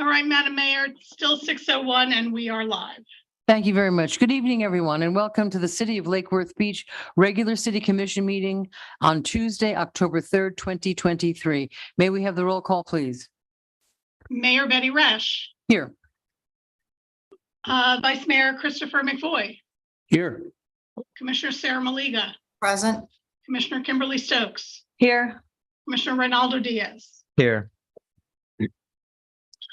All right, Madam Mayor, it's still 6:01 and we are live. Thank you very much. Good evening, everyone, and welcome to the City of Lake Worth Beach Regular City Commission meeting on Tuesday, October 3rd, 2023. May we have the roll call, please? Mayor Betty Resch, Here. Vice Mayor Christopher McVoy, Here. Commissioner Sarah Maliga, Present. Commissioner Kimberly Stokes, Here. Commissioner Reynaldo Diaz. Here.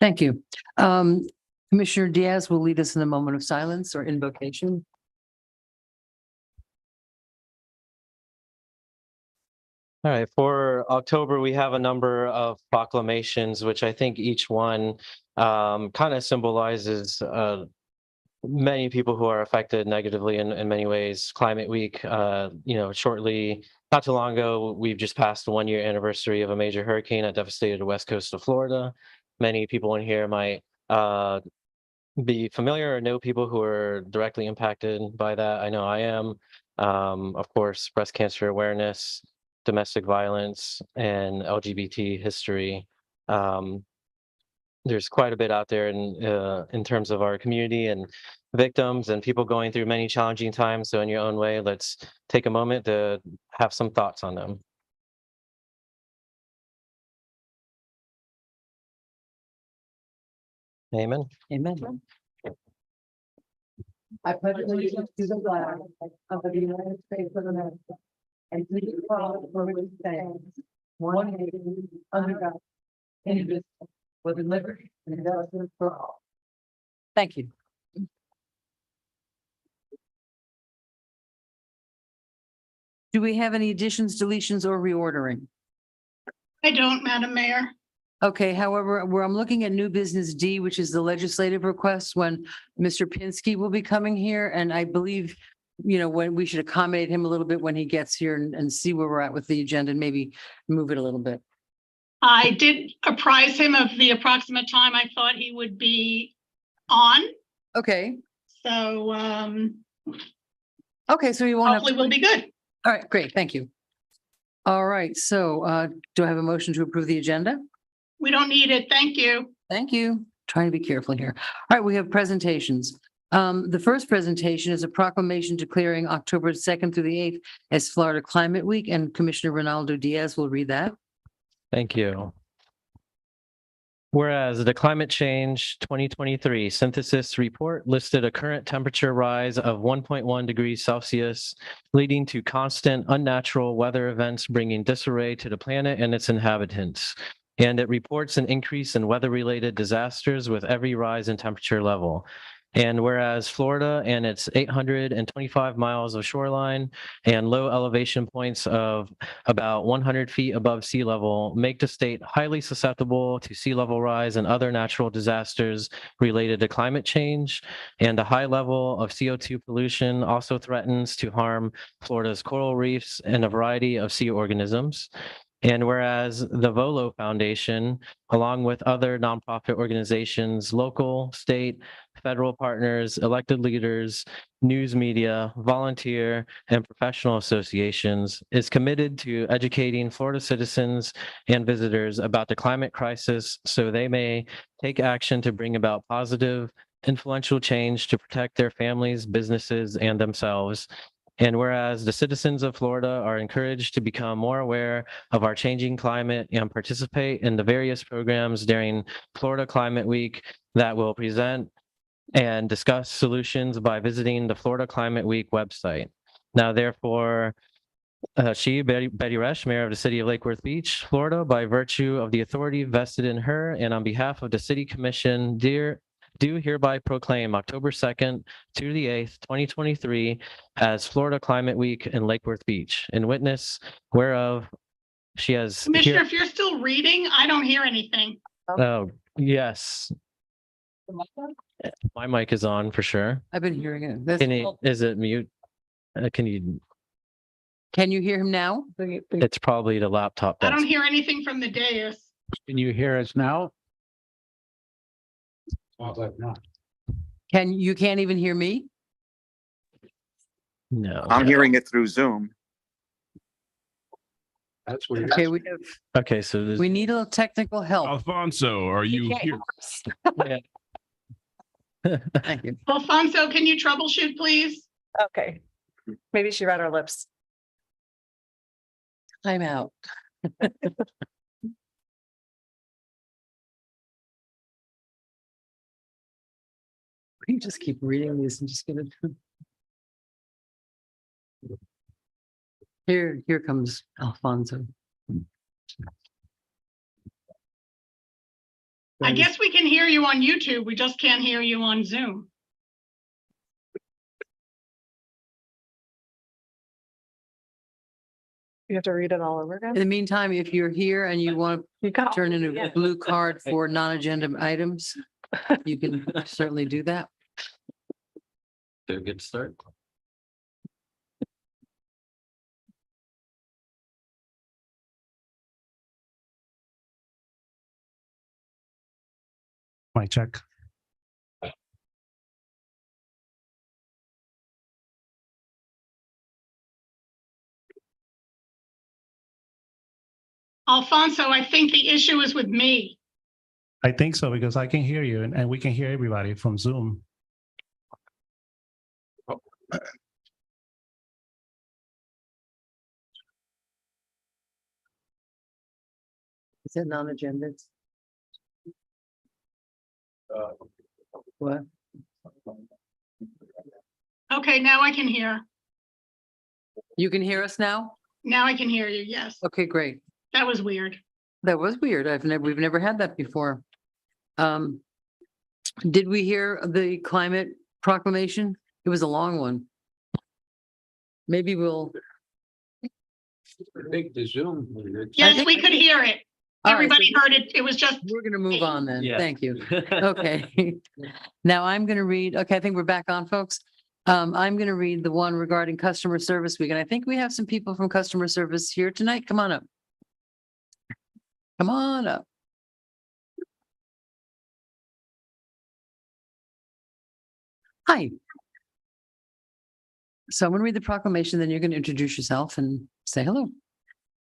Thank you. Commissioner Diaz will lead us in a moment of silence or invocation. All right, for October, we have a number of proclamations, which I think each one kind of symbolizes many people who are affected negatively in many ways. Climate Week, shortly, not too long ago, we've just passed the 1-year anniversary of a major hurricane that devastated the west coast of Florida. Many people in here might be familiar or know people who are directly impacted by that. I know I am. Of course, breast cancer awareness, domestic violence, and LGBT history. There's quite a bit out there in terms of our community and victims and people going through many challenging times. So in your own way, let's take a moment to have some thoughts on them. Amen. Amen. I pledge allegiance to the flag of the United States of America and to the republic for which it stands, one nation, under God, indivisible, with liberty and justice for all. Thank you. Do we have any additions, deletions, or reordering? I don't, Madam Mayor. Okay, however, I'm looking at new business D, which is the legislative request when Mr. Pinsky will be coming here. And I believe, when we should accommodate him a little bit when he gets here and see where we're at with the agenda and maybe move it a little bit. I did apprise him of the approximate time I thought he would be on. Okay. So Okay, so you won't have. hopefully we'll be good. All right, great. Thank you. All right, so do I have a motion to approve the agenda? We don't need it. Thank you. Thank you. Trying to be careful here. All right, we have presentations. The first presentation is a proclamation declaring October 2nd through the 8th as Florida Climate Week, and Commissioner Reynaldo Diaz will read that. Thank you. Whereas the Climate Change 2023 Synthesis Report listed a current temperature rise of 1.1 degrees Celsius, leading to constant unnatural weather events bringing disarray to the planet and its inhabitants. And it reports an increase in weather-related disasters with every rise in temperature level. And whereas Florida and its 825 miles of shoreline and low elevation points of about 100 feet above sea level make the state highly susceptible to sea level rise and other natural disasters related to climate change, and a high level of CO2 pollution also threatens to harm Florida's coral reefs and a variety of sea organisms. And whereas the Volo Foundation, along with other nonprofit organizations, local, state, federal partners, elected leaders, news media, volunteer, and professional associations, is committed to educating Florida citizens and visitors about the climate crisis so they may take action to bring about positive, influential change to protect their families, businesses, and themselves. And whereas the citizens of Florida are encouraged to become more aware of our changing climate and participate in the various programs during Florida Climate Week that will present and discuss solutions by visiting the Florida Climate Week website. Now, therefore, Betty Resch, Mayor of the City of Lake Worth Beach, Florida, by virtue of the authority vested in her and on behalf of the City Commission, do hereby proclaim October 2nd to the 8th, 2023 as Florida Climate Week in Lake Worth Beach. In witness whereof she has... Commissioner, if you're still reading, I don't hear anything. Oh, yes. My mic is on for sure. I've been hearing it. Is it mute? Can you hear him now? It's probably the laptop. I don't hear anything from the dais. Can you hear us now? You can't even hear me? No. I'm hearing it through Zoom. That's weird. Okay, we have, Okay, so this. we need a little technical help. Alfonso, are you here? Thank you. Alfonso, can you troubleshoot, please? Okay. Maybe she read our lips. I'm out. We can just keep reading these and just get it. Here comes Alfonso. I guess we can hear you on YouTube. We just can't hear you on Zoom. You have to read it all over In again. the meantime, if you're here and you want You to got turn in a blue card for non-agenda items, you can certainly do that. They're a good start. Mic check. Alfonso, I think the issue is with me. I think so because I can hear you and we can hear everybody from Zoom. Is it non-agenda? What? Okay, now I can hear. You can hear us now? Now I can hear you. Yes, Okay, great. that was weird. That was weird. We've never had that before. Did we hear the climate proclamation? It was a long one. Maybe we'll. Big the Zoom. Yes, we could hear it. All right, so Everybody heard it. It was just, We're gonna move on then. Yeah. Thank you. Okay. Now I'm gonna read, okay, I think we're back on, folks. I'm gonna read the one regarding customer service week, and I think we have some people from customer service here tonight. Come on up. Come on up. Hi. So I'm gonna read the proclamation, then you're gonna introduce yourself and say hello.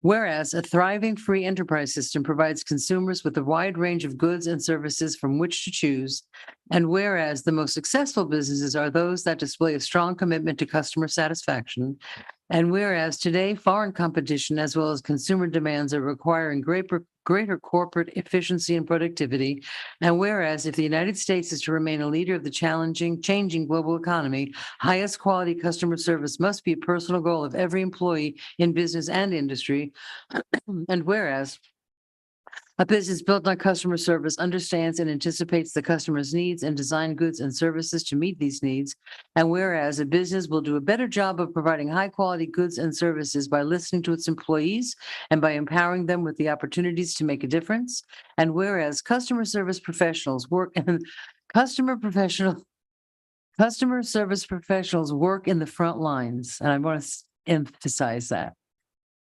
Whereas a thriving free enterprise system provides consumers with a wide range of goods and services from which to choose, and whereas the most successful businesses are those that display a strong commitment to customer satisfaction, and whereas today foreign competition as well as consumer demands are requiring greater corporate efficiency and productivity, and whereas if the United States is to remain a leader of the changing global economy, highest quality customer service must be a personal goal of every employee in business and industry. And whereas a business built on customer service understands and anticipates the customer's needs and design goods and services to meet these needs. And whereas a business will do a better job of providing high quality goods and services by listening to its employees and by empowering them with the opportunities to make a difference. And whereas customer service professionals work in customer service professionals work in the front lines. And I want to emphasize that.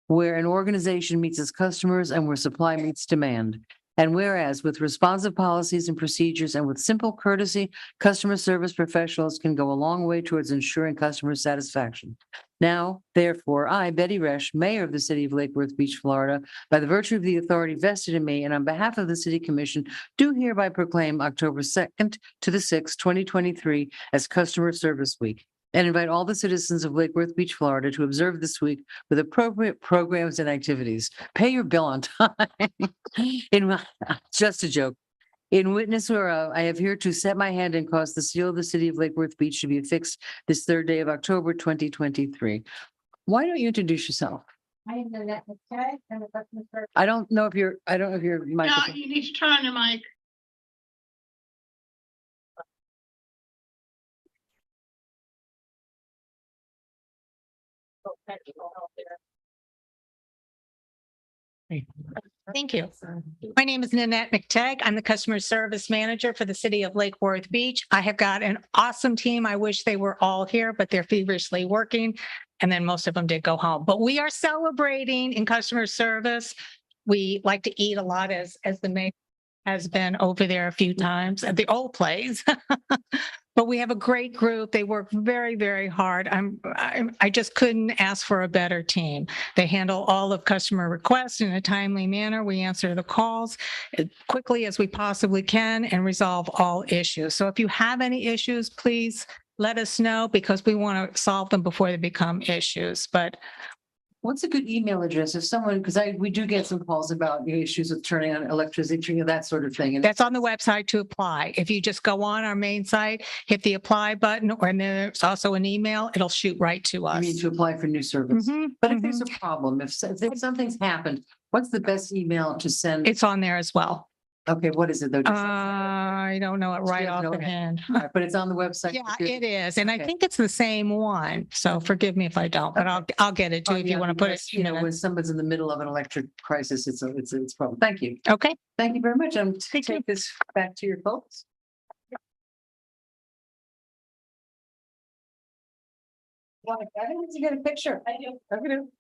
Where an organization meets its customers and where supply meets demand. And whereas with responsive policies and procedures and with simple courtesy, customer service professionals can go a long way towards ensuring customer satisfaction. Now, therefore, I, Betty Resch, Mayor of the City of Lake Worth Beach, Florida, by the virtue of the authority vested in me and on behalf of the City Commission, do hereby proclaim October 2nd to the 6th, 2023 as Customer Service Week, and invite all the citizens of Lake Worth Beach, Florida to observe this week with appropriate programs and activities. Pay your bill on time. Just a joke. In witness whereof, I have here to set my hand and cause the seal of the City of Lake Worth Beach to be affixed this third day of October 2023. Why don't you introduce yourself? I am Nanette McKay. I'm a customer service. I don't know if your yeah, microphone. you need to turn on your mic. Thank you. My name is Nanette McTagg. I'm the customer service manager for the city of Lake Worth Beach. I have got an awesome team. I wish they were all here, but they're feverishly working. And then most of them did go home. But we are celebrating in customer service. We like to eat a lot as the mayor has been over there a few times at the old place. But we have a great group. They work very, very hard. I just couldn't ask for a better team. They handle all of customer requests in a timely manner. We answer the calls as quickly as we possibly can and resolve all issues. So if you have any issues, please let us know because we want to solve them before they become issues. But What's a good email address if someone, because we do get some calls about issues with turning on electricity, that sort of thing. And that's on the website to apply. If you just go on our main site, hit the apply button, and there's also an email, it'll shoot right to I us. mean, to apply for new service. Mhm, But if mhm. there's a problem, if something's happened, what's the best email to send? It's on there as well. Okay, what is it though? I don't know it right doesn't off know the it. hand. All right, but it's on the website. Yeah, it is. And I Okay. think it's the same one. So forgive me if I don't, but I'll get it too Oh, if yeah, you want to put it. because, you know, when someone's in the middle of an electric crisis, it's a problem. Thank you. Okay. Thank you very much. Thank you. Take this back to your folks. I didn't need to get a picture. I do.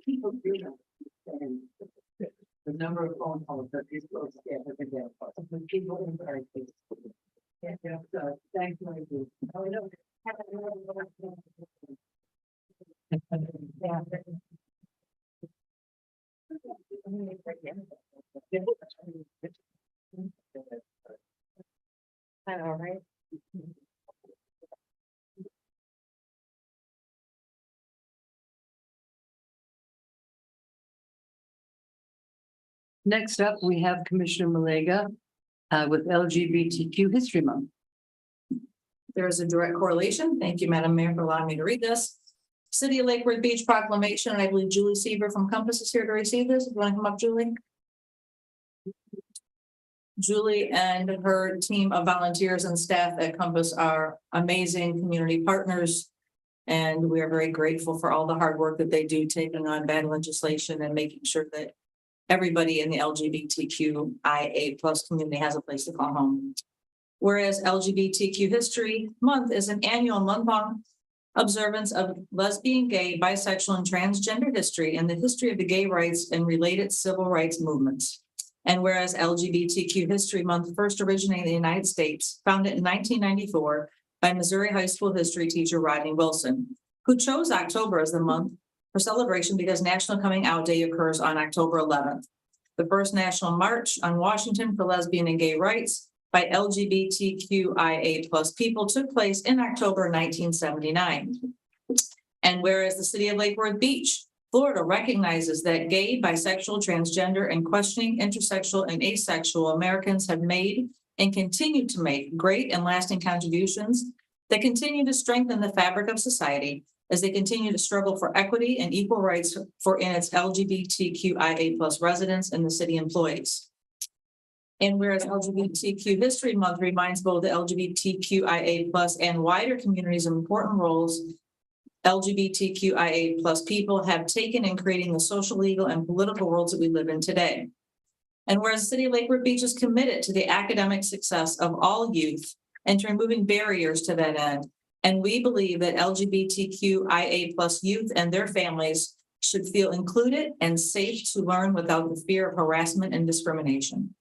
People do understand the number of phone calls that these folks get every day. When people encourage this. Yeah, so thank you. Oh, no. Yeah. I know, right? Next up, we have Commissioner Malega with LGBTQ History Month. There is a direct correlation. Thank you, Madam Mayor, for allowing me to read this. City of Lake Worth Beach proclamation, and I believe Julie Seaver from Compass is here to receive this. If you want to come up, Julie. Julie and her team of volunteers and staff at Compass are amazing community partners. And we are very grateful for all the hard work that they do, taking on bad legislation and making sure that everybody in the LGBTQIA+ community has a place to call home. Whereas LGBTQ History Month is an annual month-long observance of lesbian, gay, bisexual, and transgender history and the history of the gay rights and related civil rights movements. And whereas LGBTQ History Month first originated in the United States, founded in 1994 by Missouri high school history teacher Rodney Wilson, who chose October as the month for celebration because National Coming Out Day occurs on October 11th. The first national march on Washington for lesbian and gay rights by LGBTQIA+ people took place in October 1979. And whereas the city of Lake Worth Beach, Florida recognizes that gay, bisexual, transgender, and questioning intersexual and asexual Americans have made and continue to make great and lasting contributions that continue to strengthen the fabric of society as they continue to struggle for equity and equal rights for in its LGBTQIA+ residents and the city employees. And whereas LGBTQ History Month reminds both the LGBTQIA+ and wider communities of important roles LGBTQIA+ people have taken in creating the social, legal, and political worlds that we live in today. And whereas the city of Lake Worth Beach is committed to the academic success of all youth and to removing barriers to that end, and we believe that LGBTQIA+ youth and their families should feel included and safe to learn without the fear of harassment and discrimination.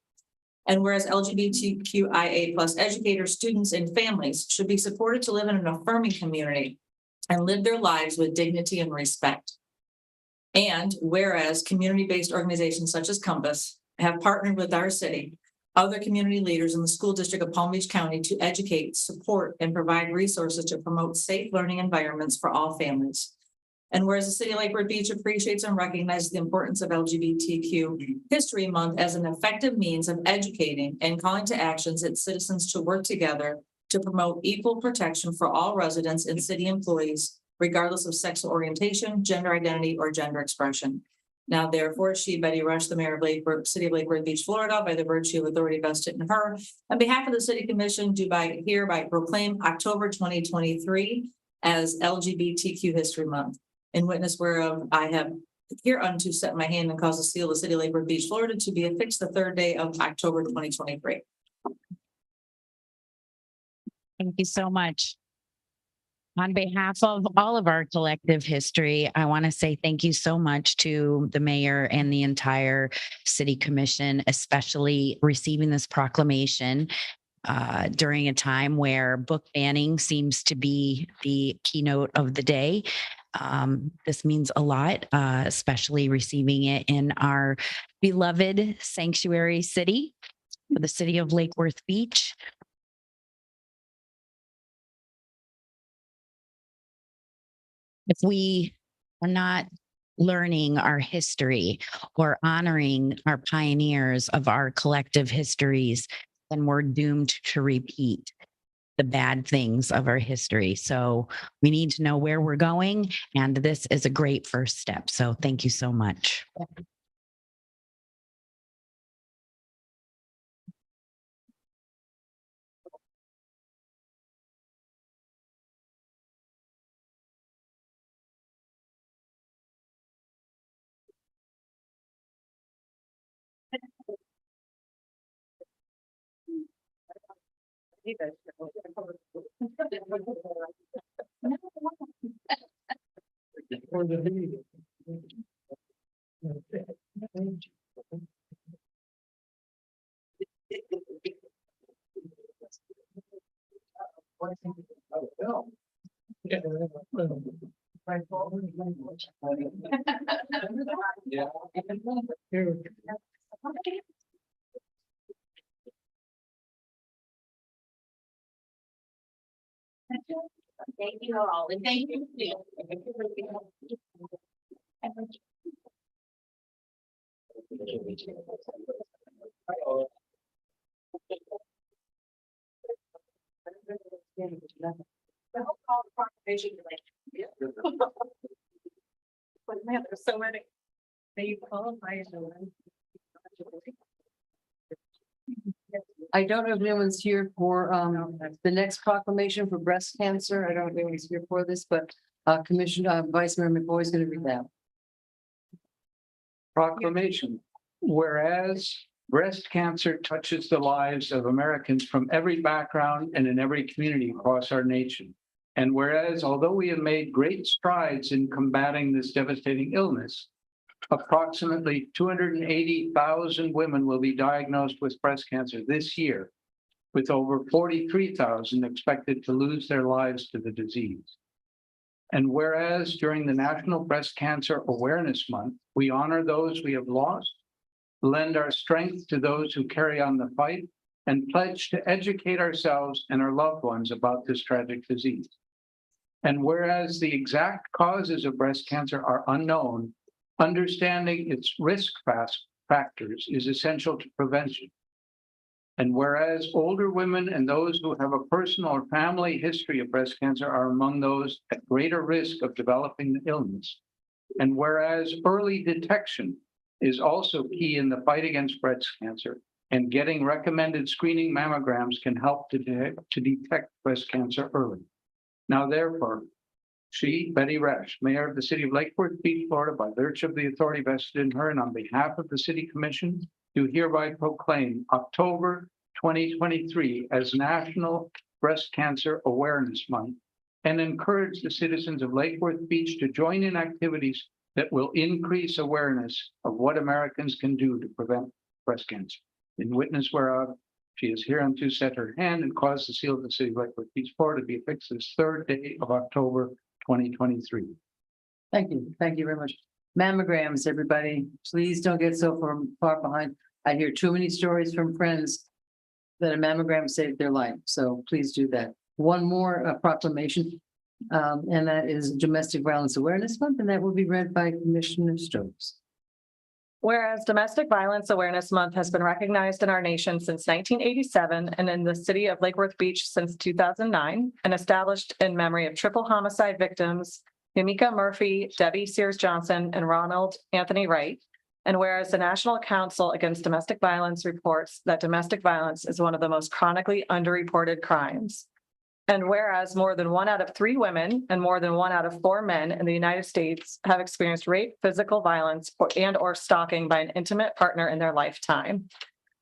And whereas LGBTQIA+ educators, students, and families should be supported to live in an affirming community and live their lives with dignity and respect. And whereas community-based organizations such as Compass have partnered with our city, other community leaders in the school district of Palm Beach County to educate, support, and provide resources to promote safe learning environments for all families. And whereas the city of Lake Worth Beach appreciates and recognizes the importance of LGBTQ History Month as an effective means of educating and calling to actions its citizens to work together to promote equal protection for all residents and city employees, regardless of sexual orientation, gender identity, or gender expression. Now, therefore, she, Betty Rush, the mayor of City of Lake Worth Beach, Florida, by the virtue of authority vested in her, on behalf of the City Commission, do hereby proclaim October 2023 as LGBTQ History Month. In witness whereof I have hereunto set my hand and caused the seal of the city of Lake Worth Beach, Florida to be affixed the third day of October 2023. Thank you so much. On behalf of all of our collective history, I want to say thank you so much to the mayor and the entire city commission, especially receiving this proclamation during a time where book banning seems to be the keynote of the day. This means a lot, especially receiving it in our beloved sanctuary city, the city of Lake Worth Beach. If we are not learning our history or honoring our pioneers of our collective histories, then we're doomed to repeat the bad things of our history. So we need to know where we're going, and this is a great first step. So thank you so much. Thank you all, and thank you. But man, there's so many. They qualify as I don't know if anyone's here for the next proclamation for breast cancer. I don't know if anyone's here for this, but Commissioner Vice Mayor McBoy is going to read that. Proclamation. Whereas breast cancer touches the lives of Americans from every background and in every community across our nation. And whereas, although we have made great strides in combating this devastating illness, approximately 280,000 women will be diagnosed with breast cancer this year, with over 43,000 expected to lose their lives to the disease. And whereas during the National Breast Cancer Awareness Month, we honor those we have lost, lend our strength to those who carry on the fight, and pledge to educate ourselves and our loved ones about this tragic disease. And whereas the exact causes of breast cancer are unknown, understanding its risk factors is essential to prevention. And whereas older women and those who have a personal or family history of breast cancer are among those at greater risk of developing the illness. And whereas early detection is also key in the fight against breast cancer, and getting recommended screening mammograms can help to detect breast cancer early. Now, therefore, she, Betty Resch, Mayor of the City of Lake Worth Beach, Florida, by virtue of the authority vested in her and on behalf of the City Commission, do hereby proclaim October 2023 as National Breast Cancer Awareness Month and encourage the citizens of Lake Worth Beach to join in activities that will increase awareness of what Americans can do to prevent breast cancer. In witness whereof, she is hereunto set her hand and caused the seal of the City of Lake Worth Beach, Florida to be affixed this third day of October 2023. Thank you. Thank you very much. Mammograms, everybody, please don't get so far behind. I hear too many stories from friends that a mammogram saved their life. So please do that. One more proclamation, and that is Domestic Violence Awareness Month, and that will be read by Commissioner Stokes. Whereas Domestic Violence Awareness Month has been recognized in our nation since 1987 and in the city of Lake Worth Beach since 2009, and established in memory of triple homicide victims, Yamika Murphy, Debbie Sears Johnson, and Ronald Anthony Wright. And whereas the National Council Against Domestic Violence reports that domestic violence is one of the most chronically underreported crimes. And whereas more than 1 out of 3 women and more than 1 out of 4 men in the United States have experienced rape, physical violence, or stalking by an intimate partner in their lifetime.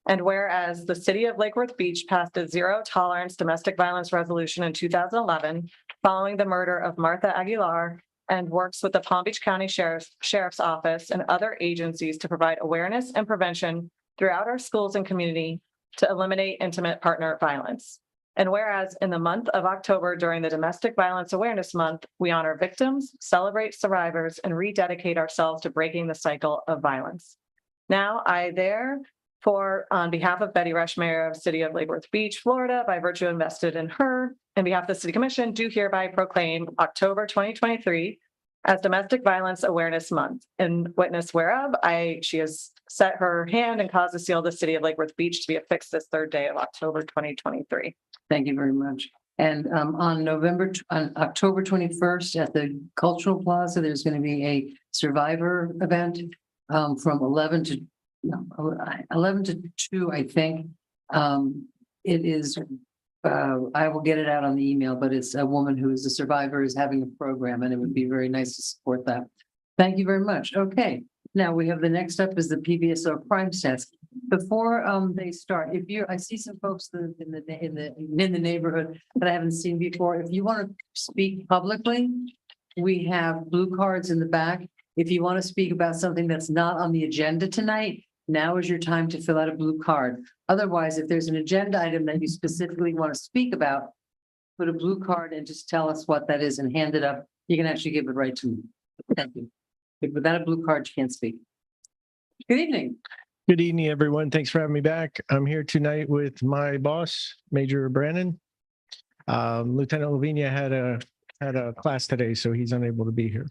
And whereas the city of Lake Worth Beach passed a zero tolerance domestic violence resolution in 2011, following the murder of Martha Aguilar, and works with the Palm Beach County Sheriff's Office and other agencies to provide awareness and prevention throughout our schools and community to eliminate intimate partner violence. And whereas in the month of October, during the Domestic Violence Awareness Month, we honor victims, celebrate survivors, and rededicate ourselves to breaking the cycle of violence. Now, I on behalf of Betty Rush, Mayor of City of Lake Worth Beach, Florida, by virtue invested in her, on behalf of the City Commission, do hereby proclaim October 2023 as Domestic Violence Awareness Month. In witness whereof, she has set her hand and caused to seal the City of Lake Worth Beach to be affixed this 3rd day of October 2023. Thank you very much. And on October 21st at the Cultural Plaza, there's going to be a survivor event from 11 to 2, I think. It is, I will get it out on the email, but it's a woman who is a survivor is having a program, and it would be very nice to support that. Thank you very much. Okay, now we have the next up is the PBSO crime stats. Before they start, I see some folks in the neighborhood that I haven't seen before. If you want to speak publicly, we have blue cards in the back. If you want to speak about something that's not on the agenda tonight, now is your time to fill out a blue card. Otherwise, if there's an agenda item that you specifically want to speak about, put a blue card and just tell us what that is and hand it up. You can actually give it right to me. Thank you. If without a blue card, you can't speak. Good evening. Good evening, everyone. Thanks for having me back. I'm here tonight with my boss, Major Brannon. Lieutenant Lavinia had a class today, so he's unable to be here.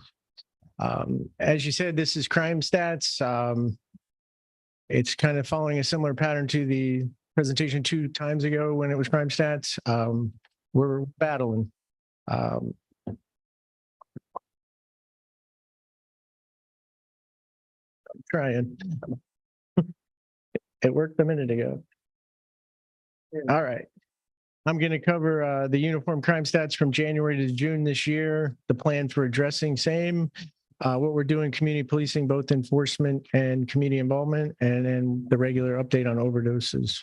As you said, this is crime stats. It's kind of following a similar pattern to the presentation 2 times ago when it was crime stats. We're battling. I'm trying. It worked a minute ago. All right. I'm going to cover the uniform crime stats from January to June this year, the plan for addressing same, what we're doing, community policing, both enforcement and community involvement, and then the regular update on overdoses.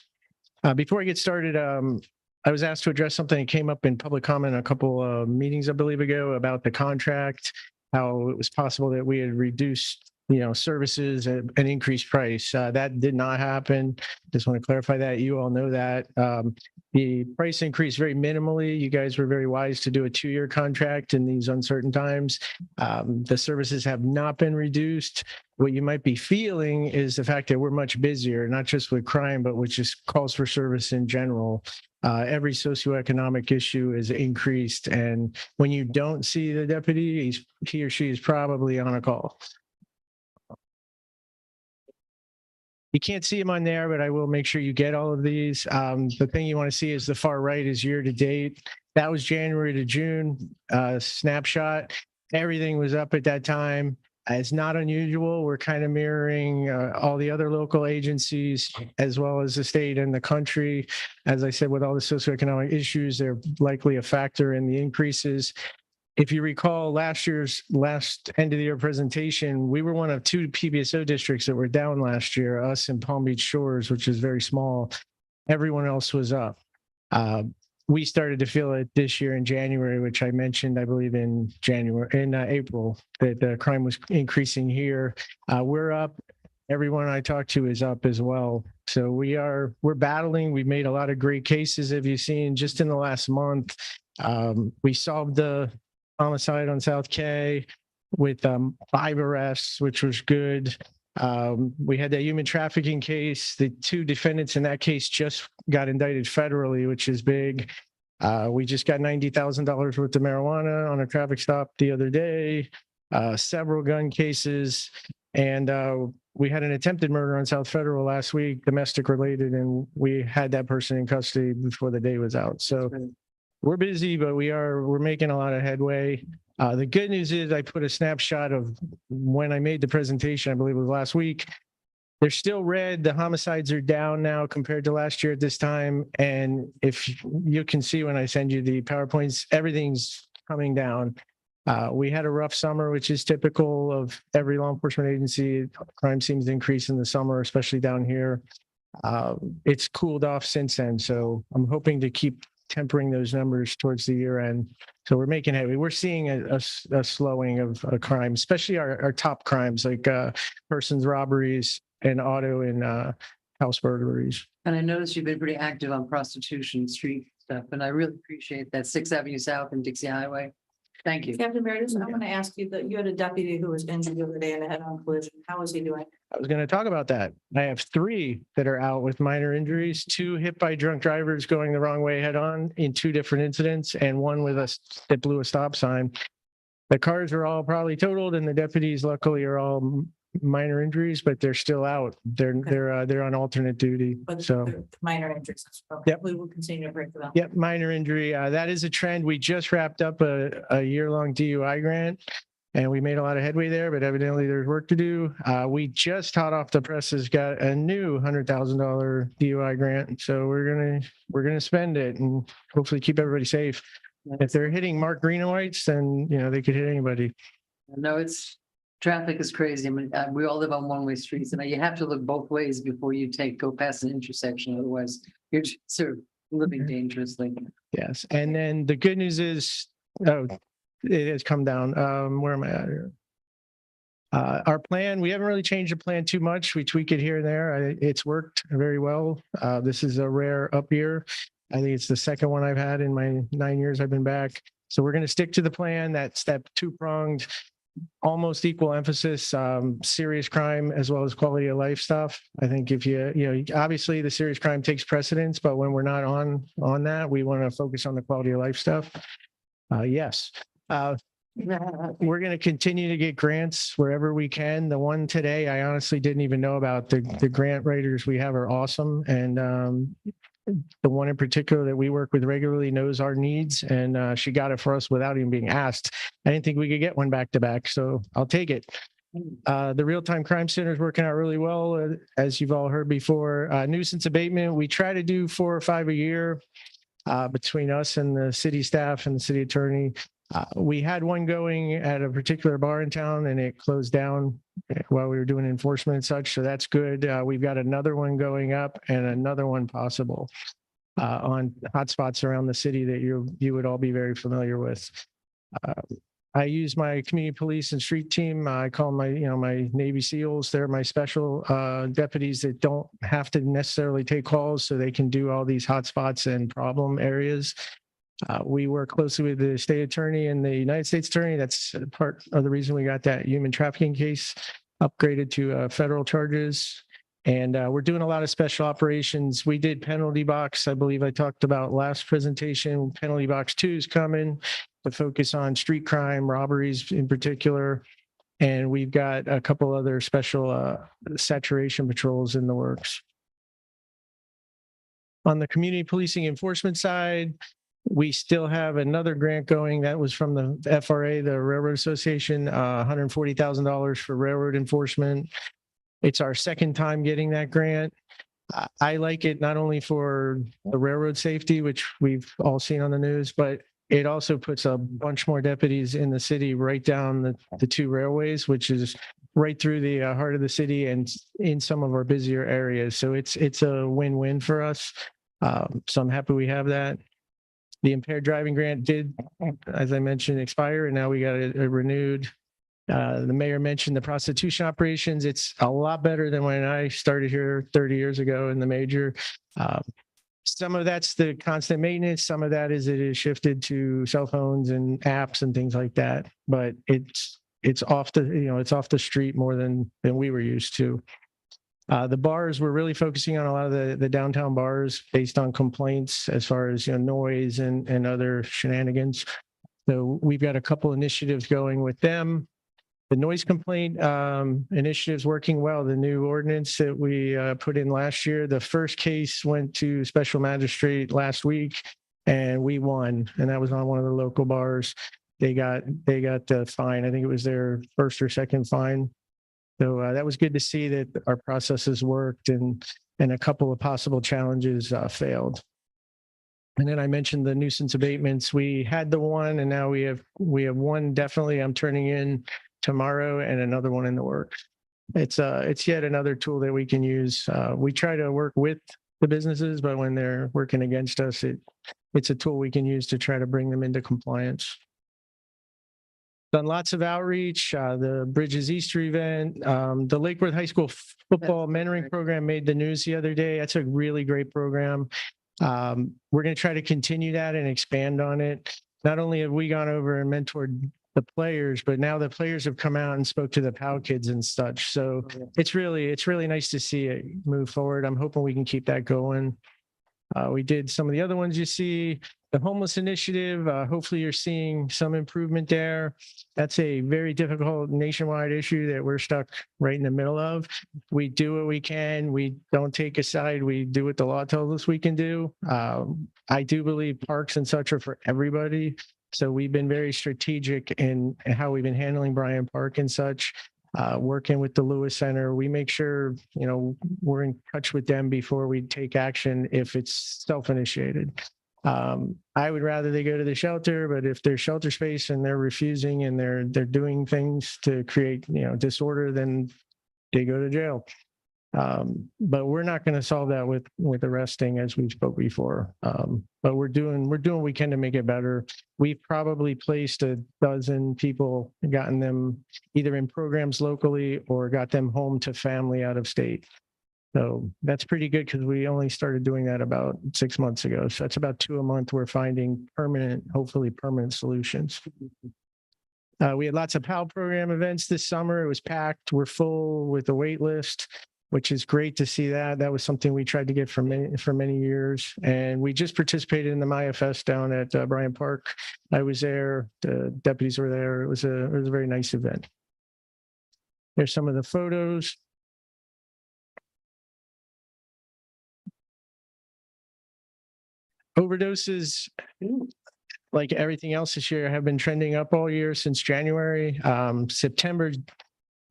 Before I get started, I was asked to address something that came up in public comment a couple of meetings, I believe, ago about the contract, how it was possible that we had reduced services at an increased price. That did not happen. Just want to clarify that. You all know that. The price increased very minimally. You guys were very wise to do a 2-year contract in these uncertain times. The services have not been reduced. What you might be feeling is the fact that we're much busier, not just with crime, but with just calls for service in general. Every socioeconomic issue is increased. And when you don't see the deputy, he or she is probably on a call. You can't see them on there, but I will make sure you get all of these. The thing you want to see is the far right is year to date. That was January to June snapshot. Everything was up at that time. It's not unusual. We're kind of mirroring all the other local agencies as well as the state and the country. As I said, with all the socioeconomic issues, they're likely a factor in the increases. If you recall last year's end of the year presentation, we were one of 2 PBSO districts that were down last year, us and Palm Beach Shores, which is very small. Everyone else was up. We started to feel it this year in January, which I mentioned, I believe in April, that the crime was increasing here. We're up. Everyone I talked to is up as well. So we're battling. We've made a lot of great cases. Have you seen just in the last month? We solved the homicide on South K with 5 arrests, which was good. We had that human trafficking case. The 2 defendants in that case just got indicted federally, which is big. We just got $90,000 worth of marijuana on a traffic stop the other day, several gun cases, and we had an attempted murder on South Federal last week, domestic related, and we had that person in custody before the day was out. So we're busy, but we're making a lot of headway. The good news is I put a snapshot of when I made the presentation, I believe it was last week. they're still red. The homicides are down now compared to last year at this time. And if you can see when I send you the PowerPoints, everything's coming down. We had a rough summer, which is typical of every law enforcement agency. Crime seems to increase in the summer, especially down here. It's cooled off since then. So I'm hoping to keep tempering those numbers towards the year end. So we're making headway. We're seeing a slowing of crime, especially our top crimes like persons robberies and auto and house burglaries. And I noticed you've been pretty active on prostitution street stuff, and I really appreciate that. 6th Avenue South and Dixie Highway. Thank you. Captain Meredith, I want to ask you that you had a deputy who was injured the other day in a head-on collision. How is he doing? I was going to talk about that. I have 3 that are out with minor injuries, 2 hit by drunk drivers going the wrong way head on in 2 different incidents, and 1 with us that blew a stop sign. The cars are all probably totaled, and the deputies luckily are all minor injuries, but they're still out. They're on alternate duty. But So the minor injuries. Okay. Yep. We will continue to break them out. yep, minor injury. That is a trend. We just wrapped up a year-long DUI grant, and we made a lot of headway there, but evidently there's work to do. We just hot off the presses got a new $100,000 DUI grant, so we're gonna spend it and hopefully keep everybody safe. If they're hitting marked green and whites, then they could hit anybody. No, traffic is crazy. I mean, we all live on one-way streets, and you have to look both ways before you go past an intersection. Otherwise, you're just sort of living dangerously. Yes, and then the good news is, it has come down. Where am I at here? Our plan, we haven't really changed the plan too much. We tweak it here and there. It's worked very well. This is a rare up year. I think it's the second one I've had in my 9 years I've been back. So we're going to stick to the plan. That's that 2-pronged, almost equal emphasis, serious crime as well as quality of life stuff. I think if obviously the serious crime takes precedence, but when we're not on that, we want to focus on the quality of life stuff. Yes. We're going to continue to get grants wherever we can. The one today, I honestly didn't even know about. The grant writers we have are awesome. And the one in particular that we work with regularly knows our needs, and she got it for us without even being asked. I didn't think we could get one back to back, so I'll take it. The real-time crime center is working out really well, as you've all heard before. Nuisance abatement, we try to do 4 or 5 a year between us and the city staff and the city attorney. We had one going at a particular bar in town, and it closed down while we were doing enforcement and such. So that's good. We've got another one going up and another one possible on hotspots around the city that you would all be very familiar with. I use my community police and street team. I call them my Navy SEALs. They're my special deputies that don't have to necessarily take calls, so they can do all these hotspots and problem areas. We work closely with the state attorney and the United States attorney. That's part of the reason we got that human trafficking case upgraded to federal charges. And we're doing a lot of special operations. We did penalty box, I believe I talked about last presentation. Penalty box 2 is coming to focus on street crime, robberies in particular. And we've got a couple other special saturation patrols in the works. On the community policing enforcement side, we still have another grant going. That was from the FRA, the Railroad Association, $140,000 for railroad enforcement. It's our second time getting that grant. I like it not only for the railroad safety, which we've all seen on the news, but it also puts a bunch more deputies in the city right down the 2 railways, which is right through the heart of the city and in some of our busier areas. So it's a win-win for us. So I'm happy we have that. The impaired driving grant did, as I mentioned, expire, and now we got it renewed. The mayor mentioned the prostitution operations. It's a lot better than when I started here 30 years ago in the major. Some of that's the constant maintenance. Some of that is it is shifted to cell phones and apps and things like that. But it's off the street more than we were used to. The bars, we're really focusing on a lot of the downtown bars based on complaints as far as noise and other shenanigans. So we've got a couple initiatives going with them. The noise complaint initiative's working well. The new ordinance that we put in last year, the first case went to special magistrate last week, and we won. And that was on one of the local bars. They got the fine. I think it was their first or second fine. So that was good to see that our processes worked and a couple of possible challenges failed. And then I mentioned the nuisance abatements. We had the one, and now we have one definitely I'm turning in tomorrow, and another one in the works. It's yet another tool that we can use. We try to work with the businesses, but when they're working against us, it's a tool we can use to try to bring them into compliance. Done lots of outreach, the Bridges Easter event, the Lake Worth High School football mentoring program made the news the other day. That's a really great program. We're going to try to continue that and expand on it. Not only have we gone over and mentored the players, but now the players have come out and spoke to the POW kids and such. So it's really nice to see it move forward. I'm hoping we can keep that going. We did some of the other ones you see. The homeless initiative, hopefully you're seeing some improvement there. That's a very difficult nationwide issue that we're stuck right in the middle of. We do what we can. We don't take a side. We do what the law tells us we can do. I do believe parks and such are for everybody. So we've been very strategic in how we've been handling Bryant Park and such. Working with the Lewis Center, we make sure, we're in touch with them before we take action if it's self-initiated. I would rather they go to the shelter, but if there's shelter space and they're refusing and they're doing things to create, disorder, then they go to jail. But we're not going to solve that with arresting, as we spoke before. But we're doing what we can to make it better. We've probably placed 12 people, gotten them either in programs locally or got them home to family out of state. So that's pretty good because we only started doing that about 6 months ago. So that's about 2 a month. We're finding hopefully permanent solutions. We had lots of PAL program events this summer. It was packed. We're full with the wait list, which is great to see that. That was something we tried to get for many years. And we just participated in the Maya Fest down at Bryant Park. I was there. The deputies were there. It was a very nice event. There's some of the photos. Overdoses, like everything else this year, have been trending up all year since January. September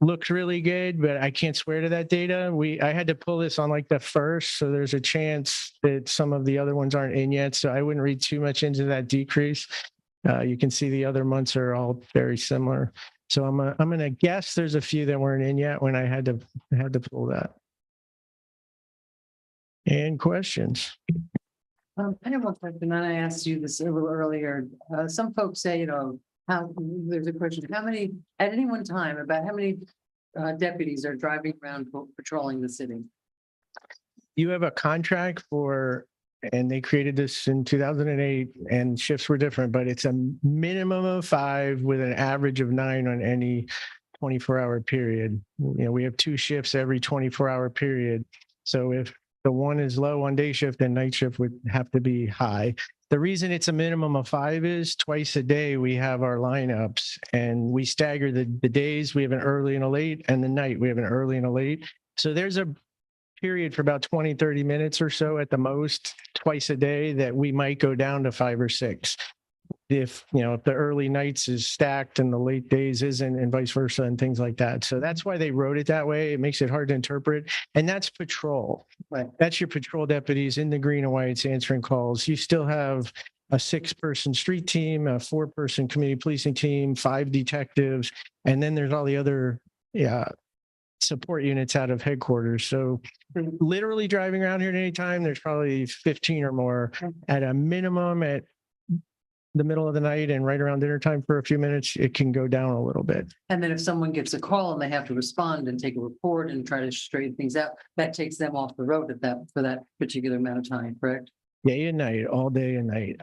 looked really good, but I can't swear to that data. I had to pull this on like the 1st, so there's a chance that some of the other ones aren't in yet. So I wouldn't read too much into that decrease. You can see the other months are all very similar. So I'm gonna guess there's a few that weren't in yet when I had to pull that. And questions? I have one question, and I asked you this a little earlier. Some folks say, there's a question, at any one time, about how many deputies are driving around patrolling the city? You have a contract and they created this in 2008, and shifts were different, but it's a minimum of 5 with an average of 9 on any 24-hour period. We have 2 shifts every 24-hour period. So if the one is low on day shift, then night shift would have to be high. The reason it's a minimum of 5 is twice a day we have our lineups, and we stagger the days. We have an early and a late, and the night we have an early and a late. So there's a period for about 20-30 minutes or so at the most twice a day that we might go down to 5 or 6. If the early nights is stacked and the late days isn't, and vice versa, and things like that. So that's why they wrote it that way. It makes it hard to interpret. And that's patrol. Right. That's your patrol deputies in the green and whites answering calls. You still have a 6-person street team, a 4-person community policing team, 5 detectives, and then there's all the other support units out of headquarters. So literally driving around here at any time, there's probably 15 or more at a minimum. At the middle of the night and right around dinner time for a few minutes, it can go down a little bit. And then if someone gets a call and they have to respond and take a report and try to straighten things out, that takes them off the road for that particular amount of time, correct? Day and night, all day and night.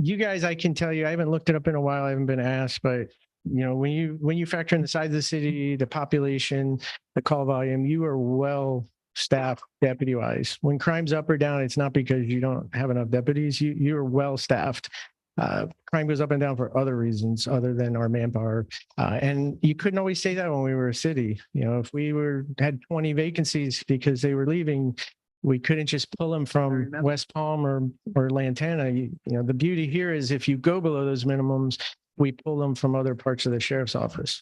You guys, I can tell you, I haven't looked it up in a while. I haven't been asked, but when you factor in the size of the city, the population, the call volume, you are well staffed deputy wise. When crime's up or down, it's not because you don't have enough deputies. You're well staffed. Crime goes up and down for other reasons other than our manpower. And you couldn't always say that when we were a city. If we had 20 vacancies because they were leaving, we couldn't just pull them from West Palm or Lantana. The beauty here is if you go below those minimums, we pull them from other parts of the sheriff's office.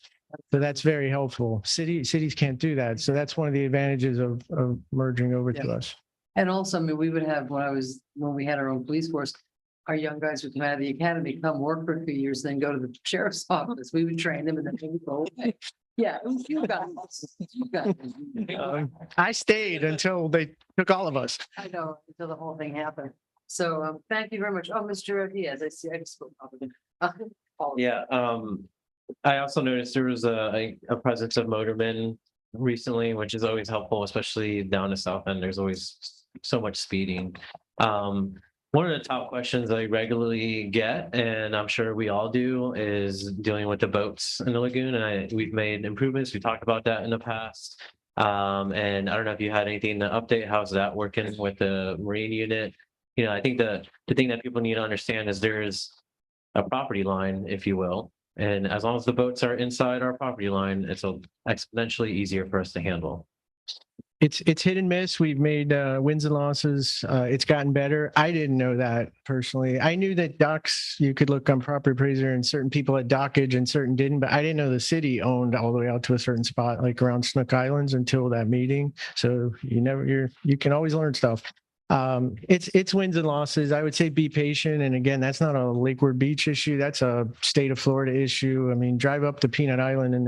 So that's very helpful. Cities can't do that. So that's one of the advantages of merging over to Yeah. us. And also, I mean, we would have, when we had our own police force, our young guys would come out of the academy, come work for a few years, then go to the sheriff's office. We would train them and then they would go away. Yeah, it was you guys. You guys. I stayed until they took all of us. I know, until the whole thing happened. So, thank you very much. Oh, Mr. Diaz, I see, I just spoke up again. Yeah, I also noticed there was a presence of motormen recently, which is always helpful, especially down to South End. There's always so much speeding. One of the top questions I regularly get, and I'm sure we all do, is dealing with the boats in the lagoon. And we've made improvements. We talked about that in the past. And I don't know if you had anything to update. How's that working with the Marine unit? You know, I think the thing that people need to understand is there is a property line, if you will. And as long as the boats are inside our property line, it's exponentially easier for us to handle. It's hit and miss. We've made wins and losses. It's gotten better. I didn't know that personally. I knew that docks, you could look on Property Appraiser and certain people at dockage and certain didn't, but I didn't know the city owned all the way out to a certain spot, like around Snook Islands until that meeting. So you can always learn stuff. It's wins and losses. I would say be patient. And again, that's not a Lakeward Beach issue. That's a state of Florida issue. I mean, drive up to Peanut Island and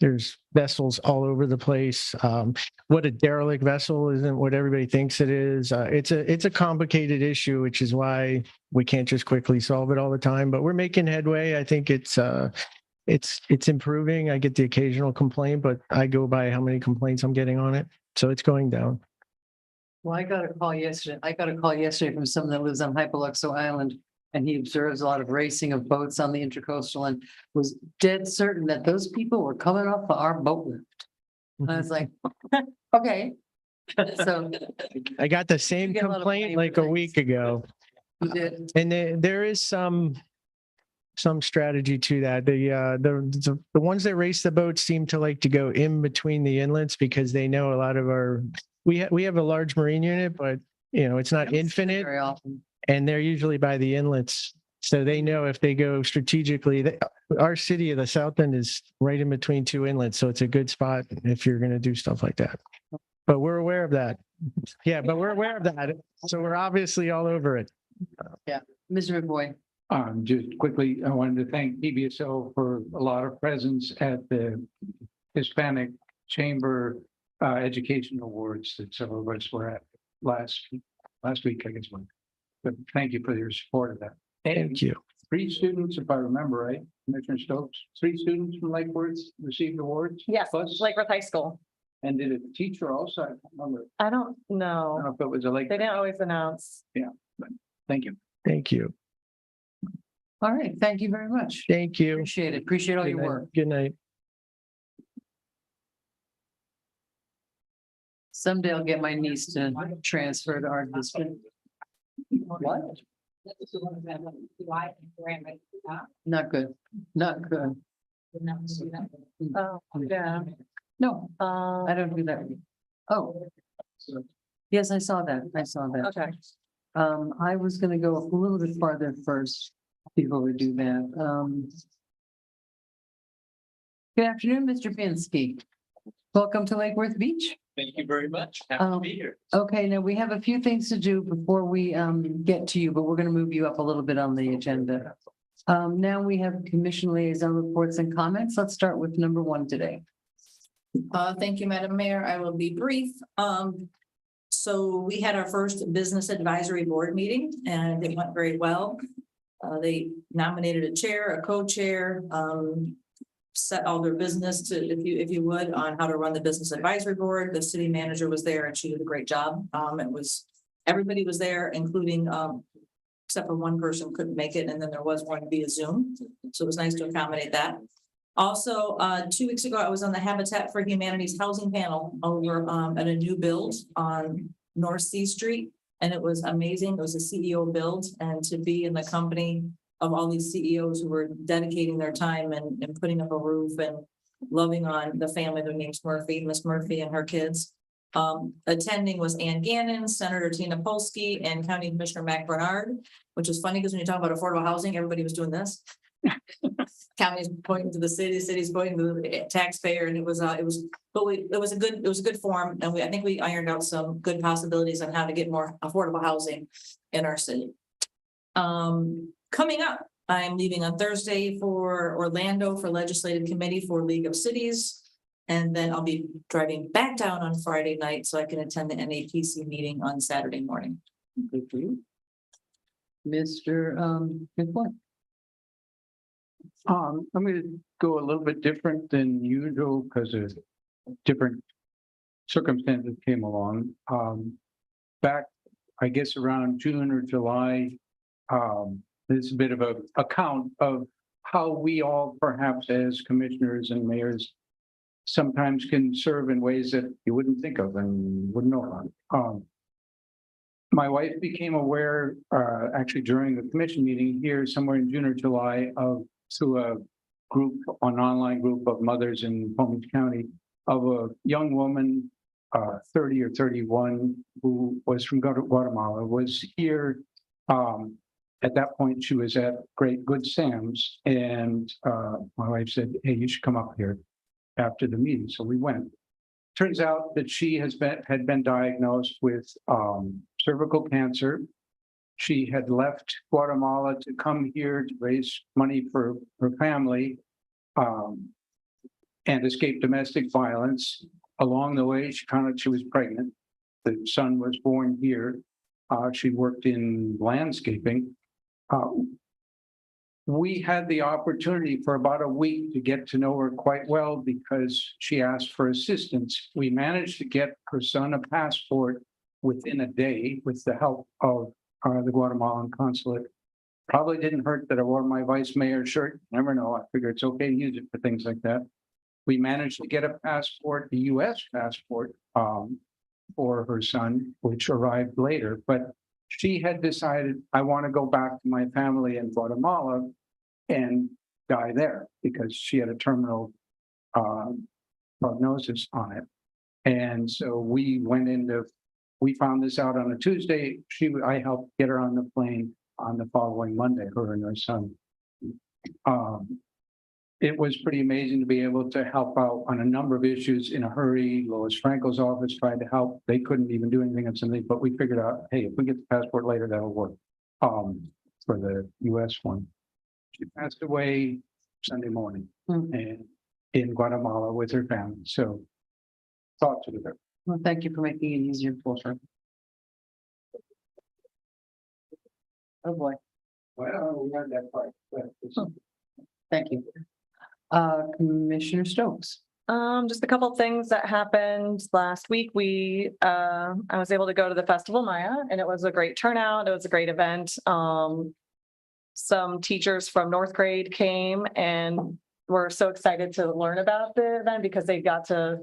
there's vessels all over the place. What a derelict vessel isn't what everybody thinks it is. It's a complicated issue, which is why we can't just quickly solve it all the time, but we're making headway. I think it's improving. I get the occasional complaint, but I go by how many complaints I'm getting on it. So it's going down. Well, I got a call yesterday from someone that lives on Hypoluxo Island, and he observes a lot of racing of boats on the Intracoastal and was dead certain that those people were coming off of our boat lift. And I was like, okay. So I got the same You get a lot of complaint blame like for a things. week ago. you did. And there is some strategy to that. The ones that race the boats seem to like to go in between the inlets because they know a lot of we have a large marine unit, but it's not infinite, Very often. and they're usually by the inlets. So they know if they go strategically, our city of the South End is right in between two inlets. So it's a good spot if you're going to do stuff like that. But we're aware of that. Yeah, but we're aware of that. So we're obviously all over it. Mr. McBoy. Just quickly, I wanted to thank PBSO for a lot of presence at the Hispanic Chamber Education Awards that several of us were at last week, I guess. But thank you for your support of that. Thank you. 3 students, if I remember right, Commissioner Stokes, 3 students from Lake Worth received awards. Yes, Plus, Lakeworth High School. and did a teacher also? I can't remember. I don't I don't know. know if it was a Lake. They didn't always announce. Thank you. Thank you. All right. Thank you very much. Thank you. Appreciate it. Appreciate all Good your night. work. Good night. Someday I'll get my niece to transfer to our district. What? Not good. Not good. Oh, yeah. No, I don't do that. Oh. Yes, I saw that. I saw that. Okay. I was gonna go a little bit farther first before we do that. Good afternoon, Mr. Pinsky. Welcome to Lake Worth Beach. Thank you very much. Happy to be here. Okay, now we have a few things to do before we get to you, but we're gonna move you up a little bit on the agenda. Now we have commission liaison reports and comments. Let's start with number 1 today. Thank you, Madam Mayor. I will be brief. So we had our first business advisory board meeting and it went very well. They nominated a chair, a co-chair, set all their business to, if you would, on how to run the business advisory board. The city manager was there and she did a great job. Everybody was there, including, except for one person couldn't make it. And then there was one via Zoom. So it was nice to accommodate that. Also, 2 weeks ago, I was on the Habitat for Humanity's housing panel over at a new build on North C Street. And it was amazing. It was a CEO build, and to be in the company of all these CEOs who were dedicating their time and putting up a roof and loving on the family, their name's Miss Murphy and her kids. Attending was Ann Gannon, Senator Tina Polsky, and County Commissioner Mac Bernard, which is funny because when you talk about affordable housing, everybody was doing this. county's pointing to the city's pointing to the taxpayer, and it was a good forum, and I think we ironed out some good possibilities on how to get more affordable housing in our city. Coming up, I'm leaving on Thursday for Orlando for Legislative Committee for League of Cities. And then I'll be driving back down on Friday night so I can attend the NAPC meeting on Saturday morning. Good for you. Mr. McFly. I'm going to go a little bit different than usual because of different circumstances came along. Back, I guess around June or July, there's a bit of a account of how we all perhaps as commissioners and mayors sometimes can serve in ways that you wouldn't think of and wouldn't know about. My wife became aware, actually during the commission meeting here somewhere in June or July through an online group of mothers in Palm Beach County, of a young woman, 30 or 31, who was from Guatemala, was here. At that point, she was at Good Sam's, and my wife said, "Hey, you should come up here after the meeting." So we went. Turns out that she had been diagnosed with cervical cancer. She had left Guatemala to come here to raise money for her family and escape domestic violence. Along the way, she was pregnant. The son was born here. She worked in landscaping. We had the opportunity for about a week to get to know her quite well because she asked for assistance. We managed to get her son a passport within a day with the help of the Guatemalan consulate. Probably didn't hurt that I wore my vice mayor shirt. Never know. I figure it's okay to use it for things like that. We managed to get a passport, the US passport, for her son, which arrived later. But she had decided, I want to go back to my family in Guatemala and die there because she had a terminal prognosis on it. And so we found this out on a Tuesday. I helped get her on the plane on the following Monday, her and her son. It was pretty amazing to be able to help out on a number of issues in a hurry. Lois Franco's office tried to help. They couldn't even do anything on something, but we figured out, hey, if we get the passport later, that'll work for the US one. She passed away Sunday morning and in Guatemala with her family. So thoughts with her. Well, thank you for making it easier for her. Oh, boy. Well, we learned that part. Thank you. Commissioner Stokes. Just a couple of things that happened last week. I was able to go to the Festival Maya, and it was a great turnout. It was a great event. Some teachers from North grade came and were so excited to learn about the event because they got to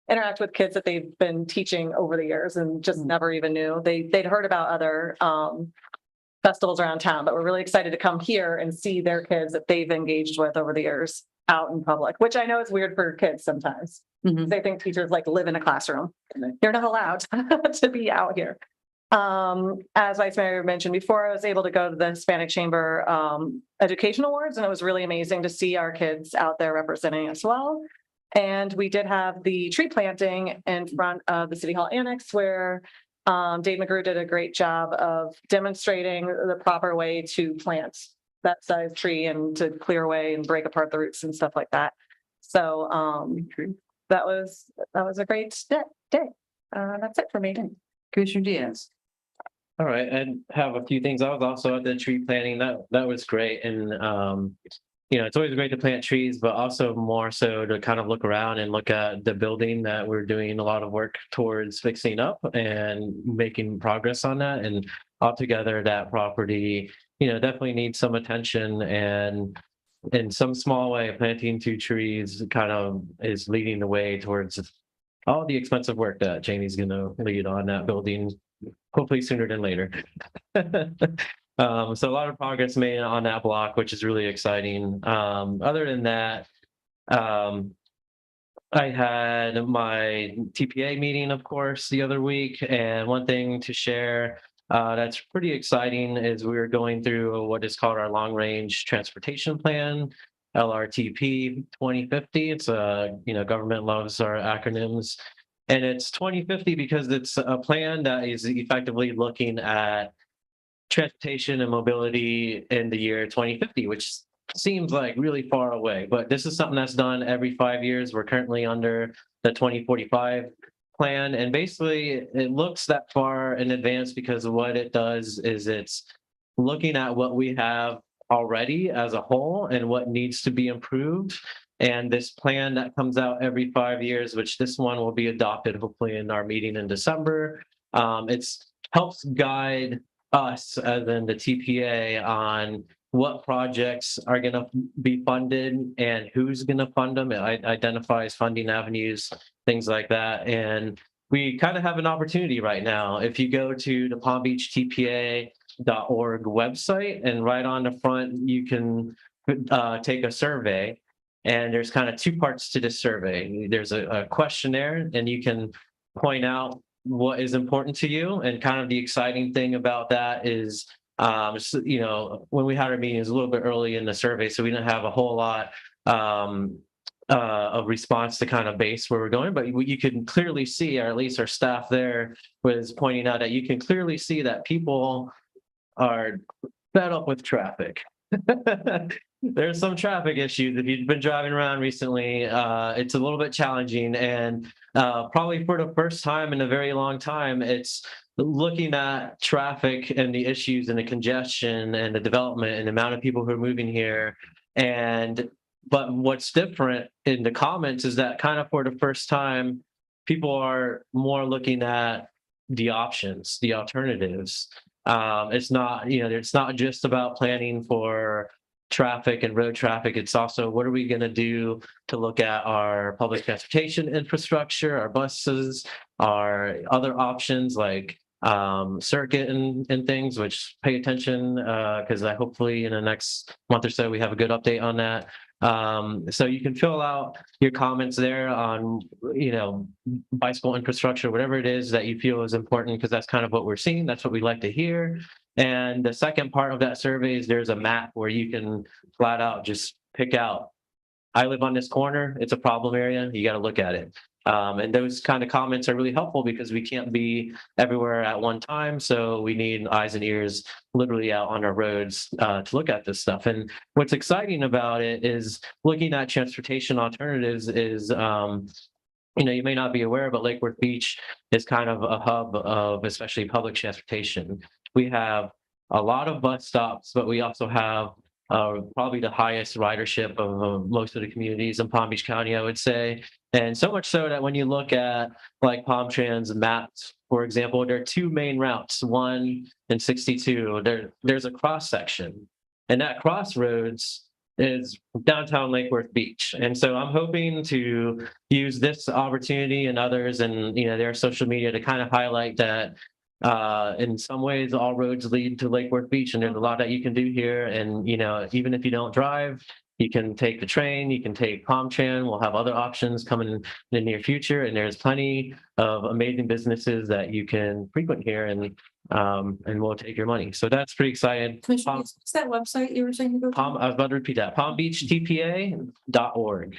interact with kids that they've been teaching over the years and just never even knew. They'd heard about other festivals around town, but we're really excited to come here and see their kids that they've engaged with over the years out in public, which I know is weird for kids sometimes. They think teachers like live in a classroom. You're not allowed to be out here. As Vice Mayor mentioned before, I was able to go to the Hispanic Chamber Education Awards, and it was really amazing to see our kids out there representing us well. And we did have the tree planting in front of the City Hall Annex where Dave McGrew did a great job of demonstrating the proper way to plant that size tree and to clear away and break apart the roots and stuff like that. So that was a great day. That's it for me. Commissioner Diaz. All right, and have a few things. I was also at the tree planting. That was great. And it's always great to plant trees, but also more so to kind of look around and look at the building that we're doing a lot of work towards fixing up and making progress on that. And altogether, that property, definitely needs some attention, and in some small way, planting 2 trees kind of is leading the way towards all the expensive work that Janie's going to lead on that building, hopefully sooner than later. So a lot of progress made on that block, which is really exciting. Other than that, I had my TPA meeting, of course, the other week. And one thing to share that's pretty exciting is we're going through what is called our long range transportation plan. LRTP 2050. It's government loves our acronyms. And it's 2050 because it's a plan that is effectively looking at transportation and mobility in the year 2050, which seems like really far away. But this is something that's done every 5 years. We're currently under the 2045 plan. And basically, it looks that far in advance because what it does is it's looking at what we have already as a whole and what needs to be improved. And this plan that comes out every 5 years, which this one will be adopted hopefully in our meeting in December, it's helps guide us as in the TPA on what projects are going to be funded and who's going to fund them. It identifies funding avenues, things like that. And we kind of have an opportunity right now. If you go to the Palm Beach TPA.org website, and right on the front, you can take a survey. And there's kind of two parts to this survey. There's a questionnaire, and you can point out what is important to you. And kind of the exciting thing about that is, when we had our meetings a little bit early in the survey, so we didn't have a whole lot of response to kind of base where we're going, but you can clearly see, or at least our staff there was pointing out that you can clearly see that people are fed up with traffic. There's some traffic issues. If you've been driving around recently, it's a little bit challenging, and probably for the first time in a very long time, it's looking at traffic and the issues and the congestion and the development and the amount of people who are moving here. But what's different in the comments is that kind of for the first time, people are more looking at the options, the alternatives. It's not just about planning for traffic and road traffic. It's also, what are we going to do to look at our public transportation infrastructure, our buses, our other options like circuit and things, which pay attention because hopefully in the next month or so we have a good update on that. So you can fill out your comments there on, bicycle infrastructure, whatever it is that you feel is important, because that's kind of what we're seeing. That's what we like to hear. And the second part of that survey is there's a map where you can flat out just pick out, I live on this corner, it's a problem area, you got to look at it. And those kind of comments are really helpful because we can't be everywhere at one time. So we need eyes and ears literally out on our roads to look at this stuff. And what's exciting about it is looking at transportation alternatives is, you may not be aware, but Lake Worth Beach is kind of a hub of especially public transportation. We have a lot of bus stops, but we also have probably the highest ridership of most of the communities in Palm Beach County, I would say. And so much so that when you look at like Palm Trans maps, for example, there are two main routes, 1 and 62. There's a cross section, and that crossroads is downtown Lake Worth Beach. And so I'm hoping to use this opportunity and others and their social media to kind of highlight that in some ways all roads lead to Lake Worth Beach, and there's a lot that you can do here. And even if you don't drive, you can take the train, you can take PalmTran. We'll have other options coming in the near future, and there's plenty of amazing businesses that you can frequent here, and we'll take your money. So that's pretty exciting. Commissioner, what's that website you were saying to go to? I was about to repeat that, palmbeachtpa.org.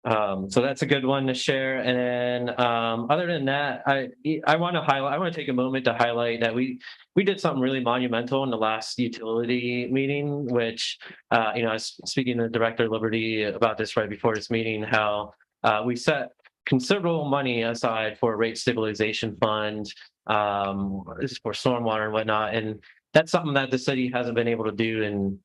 So that's a good one to share. And then other than that, I want to take a moment to highlight that we did something really monumental in the last utility meeting, which I was speaking to Director Liberty about this right before this meeting, how we set considerable money aside for a rate stabilization fund for stormwater and whatnot. And that's something that the city hasn't been able to do in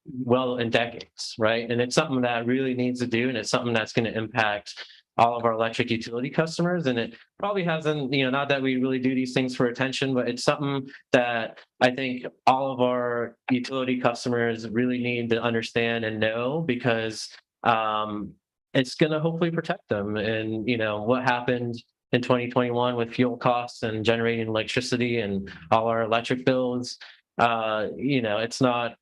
decades, right? And it's something that really needs to do, and it's something that's going to impact all of our electric utility customers. And it probably hasn't, not that we really do these things for attention, but it's something that I think all of our utility customers really need to understand and know, because it's going to hopefully protect them. And, what happened in 2021 with fuel costs and generating electricity and all our electric bills, it's not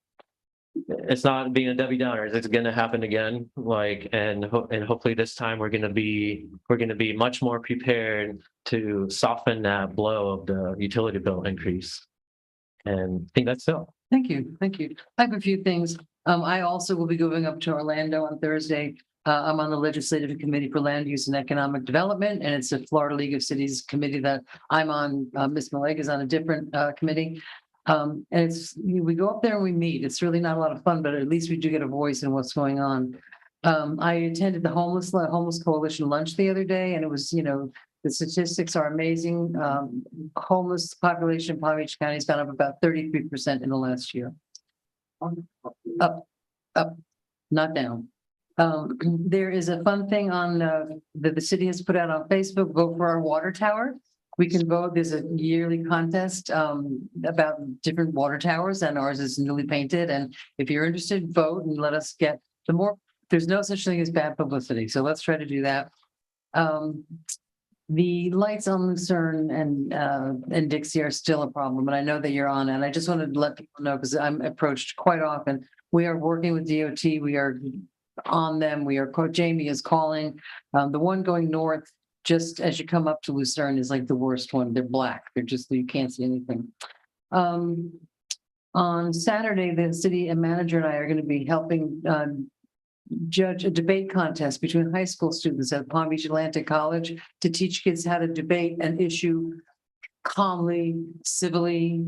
being a Debbie Downers. It's going to happen again. And hopefully this time we're going to be much more prepared to soften that blow of the utility bill increase. And I think that's it. Thank you. I have a few things. I also will be going up to Orlando on Thursday. I'm on the Legislative Committee for Land Use and Economic Development, and it's a Florida League of Cities committee that I'm on. Ms. Maleg is on a different committee. And we go up there and we meet. It's really not a lot of fun, but at least we do get a voice in what's going on. I attended the Homeless Coalition lunch the other day, and it was, the statistics are amazing. Homeless population in Palm Beach County has gone up about 33% in the last year. Up, not down. There is a fun thing on that the city has put out on Facebook, vote for our water tower. We can vote. There's a yearly contest about different water towers, and ours is newly painted. And if you're interested, vote and let us get the more. There's no such thing as bad publicity, so let's try to do that. The lights on Lucerne and Dixie are still a problem, and I know that you're on it. And I just wanted to let people know because I'm approached quite often. We are working with DOT. We are on them. Jamie is calling. The one going north, just as you come up to Lucerne, is like the worst one. They're black. You can't see anything. On Saturday, the city manager and I are going to be helping judge a debate contest between high school students at Palm Beach Atlantic College to teach kids how to debate an issue calmly, civilly.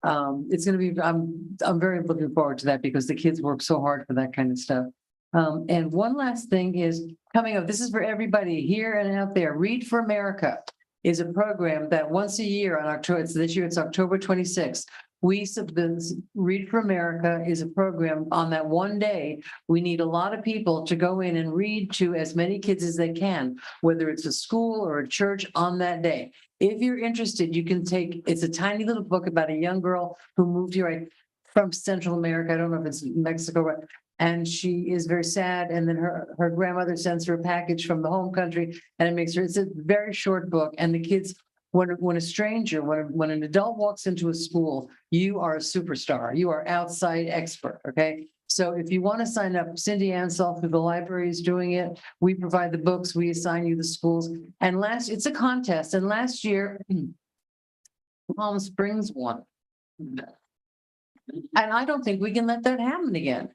It's going to be, I'm very looking forward to that because the kids work so hard for that kind of stuff. And one last thing is coming up. This is for everybody here and out there. Read for America is a program that once a year on October, this year it's October 26th. Read for America is a program on that one day. We need a lot of people to go in and read to as many kids as they can, whether it's a school or a church on that day. If you're interested, you can it's a tiny little book about a young girl who moved here from Central America. I don't know if it's Mexico, and she is very sad. And then her grandmother sends her a package from the home country, and it's a very short book. And the kids, when a stranger, when an adult walks into a school, you are a superstar. You are outside expert. Okay. So if you want to sign up, Cindy Ansell through the library is doing it. We provide the books. We assign you the schools. And it's a contest. And last year, Palm Springs won. And I don't think we can let that happen again.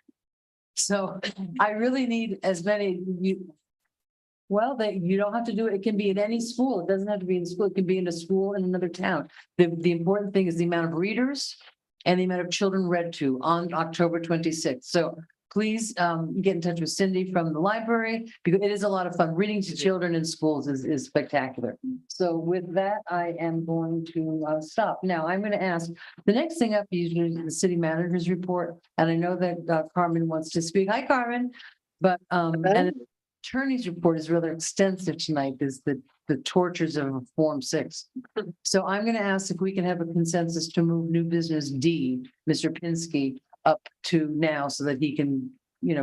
So I really need as many. You don't have to do it. It can be in any school. It doesn't have to be in school. It can be in a school in another town. The important thing is the amount of readers and the amount of children read to on October 26th. So please get in touch with Cindy from the library because it is a lot of fun. Reading to children in schools is spectacular. So with that, I am going to stop. Now I'm going to ask the next thing up usually is the city manager's report. And I know that Carmen wants to speak. Hi, Carmen. But and attorney's report is rather extensive tonight, is the tortures of Form 6. So I'm going to ask if we can have a consensus to move new business D, Mr. Pinsky, up to now so that he can,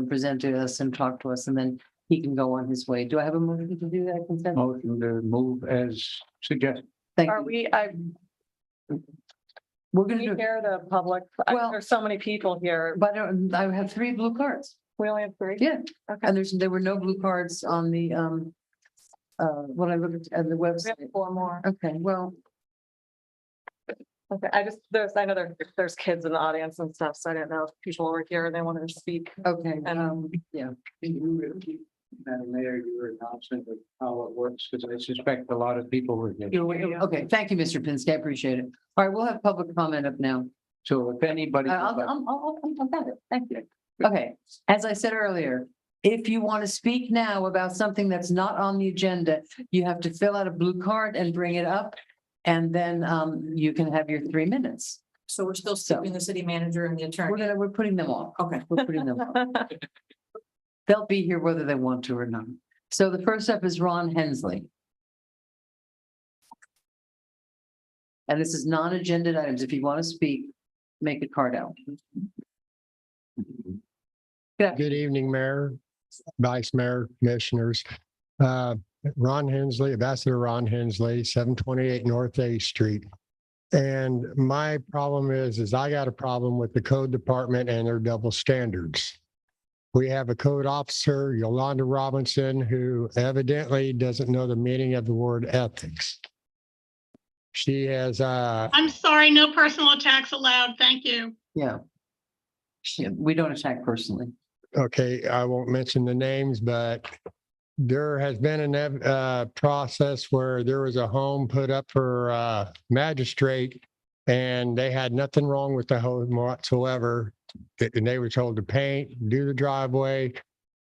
present to us and talk to us, and then he can go on his way. Do I have a motion to do that consensus? Motion to move as suggested. Thank Are you. We're going to do, hear the public? Well- There's so many people here. but I have 3 blue cards. We only have 3? Yeah. Okay. And there were no blue cards on the, when I looked at the We have website. 4 more. Okay, well, Okay, I know there's kids in the audience and stuff, so I didn't know if people were here and they wanted to speak. okay, Yeah. Madam Mayor, your announcement of how it works, because I suspect a lot of people were here. Okay, thank you, Mr. Pinsky. I appreciate it. All right, we'll have public comment up now. So if anybody. I'll got it. Thank you. Okay, as I said earlier, if you want to speak now about something that's not on the agenda, you have to fill out a blue card and bring it up. And then you can have your 3 minutes. So we're still skipping the city manager and the attorney. We're putting them off. Okay. We're putting them off. They'll be here whether they want to or not. So the first up is Ron Hensley. And this is non-agenda items. If you want to speak, make a card out. Good evening, Mayor, Vice Mayor, Commissioners. Ron Hensley, Ambassador Ron Hensley, 728 North A Street. And my problem is I got a problem with the code department and their double standards. We have a code officer, Yolanda Robinson, who evidently doesn't know the meaning of the word ethics. She has I'm sorry, no personal attacks allowed. Thank you. Yeah. We don't attack personally. Okay, I won't mention the names, but there has been a process where there was a home put up for magistrate, and they had nothing wrong with the home whatsoever. And they were told to paint, do the driveway,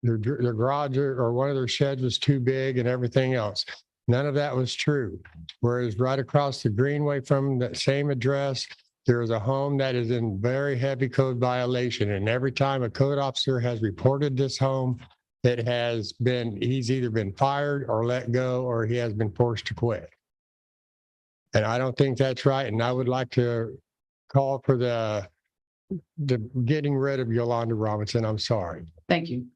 their garage or one of their sheds was too big and everything else. None of that was true. Whereas right across the greenway from that same address, there is a home that is in very heavy code violation. And every time a code officer has reported this home, he's either been fired or let go, or he has been forced to quit. And I don't think that's right. And I would like to call for the getting rid of Yolanda Robinson. I'm sorry. Thank you.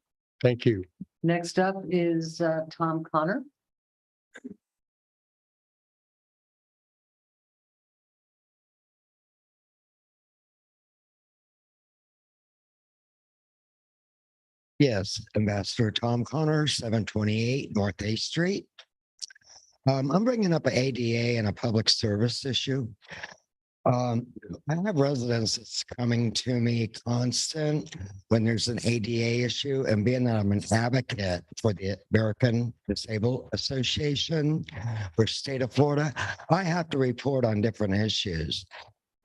Thank you. Next up is Tom Connor. Yes, Ambassador Tom Connor, 728 North 8th Street. I'm bringing up an ADA and a public service issue. I have residents that's coming to me constant when there's an ADA issue, and being that I'm an advocate for the American Disabled Association for state of Florida, I have to report on different issues.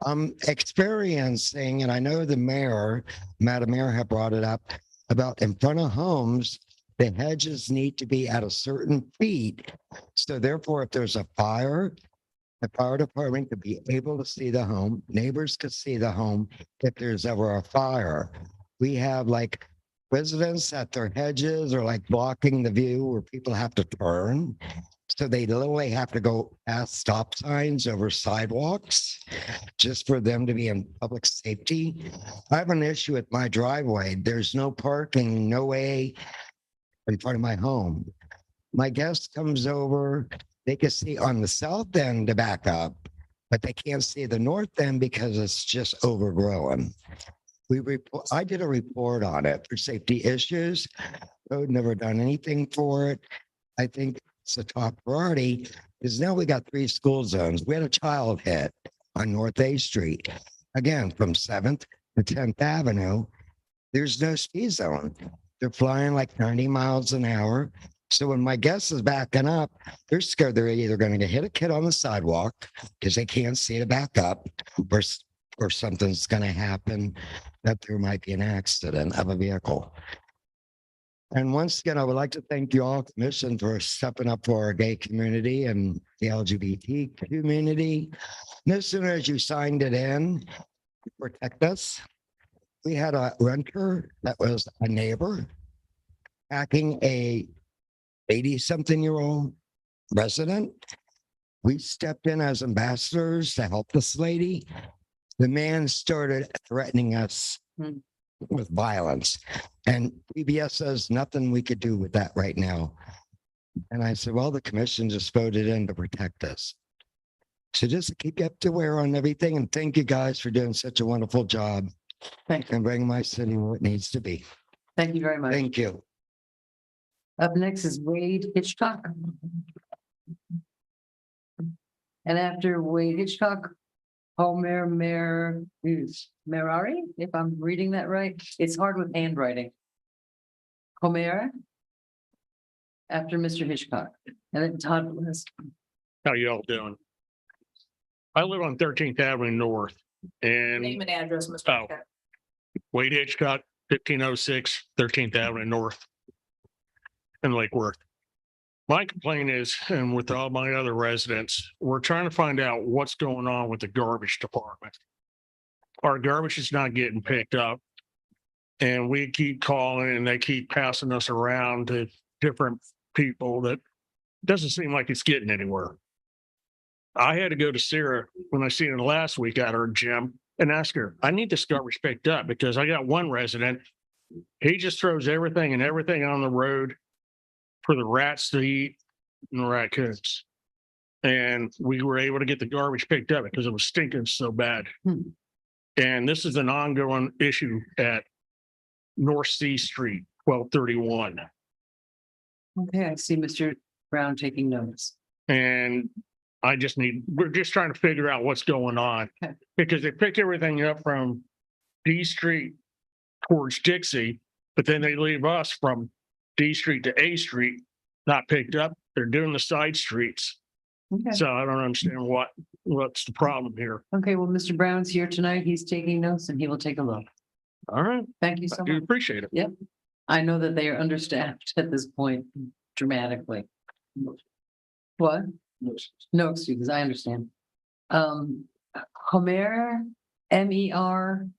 I'm experiencing, and I know the mayor, Madam Mayor, have brought it up, about in front of homes, the hedges need to be at a certain feet. So therefore, if there's a fire, the fire department could be able to see the home, neighbors could see the home if there's ever a fire. We have like residents that their hedges are like blocking the view where people have to turn. So they literally have to go past stop signs over sidewalks just for them to be in public safety. I have an issue with my driveway. There's no parking, no way in front of my home. My guest comes over, they can see on the south end to back up, but they can't see the north end because it's just overgrown. I did a report on it for safety issues. Road never done anything for it. I think it's a top priority because now we got 3 school zones. We had a child hit on North 8th Street. Again, from 7th to 10th Avenue, there's no speed zone. They're flying like 90 miles an hour. So when my guest is backing up, they're scared they're either going to hit a kid on the sidewalk because they can't see to back up, or something's going to happen, that there might be an accident of a vehicle. And once again, I would like to thank you all, Commission, for stepping up for our gay community and the LGBT community. No sooner as you signed it in, to protect us, we had a renter that was a neighbor attacking a 80-something-year-old resident. We stepped in as ambassadors to help this lady. The man started threatening us with violence, and PBS says nothing we could do with that right now. And I said, well, the commission just voted in to protect us. So just keep up to where on everything, and thank you guys for doing such a wonderful job. Thank you. And bring my city where it needs to be. Thank you very much. Thank you. Up next is Wade Hitchcock. And after Wade Hitchcock, Homer Merari, if I'm reading that right. It's hard with handwriting. Homer. After Mr. Hitchcock. And then Todd Bliss. How y'all doing? I live on 13th Avenue North, and Name and address, Mr. Oh. Hitchcock. Wade Hitchcock, 1506 13th Avenue North in Lake Worth. My complaint is, and with all my other residents, we're trying to find out what's going on with the garbage department. Our garbage is not getting picked up, and we keep calling and they keep passing us around to different people that doesn't seem like it's getting anywhere. I had to go to Sarah when I seen her last week at her gym and ask her, I need this garbage picked up because I got one resident. He just throws everything on the road for the rats to eat and the raccoons. And we were able to get the garbage picked up because it was stinking so bad. And this is an ongoing issue at North C Street, 1231. Okay, I see Mr. Brown taking notes. And we're just trying to figure out what's going on. Okay. Because they pick everything up from D Street towards Dixie, but then they leave us from D Street to A Street, not picked up. They're doing the side streets. Okay. So I don't understand what's the problem here. Okay, well, Mr. Brown's here tonight. He's taking notes and he will take a look. All right. Thank you I so do much. appreciate it. Yep. I know that they are understaffed at this point dramatically. What? No excuses, I understand. Homer, MERARNE.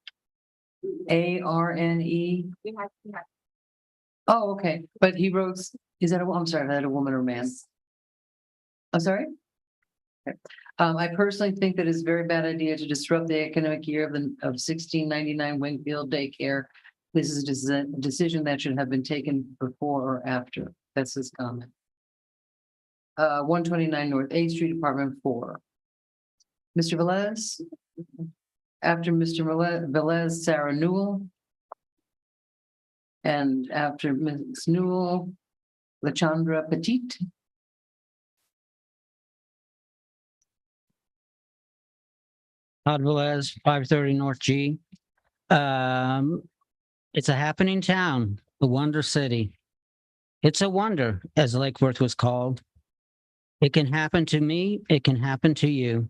Oh, okay, but he wrote, is that I'm sorry, is that a woman or man? I'm sorry? Okay. I personally think that it's a very bad idea to disrupt the academic year of 1699 Wingfield Daycare. This is just a decision that should have been taken before or after. That's his comment. 129 North 8th Street, Apartment 4. Mr. Velez? After Mr. Velez, Sarah Newell. And after Ms. Newell, LaChandra Petit. Todd Velez, 530 North G. It's a happening town, a wonder city. It's a wonder, as Lake Worth was called. It can happen to me. It can happen to you.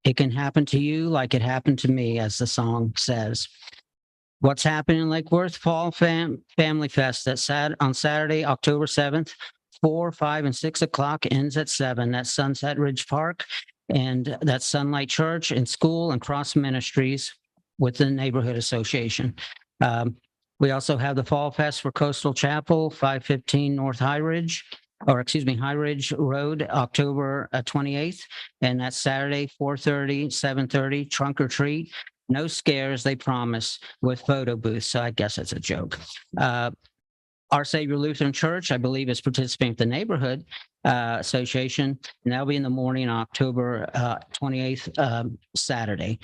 It can happen to you like it happened to me, as the song says. What's happening in Lake Worth Fall Family Fest that on Saturday, October 7th, 4, 5, and 6 o'clock, ends at 7. That's Sunset Ridge Park, and that's Sunlight Church and School and Cross Ministries with the Neighborhood Association. We also have the Fall Fest for Coastal Chapel, 515 North High Ridge Road, October 28th. And that's Saturday, 4:30, 7:30, trunk or treat. No scares, they promise, with photo booths. So I guess that's a joke. Our Savior Lutheran Church, I believe, is participating with the Neighborhood Association, and that'll be in the morning, October 28th, Saturday.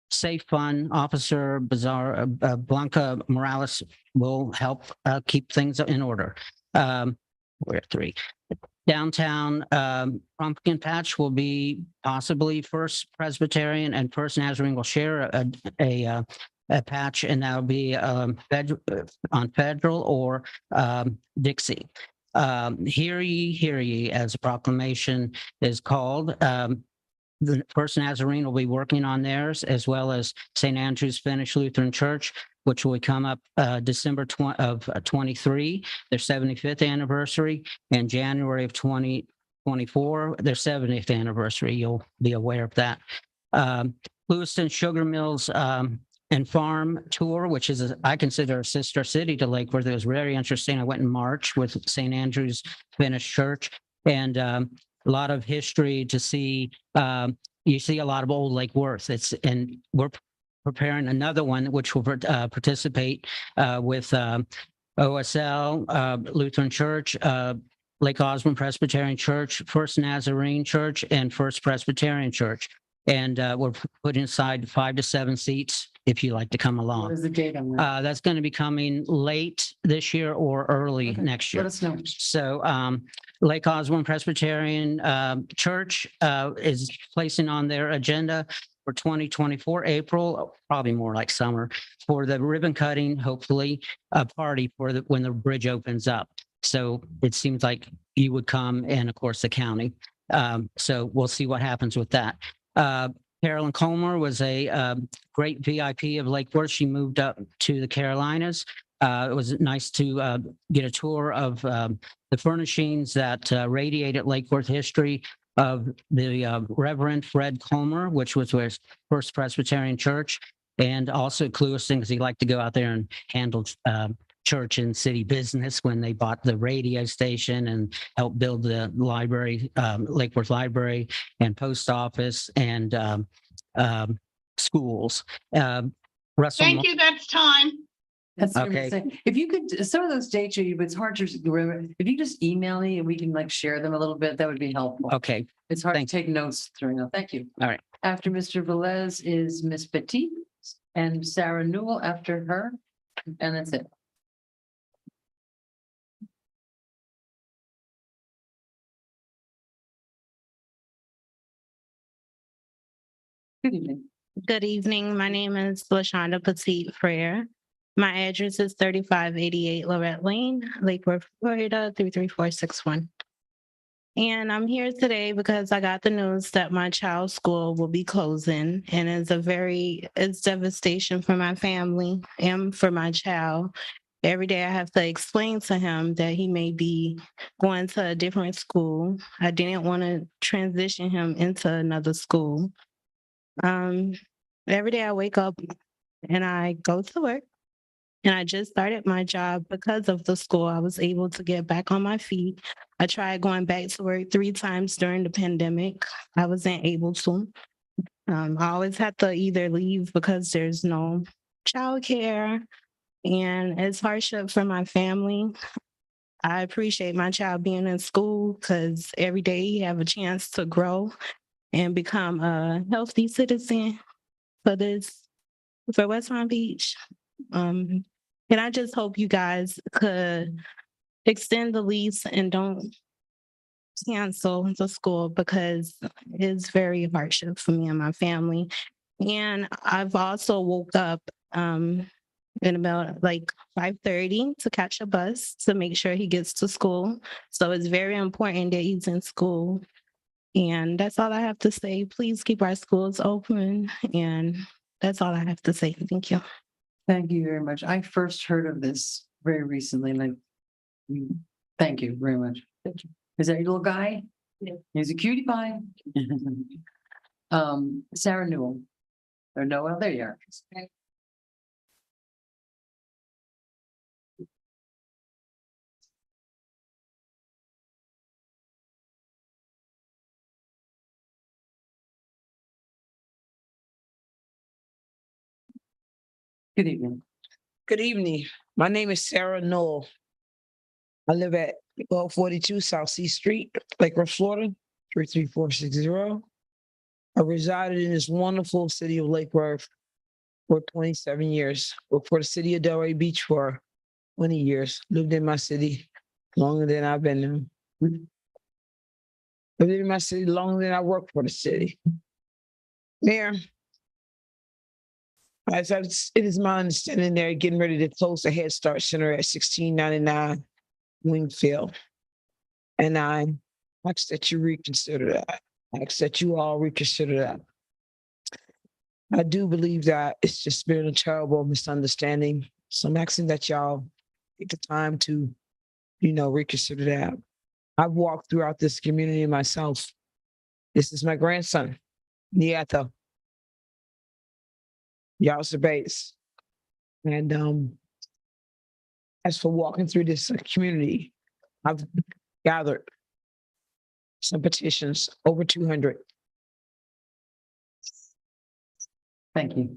Safe Fun Officer Blanca Morales will help keep things in order. We're at 3. Downtown Pumpkin Patch will be possibly First Presbyterian and First Nazarene will share a patch, and that'll be on Federal or Dixie. Hear ye, as a proclamation is called. The First Nazarene will be working on theirs, as well as St. Andrew's Finnish Lutheran Church, which will come up December of 23, their 75th anniversary, and January of 2024, their 70th anniversary. You'll be aware of that. Lewiston Sugar Mills and Farm Tour, which is, I consider, a sister city to Lake Worth. It was very interesting. I went in March with St. Andrew's Finnish Church, and a lot of history to see. You see a lot of old Lake Worth. And we're preparing another one, which will participate with OSL, Lutheran Church, Lake Osborne Presbyterian Church, First Nazarene Church, and First Presbyterian Church. And we're putting aside 5 to 7 seats if you'd like to come along. What is the date on that? That's going to be coming late this year or early next year. Let us know. So Lake Osborne Presbyterian Church is placing on their agenda for 2024, April, probably more like summer, for the ribbon cutting, hopefully a party for when the bridge opens up. So it seems like you would come, and of course the county. So we'll see what happens with that. Carolyn Colmer was a great VIP of Lake Worth. She moved up to the Carolinas. It was nice to get a tour of the furnishings that radiated Lake Worth history of the Reverend Fred Colmer, which was with First Presbyterian Church, and also Lewiston, because he liked to go out there and handle church and city business when they bought the radio station and helped build the library, Lake Worth Library and post office and schools. Russell. Thank you, that's time. That's what I'm Okay. gonna say. If you could, some of those dates, it's hard to remember. If you just email me and we can like share them a little bit, that would be helpful. Okay. It's hard Thanks. to take notes during that. Thank you. All right. After Mr. Velez is Miss Petit and Sarah Newell after her, and that's it. Good evening. Good evening. My name is LaShonda Petit Frere. My address is 3588 Lorette Lane, Lake Worth, Florida, 33461. And I'm here today because I got the news that my child's school will be closing, and it's devastation for my family and for my child. Every day I have to explain to him that he may be going to a different school. I didn't want to transition him into another school. Every day I wake up and I go to work, and I just started my job because of the school. I was able to get back on my feet. I tried going back to work 3 times during the pandemic. I wasn't able to. I always have to either leave because there's no childcare, and it's hardship for my family. I appreciate my child being in school because every day he have a chance to grow and become a healthy citizen for West Palm Beach. And I just hope you guys could extend the lease and don't cancel the school because it's very hardship for me and my family. And I've also woke up in about like 5:30 to catch a bus to make sure he gets to school. So it's very important that he's in school. And that's all I have to say. Please keep our schools open. And that's all I have to say. Thank you. Thank you very much. I first heard of this very recently, thank you very much. Is that your little guy? Yeah. He's a cutie pie. Sarah Newell. Or Noel, there you are. Good evening. Good evening. My name is Sarah Knoll. I live at 1242 South C Street, Lake Worth, Florida, 33460. I resided in this wonderful city of Lake Worth for 27 years. Worked for the city of Delray Beach for 20 years. Lived in my city longer than I've been in. Lived in my city longer than I worked for the city. Mayor, it is my understanding they're getting ready to close the Head Start Center at 1699 Wingfield. And I ask that you reconsider that. I ask that you all reconsider that. I do believe that it's just been a terrible misunderstanding. So I'm asking that y'all take the time to, reconsider that. I've walked throughout this community myself. This is my grandson, Nieto. Y'all's base. And as for walking through this community, I've gathered some petitions, over 200. Thank you.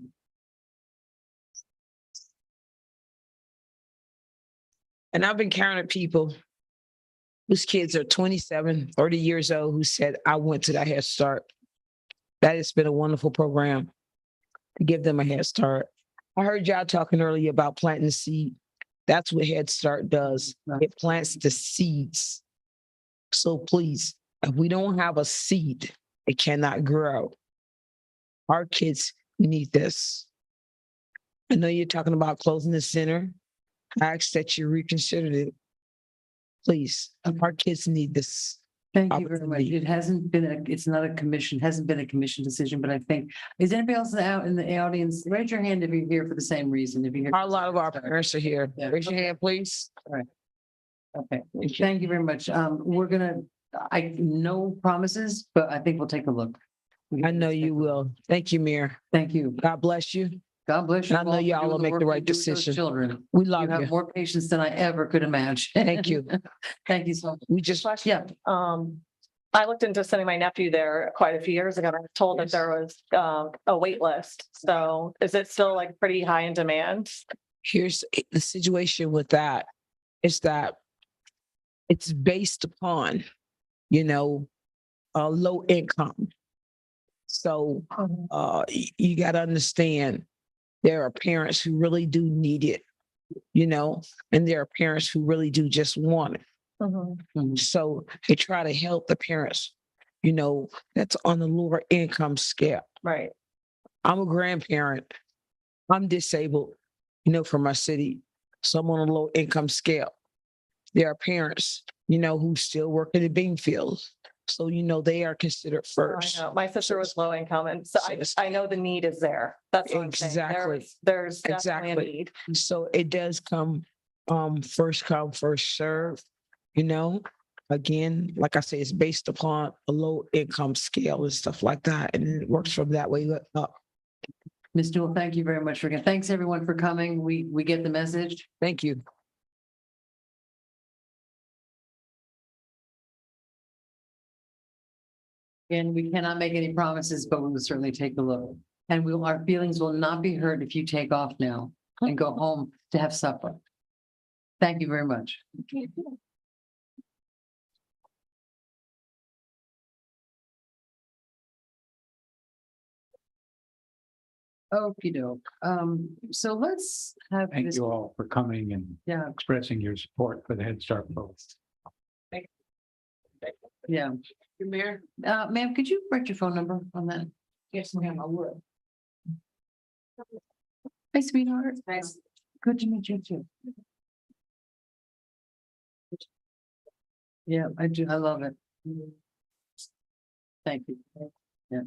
And I've encountered people whose kids are 27, 30 years old who said, I went to that Head Start. That has been a wonderful program to give them a head start. I heard y'all talking earlier about planting the seed. That's what Head Start does. It plants the seeds. So please, if we don't have a seed, it cannot grow. Our kids need this. I know you're talking about closing the center. I ask that you reconsider it. Please, our kids need this. Thank you very much. It hasn't been hasn't been a commission decision, but I think, is anybody else out in the audience? Raise your hand if you're here for the same reason. If you're here. A lot of our parents are here. Yeah. Raise your hand, please. All right. Okay, thank you very much. No promises, but I think we'll take a look. I know you will. Thank you, Mayor. Thank you. God bless you. God bless you. And I know y'all will make the right decision. Children. We love You have you. more patience than I ever could imagine. Thank you. Thank you so much. We just, Yeah. I looked into sending my nephew there quite a few years ago. And I was told that there was a wait list. So is it still like pretty high in demand? here's the situation with that is that it's based upon, low income. So you got to understand there are parents who really do need it, and there are parents who really do just want it. So they try to help the parents, that's on the lower income scale. Right. I'm a grandparent. I'm disabled, from my city. So I'm on a low income scale. There are parents, who still work in the bean fields. So, they are considered I first. know, my sister was low income and so I know the need is there. That's what I'm saying. Exactly. There's definitely a Exactly. need. So it does come, come, first serve, Again, like I say, it's based upon a low income scale and stuff like that. And it works from that way up. Ms. Newell, thank you very much thanks everyone for coming. We get the message. Thank you. And we cannot make any promises, but we will certainly take a look. And our feelings will not be hurt if you take off now and go home to have supper. Thank you very much. Okey doke. So let's have Thank this. you all for coming and Yeah, expressing your support for the Head Start vote. yeah. Mayor? Ma'am, could you write your phone number on that? Yes, ma'am, I would. Hi, sweetheart. Nice. Good to meet you too. Yeah, I do. I love it. Thank you. Yeah.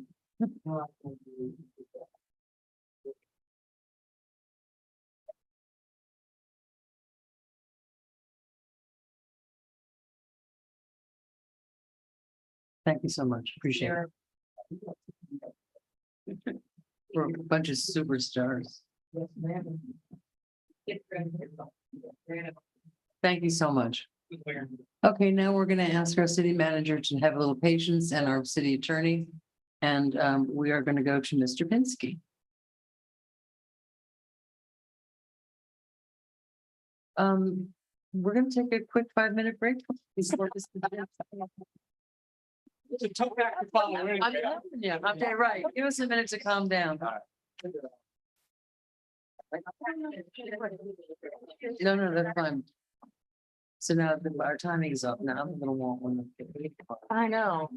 Thank you so much. Appreciate it. We're a bunch of superstars. Thank you so much. Okay, now we're going to ask our city manager to have a little patience and our city attorney. And we are going to go to Mr. Pinsky. We're going to take a quick 5-minute break. Before this begins. Yeah, okay, right. Give us a minute to calm down. No, that's fine. So now our timing is up. Now I'm gonna want one. I know.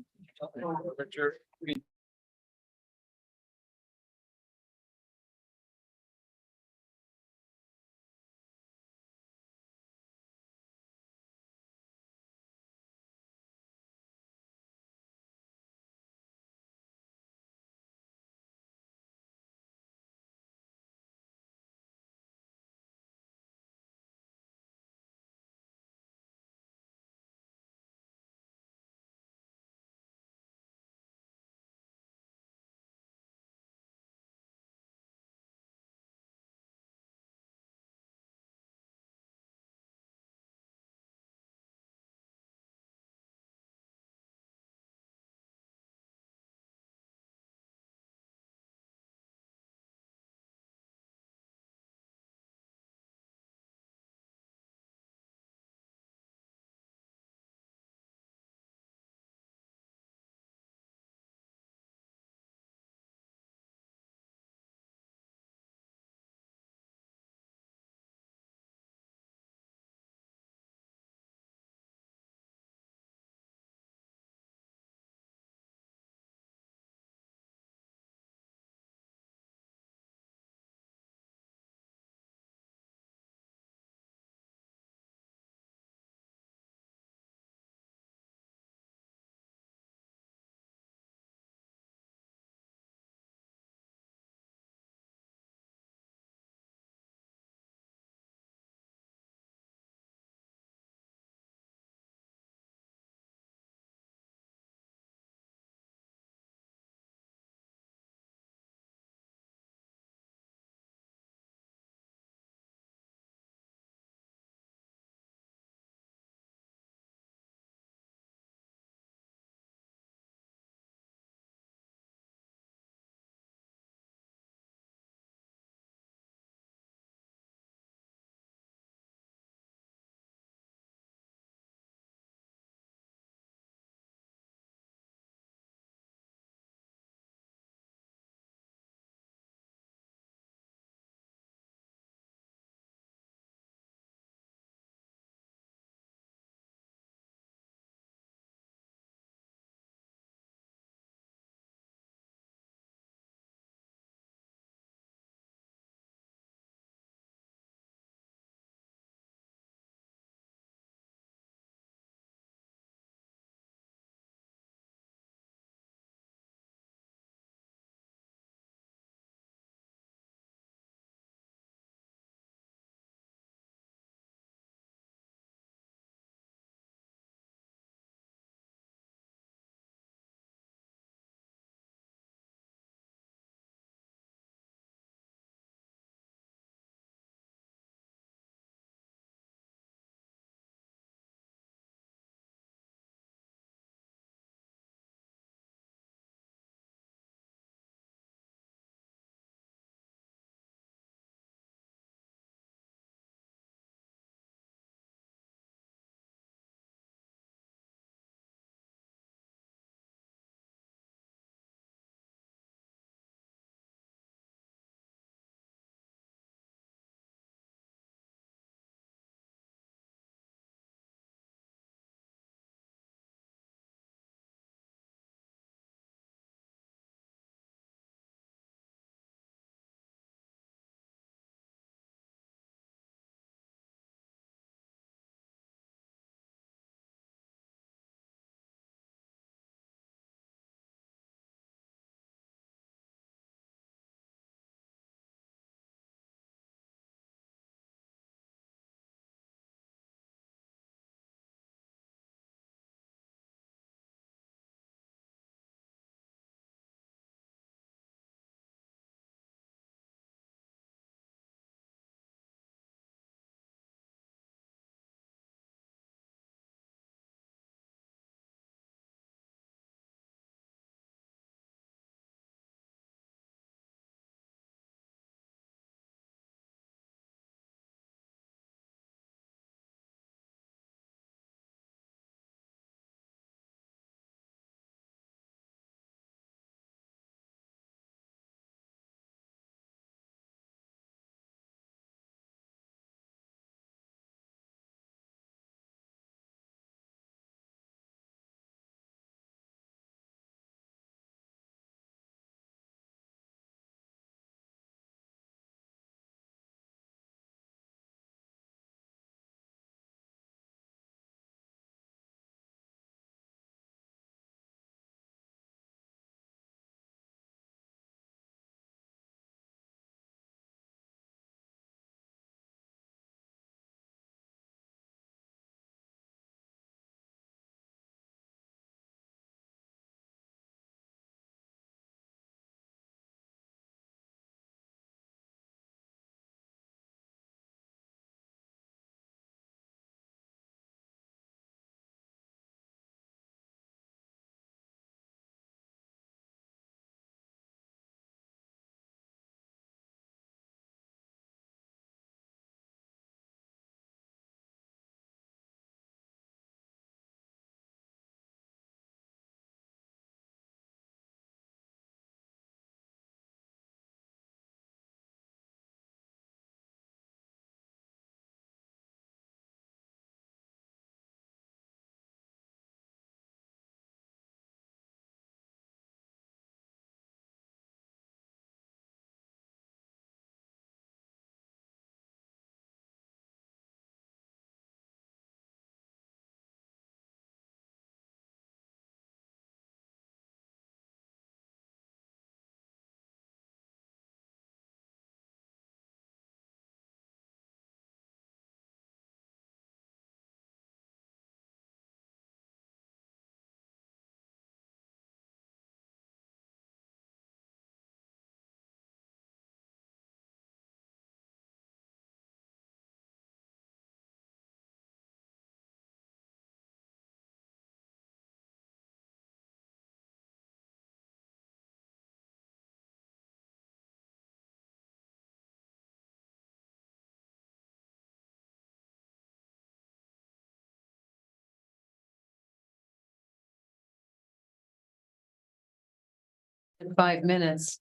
5 minutes.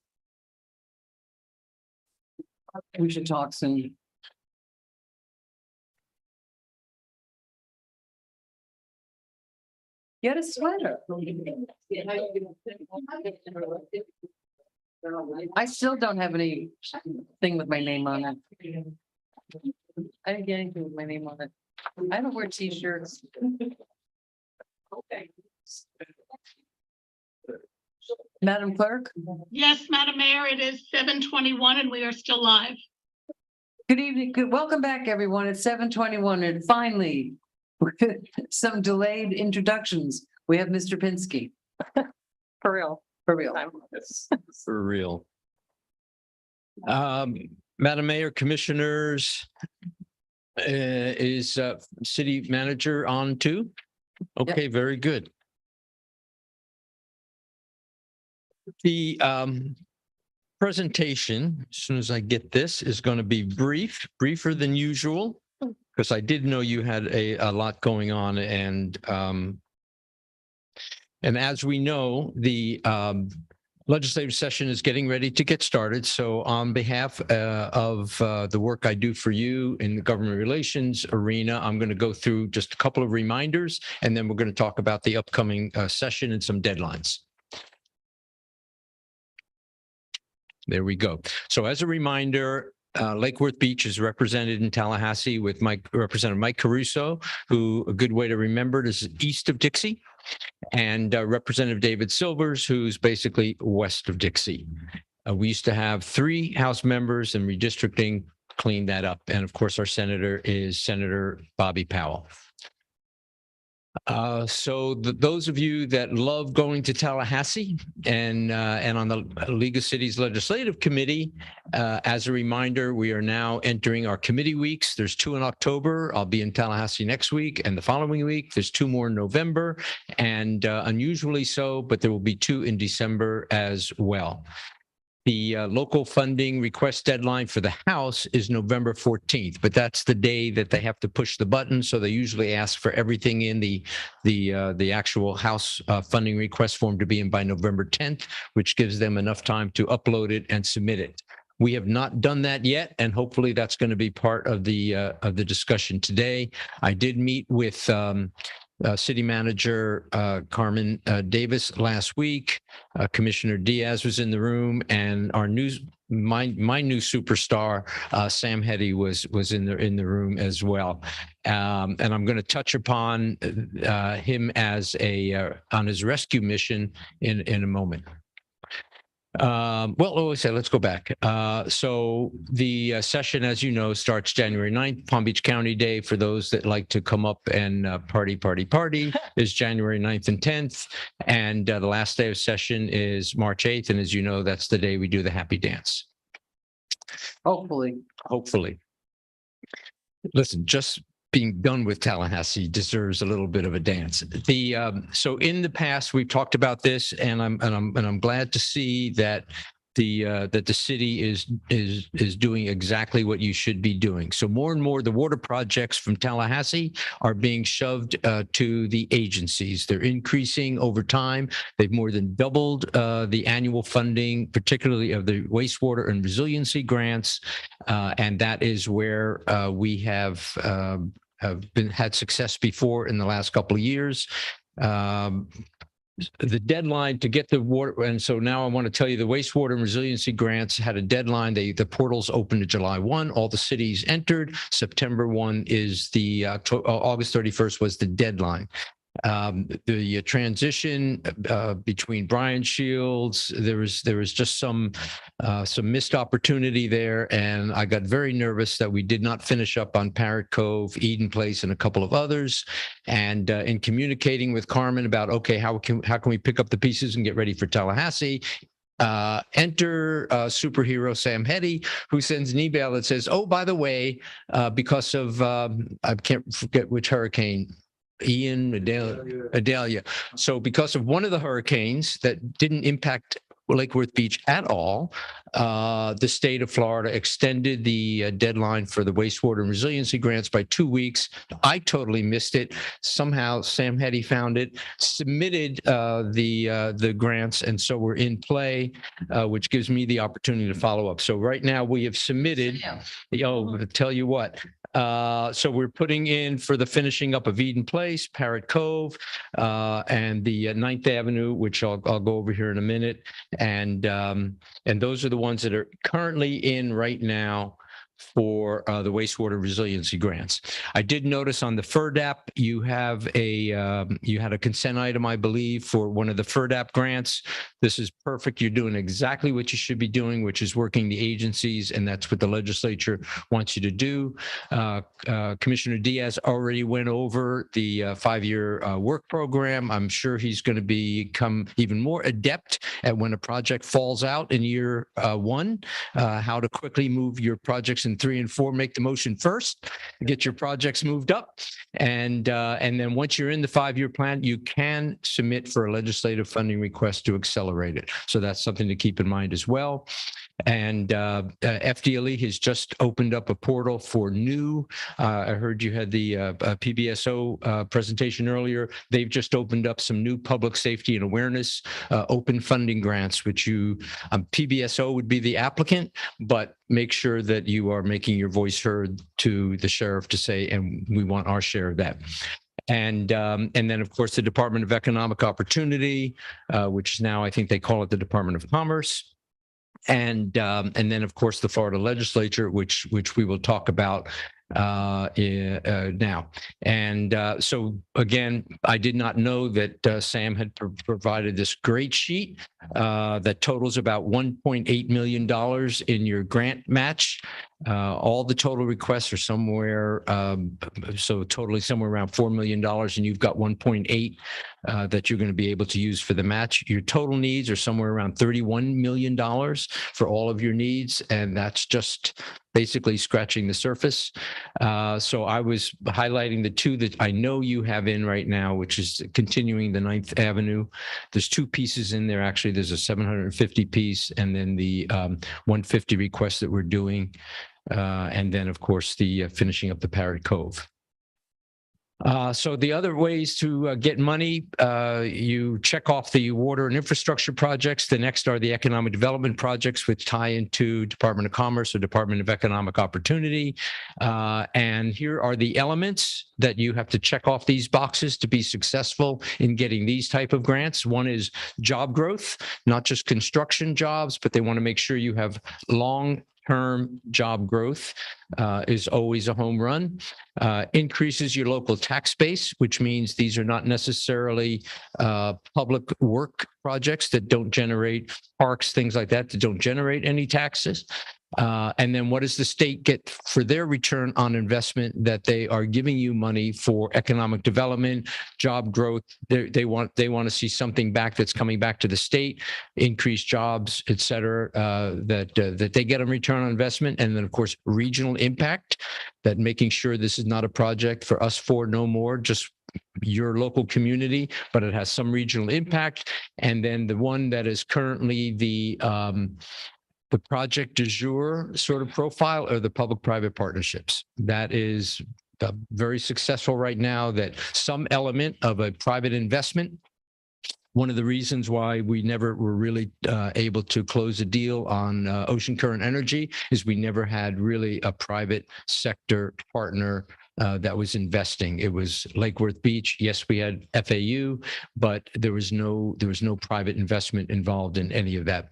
We should talk soon. Get a sweater. I still don't have any thing with my name on it. I didn't get anything with my name on it. I don't wear t-shirts. Madam Clerk? Yes, Madam Mayor, it is 7:21 and we are still live. Good evening. Welcome back, everyone. It's 7:21 and finally, some delayed introductions. We have Mr. Pinsky. For real. For real. For real. Madam Mayor, Commissioners, is City Manager on too? Okay, very good. The presentation, as soon as I get this, is going to be briefer than usual, because I did know you had a lot going on, and as we know, the legislative session is getting ready to get started. So on behalf of the work I do for you in the government relations arena, I'm going to go through just a couple of reminders, and then we're going to talk about the upcoming session and some deadlines. There we go. So as a reminder, Lake Worth Beach is represented in Tallahassee with Representative Mike Caruso, who, a good way to remember it, is east of Dixie, and Representative David Silvers, who's basically west of Dixie. We used to have 3 House members, and redistricting cleaned that up. And of course, our senator is Senator Bobby Powell. So those of you that love going to Tallahassee and on the League of Cities Legislative Committee, as a reminder, we are now entering our committee weeks. There's 2 in October. I'll be in Tallahassee next week, and the following week there's 2 more in November, and unusually so, but there will be 2 in December as well. The local funding request deadline for the House is November 14th, but that's the day that they have to push the button. So they usually ask for everything in the actual House funding request form to be in by November 10th, which gives them enough time to upload it and submit it. We have not done that yet, and hopefully that's going to be part of the discussion today. I did meet with City Manager Carmen Davis last week. Commissioner Diaz was in the room, and our my new superstar Sam Hetty was in the room as well. And I'm going to touch upon him as on his rescue mission in a moment. Let's go back. So the session, as you know, starts January 9th, Palm Beach County Day. For those that like to come up and party is January 9th and 10th. And the last day of session is March 8th. And as you know, that's the day we do the happy dance. Hopefully. Listen, just being done with Tallahassee deserves a little bit of a dance. So in the past, we've talked about this, and I'm glad to see that the city is doing exactly what you should be doing. So more and more, the water projects from Tallahassee are being shoved to the agencies. They're increasing over time. They've more than doubled the annual funding, particularly of the wastewater and resiliency grants, and that is where we have had success before in the last couple of years. The deadline to get the water, and so now I want to tell you the wastewater and resiliency grants had a deadline. The portals opened to July 1. All the cities entered. September 1 is August 31st was the deadline. The transition between Brian Shields, there was just some missed opportunity there, and I got very nervous that we did not finish up on Parrot Cove, Eden Place, and a couple of others. And in communicating with Carmen about, okay, how can we pick up the pieces and get ready for Tallahassee? Enter superhero Sam Hetty, who sends an email that says, oh, by the way, because of I can't forget which hurricane. Idalia. So because of one of the hurricanes that didn't impact Lake Worth Beach at all. The state of Florida extended the deadline for the wastewater and resiliency grants by 2 weeks. I totally missed it. Somehow Sam Hetty found it, submitted the grants, and so we're in play, which gives me the opportunity to follow up. So right now we have submitted. Tell you what. So we're putting in for the finishing up of Eden Place, Parrot Cove, and the 9th Avenue, which I'll go over here in a minute. And those are the ones that are currently in right now for the wastewater resiliency grants. I did notice on the FERDAP, you had a consent item, I believe, for one of the FERDAP grants. This is perfect. You're doing exactly what you should be doing, which is working the agencies, and that's what the legislature wants you to do. Commissioner Diaz already went over the 5-year work program. I'm sure he's going to become even more adept at when a project falls out in year 1, how to quickly move your projects in 3 and 4, make the motion first, get your projects moved up. And then once you're in the 5-year plan, you can submit for a legislative funding request to accelerate it. So that's something to keep in mind as well. And FDLE has just opened up a portal for new. I heard you had the PBSO presentation earlier. They've just opened up some new public safety and awareness open funding grants, which PBSO would be the applicant, but make sure that you are making your voice heard to the sheriff to say, and we want our share of that. And then, of course, the Department of Economic Opportunity, which now I think they call it the Department of Commerce. And then, of course, the Florida legislature, which we will talk about now. And so, again, I did not know that Sam had provided this great sheet that totals about $1.8 million in your grant match. All the total requests are somewhere, so totally somewhere around $4 million, and you've got 1.8 that you're going to be able to use for the match. Your total needs are somewhere around $31 million for all of your needs, and that's just basically scratching the surface. So I was highlighting the 2 that I know you have in right now, which is continuing the 9th Avenue. There's 2 pieces in there, actually. There's a 750 piece, and then the 150 request that we're doing. And then, of course, the finishing up the Parrot Cove. So the other ways to get money, you check off the water and infrastructure projects. The next are the economic development projects, which tie into Department of Commerce or Department of Economic Opportunity. And here are the elements that you have to check off these boxes to be successful in getting these type of grants. One is job growth, not just construction jobs, but they want to make sure you have long-term job growth is always a home run. Increases your local tax base, which means these are not necessarily public work projects that don't generate parks, things like that don't generate any taxes. And then what does the state get for their return on investment that they are giving you money for economic development, job growth? They want to see something back that's coming back to the state, increased jobs, et cetera, that they get a return on investment. And then, of course, regional impact, that making sure this is not a project for us four no more, just your local community, but it has some regional impact. And then the one that is currently the project du jour sort of profile are the public-private partnerships. That is very successful right now, that some element of a private investment. One of the reasons why we never were really able to close a deal on Ocean Current Energy is we never had really a private sector partner that was investing. It was Lake Worth Beach. Yes, we had FAU, but there was no private investment involved in any of that.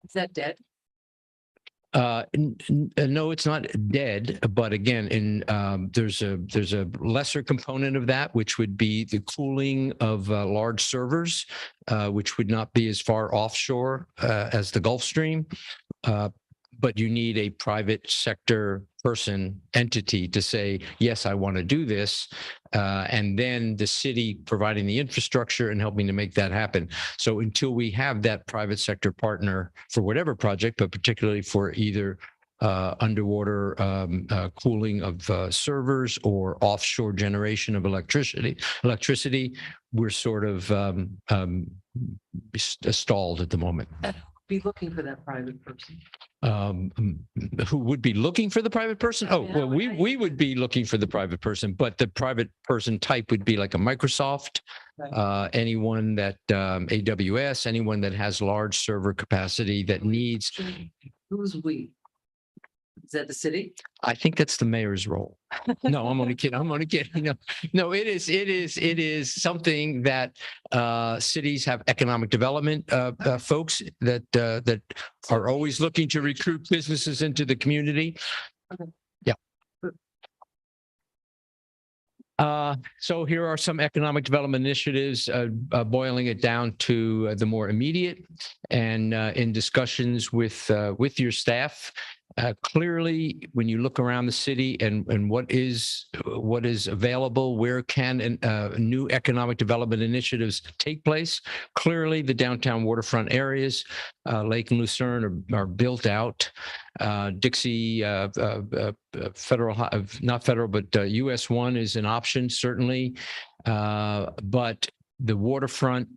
Is that dead? No, it's not dead, but again, there's a lesser component of that, which would be the cooling of large servers, which would not be as far offshore as the Gulf Stream. But you need a private sector entity to say, yes, I want to do this. And then the city providing the infrastructure and helping to make that happen. So until we have that private sector partner for whatever project, but particularly for either underwater cooling of servers or offshore generation of electricity, we're sort of stalled at the moment. Be looking for that private person. Who would be looking for the private person? Oh, well, we would be looking for the private person, but the private person type would be like a Microsoft, anyone that AWS, anyone that has large server capacity that needs. Who's we? Is that the city? I think that's the mayor's role. No, I'm only kidding. I'm only kidding. No, it is something that cities have economic development folks that are always looking to recruit businesses into the community. Okay. Yeah. So here are some economic development initiatives, boiling it down to the more immediate, and in discussions with your staff. Clearly, when you look around the city and what is available, where can new economic development initiatives take place? Clearly, the downtown waterfront areas, Lake and Lucerne, are built out. Dixie, federal, not federal, but US 1 is an option, certainly. But the waterfront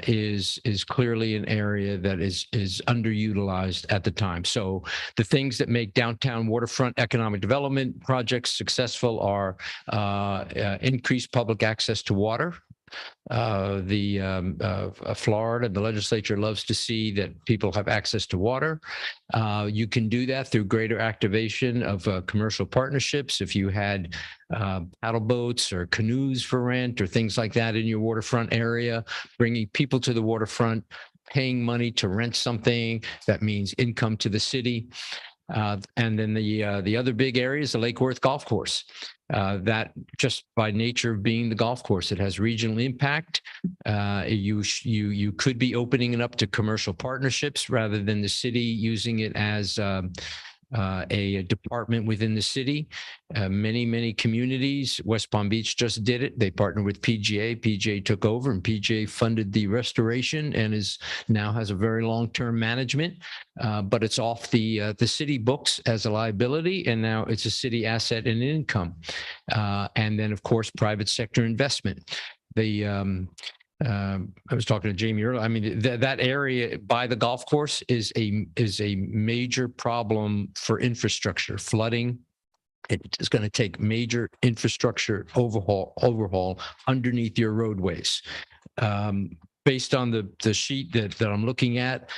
is clearly an area that is underutilized at the time. So the things that make downtown waterfront economic development projects successful are increased public access to water. Florida, the legislature loves to see that people have access to water. You can do that through greater activation of commercial partnerships. If you had paddle boats or canoes for rent or things like that in your waterfront area, bringing people to the waterfront, paying money to rent something, that means income to the city. And then the other big area is the Lake Worth Golf Course. That, just by nature of being the golf course, it has regional impact. You could be opening it up to commercial partnerships rather than the city using it as a department within the city. Many communities, West Palm Beach just did it. They partnered with PGA. PGA took over, and PGA funded the restoration and now has a very long-term management. But it's off the city books as a liability, and now it's a city asset and income. And then, of course, private sector investment. I was talking to Jamie earlier. I mean, that area by the golf course is a major problem for infrastructure, flooding. It is going to take major infrastructure overhaul underneath your roadways. Based on the sheet that I'm looking at,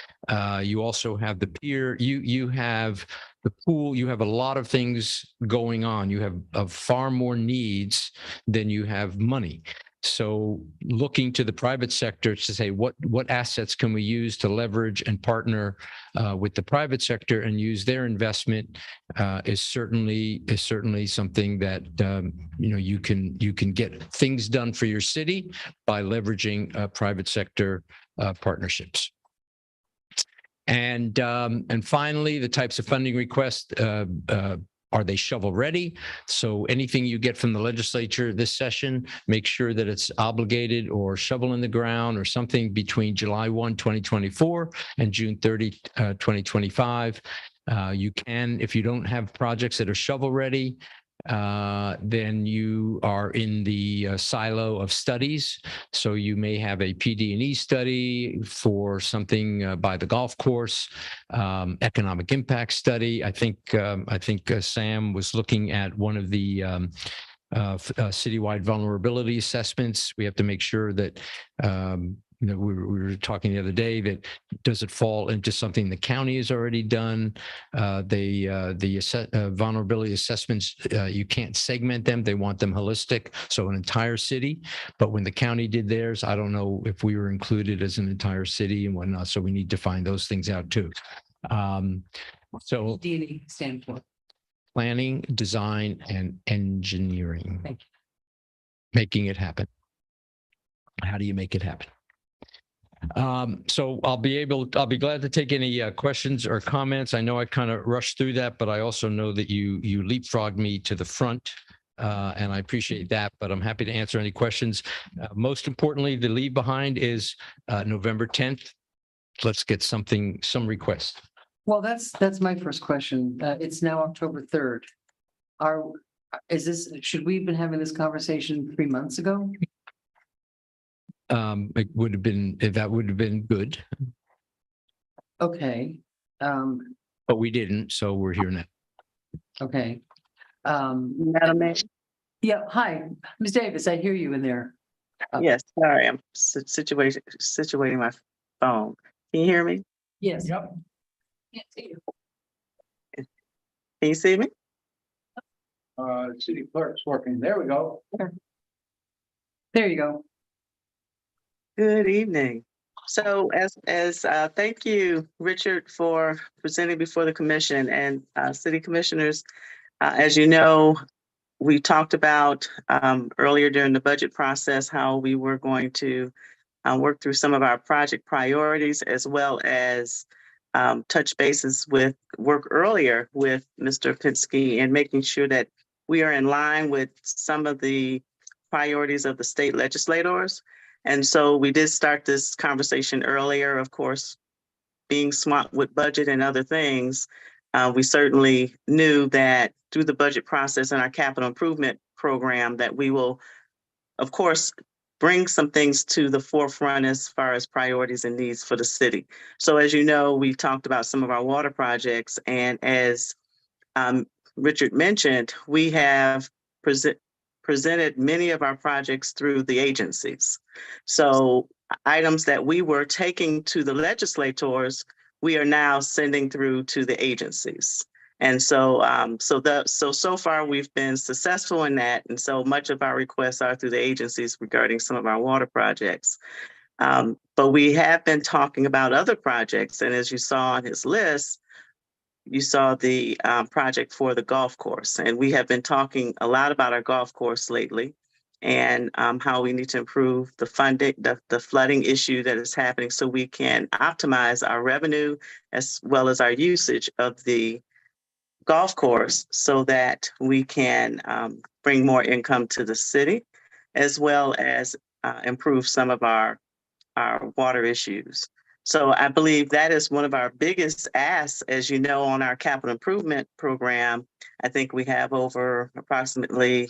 you also have the pier. You have the pool. You have a lot of things going on. You have far more needs than you have money. So looking to the private sector to say what assets can we use to leverage and partner with the private sector and use their investment is certainly something that you can get things done for your city by leveraging private sector partnerships. And finally, the types of funding requests. Are they shovel ready? So anything you get from the legislature this session, make sure that it's obligated or shovel in the ground or something between July 1, 2024 and June 30, 2025. You can, if you don't have projects that are shovel ready, then you are in the silo of studies. So you may have a PD&E study for something by the golf course, economic impact study. I think Sam was looking at one of the citywide vulnerability assessments. We have to make sure that we were talking the other day that does it fall into something the county has already done? The vulnerability assessments, you can't segment them. They want them holistic, so an entire city. But when the county did theirs, I don't know if we were included as an entire city and whatnot. So we need to find those things out too. So D&E stand for planning, design, and engineering. Thank you. Making it happen. How do you make it happen? So I'll be glad to take any questions or comments. I know I kind of rushed through that, but I also know that you leapfrogged me to the front, and I appreciate that, but I'm happy to answer any questions. Most importantly, the leave behind is November 10th. Let's get some requests. Well, that's my first question. It's now October 3rd. Should we have been having this conversation 3 months ago? It would have been, that would have been good, Okay. but we didn't, so we're here now. Okay. Madam Mayor? Yeah, hi, Ms. Davis, I hear you in there. Yes, sorry, I'm situating my phone. Can you hear me? Yes. Yep. Can you see me? City clerk's working. There we go. There you go. Good evening. So thank you, Richard, for presenting before the commission and city commissioners. As you know, we talked about earlier during the budget process how we were going to work through some of our project priorities, as well as touch bases with work earlier with Mr. Pinsky and making sure that we are in line with some of the priorities of the state legislators. And so we did start this conversation earlier, of course, being swamped with budget and other things. We certainly knew that through the budget process and our capital improvement program that we will, of course, bring some things to the forefront as far as priorities and needs for the city. So as you know, we talked about some of our water projects, and as Richard mentioned, we have presented many of our projects through the agencies. So items that we were taking to the legislators, we are now sending through to the agencies. And so, so far we've been successful in that. And so much of our requests are through the agencies regarding some of our water projects. But we have been talking about other projects. And as you saw on his list, you saw the project for the golf course. And we have been talking a lot about our golf course lately and how we need to improve the funding, the flooding issue that is happening so we can optimize our revenue as well as our usage of the golf course so that we can bring more income to the city, as well as improve some of our water issues. So I believe that is one of our biggest asks, as you know, on our capital improvement program. I think we have over approximately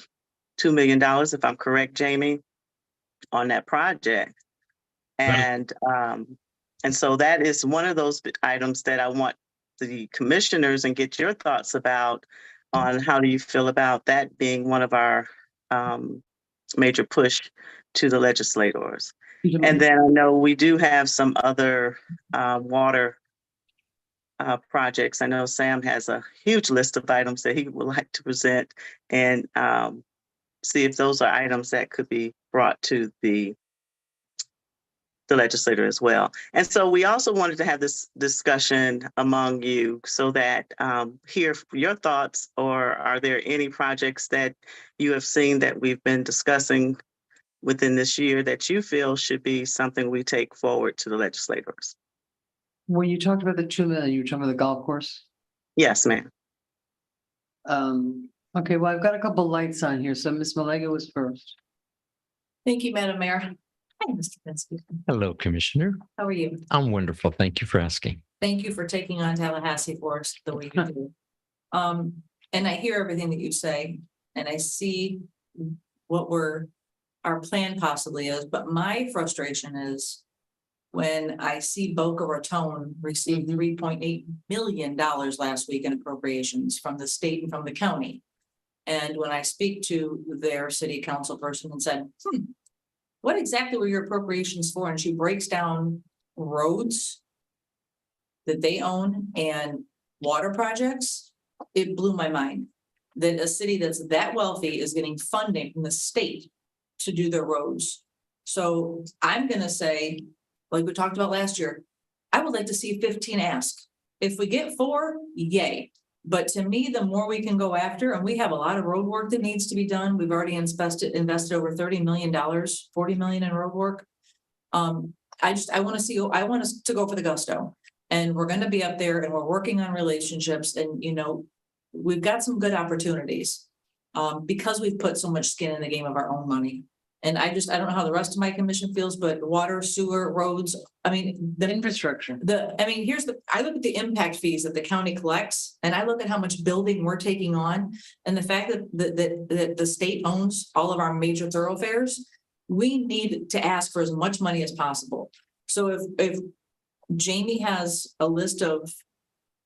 $2 million, if I'm correct, Jamie, on that project. And so that is one of those items that I want the commissioners and get your thoughts about on how do you feel about that being one of our major push to the legislators. And then I know we do have some other water projects. I know Sam has a huge list of items that he would like to present and see if those are items that could be brought to the legislator as well. And so we also wanted to have this discussion among you so that hear your thoughts, or are there any projects that you have seen that we've been discussing within this year that you feel should be something we take forward to the legislators? When you talked about the 2 million, you were talking about the golf course? Yes, ma'am. Okay, well, I've got a couple lights on here. So Ms. Malega was first. Thank you, Madam Mayor. Hi, Mr. Pinsky. Hello, Commissioner. How are you? I'm wonderful. Thank you for asking. Thank you for taking on Tallahassee for us the way you do. And I hear everything that you say, and I see what our plan possibly is, but my frustration is when I see Boca Raton receive $3.8 million last week in appropriations from the state and from the county. And when I speak to their city council person and said, what exactly were your appropriations for? And she breaks down roads that they own and water projects. It blew my mind that a city that's that wealthy is getting funding from the state to do their roads. So I'm going to say, like we talked about last year, I would like to see 15 ask. If we get 4, yay. But to me, the more we can go after, and we have a lot of road work that needs to be done. We've already invested over $30 million, $40 million in road work. I want us to go for the gusto, and we're going to be up there and we're working on relationships, and, we've got some good opportunities because we've put so much skin in the game of our own money. And I don't know how the rest of my commission feels, but water, sewer, roads, the infrastructure. I look at the impact fees that the county collects, and I look at how much building we're taking on, and the fact that the state owns all of our major thoroughfares. we need to ask for as much money as possible. So if Jamie has a list of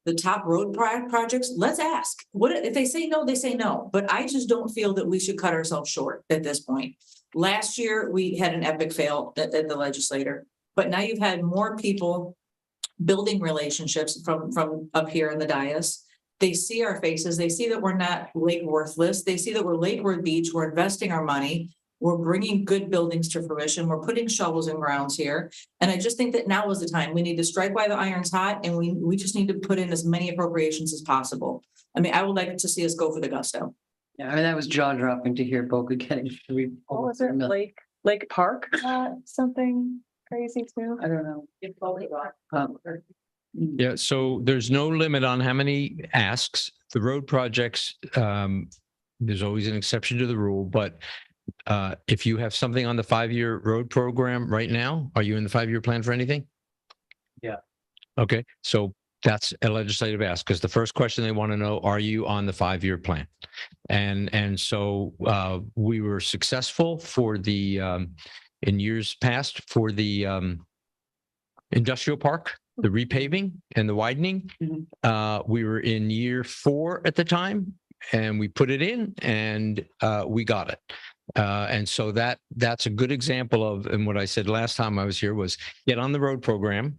the top road projects, let's ask. What if they say no, they say no. But I just don't feel that we should cut ourselves short at this point. Last year, we had an epic fail at the legislature, but now you've had more people building relationships from up here in the dais. They see our faces. They see that we're not Lake Worthless. They see that we're Lake Worth Beach. We're investing our money. We're bringing good buildings to fruition. We're putting shovels in grounds here. And I just think that now is the time. We need to strike while the iron's hot, and we just need to put in as many appropriations as possible. I mean, I would like to see us go for the gusto. Yeah, I mean, that was jaw dropping to hear Boca getting three. What was it? Lake Park, something crazy too? I don't know. Yeah, so there's no limit on how many asks. The road projects, there's always an exception to the rule, but if you have something on the 5-year road program right now, are you in the 5-year plan for anything? Yeah. Okay, so that's a legislative ask, because the first question they want to know, are you on the 5-year plan? And so we were successful for the in years past for the industrial park, the repaving and the widening. We were in year 4 at the time, and we put it in, and we got it. And so that's a good example of, and what I said last time I was here was get on the road program,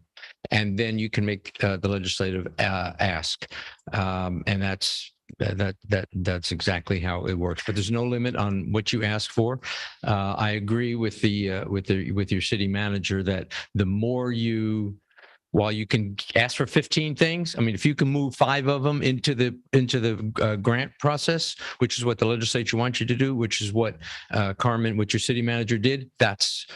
and then you can make the legislative ask. And that's exactly how it works. But there's no limit on what you ask for. I agree with with your city manager that the more while you can ask for 15 things, I mean, if you can move 5 of them into the grant process, which is what the legislature wants you to do, which is what Carmen, what your city manager did, that's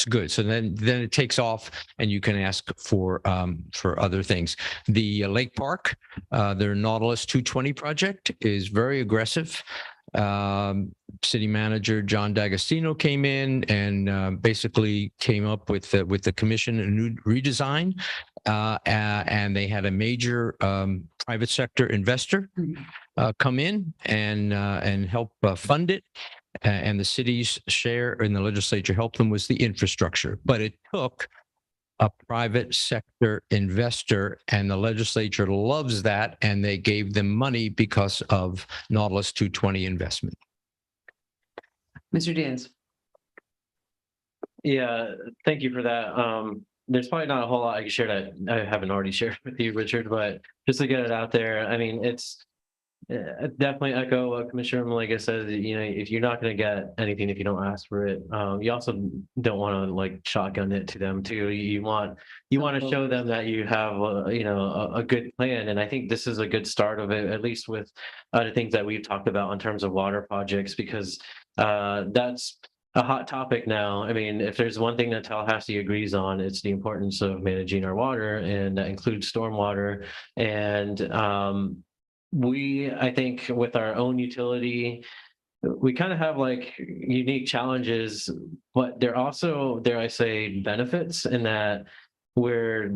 good. So then it takes off, and you can ask for other things. The Lake Park, their Nautilus 220 project is very aggressive. City manager John D'Agostino came in and basically came up with the commission a new redesign, and they had a major private sector investor come in and help fund it. And the city's share in the legislature helped them was the infrastructure, but it took a private sector investor, and the legislature loves that, and they gave them money because of Nautilus 220 investment. Mr. Diaz. Yeah, thank you for that. There's probably not a whole lot I can share that I haven't already shared with you, Richard, but just to get it out there, I mean, it's definitely echo what Commissioner Malega says. You know, if you're not going to get anything if you don't ask for it, you also don't want to like shotgun it to them too. You want to show them that you have a good plan, and I think this is a good start of it, at least with the things that we've talked about in terms of water projects, because that's a hot topic now. I mean, if there's one thing that Tallahassee agrees on, it's the importance of managing our water, and that includes stormwater. And I think with our own utility, we kind of have like unique challenges, but they're also, dare I say, benefits in that we're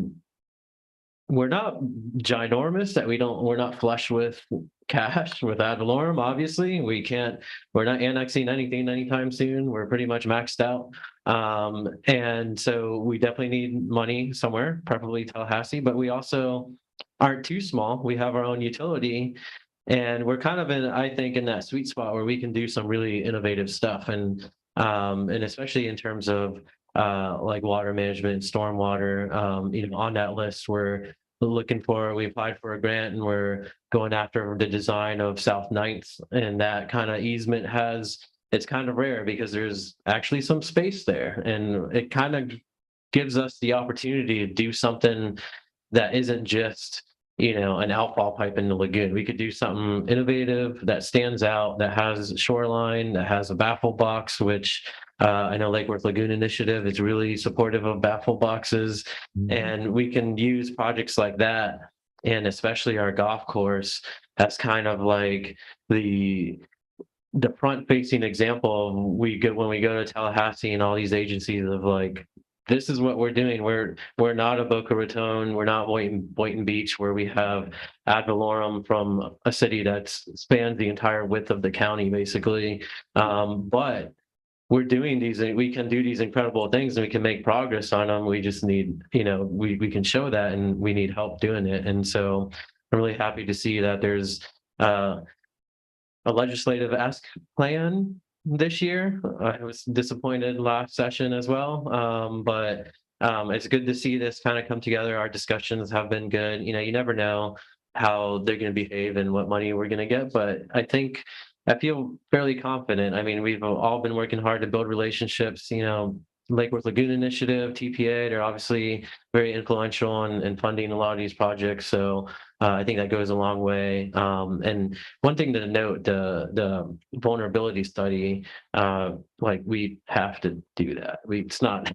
not ginormous, that we're not flush with cash with ad valorem. Obviously, we're not annexing anything anytime soon. We're pretty much maxed out. And so we definitely need money somewhere, preferably Tallahassee, but we also aren't too small. We have our own utility, and we're kind of I think, in that sweet spot where we can do some really innovative stuff. And especially in terms of like water management, stormwater, on that list, we applied for a grant, and we're going after the design of South 9th, and that kind of easement it's kind of rare because there's actually some space there, and it kind of gives us the opportunity to do something that isn't just, an outfall pipe in the lagoon. We could do something innovative that stands out, that has shoreline, that has a baffle box, which I know Lake Worth Lagoon Initiative is really supportive of baffle boxes. And we can use projects like that, and especially our golf course, that's kind of like the front-facing example of when we go to Tallahassee and all these agencies of like, this is what we're doing. We're not a Boca Raton. We're not Boynton Beach, where we have ad valorem from a city that spans the entire width of the county, basically. But we're doing these, we can do these incredible things and we can make progress on them. We just need, we can show that, and we need help doing it. And so I'm really happy to see that there's a legislative ask plan this year. I was disappointed last session as well, but it's good to see this kind of come together. Our discussions have been good. You never know how they're going to behave and what money we're going to get, but I feel fairly confident. I mean, we've all been working hard to build relationships. Lake Worth Lagoon Initiative, TPA, they're obviously very influential in funding a lot of these projects. So I think that goes a long way. And one thing to note, the vulnerability study, we have to do that. It's not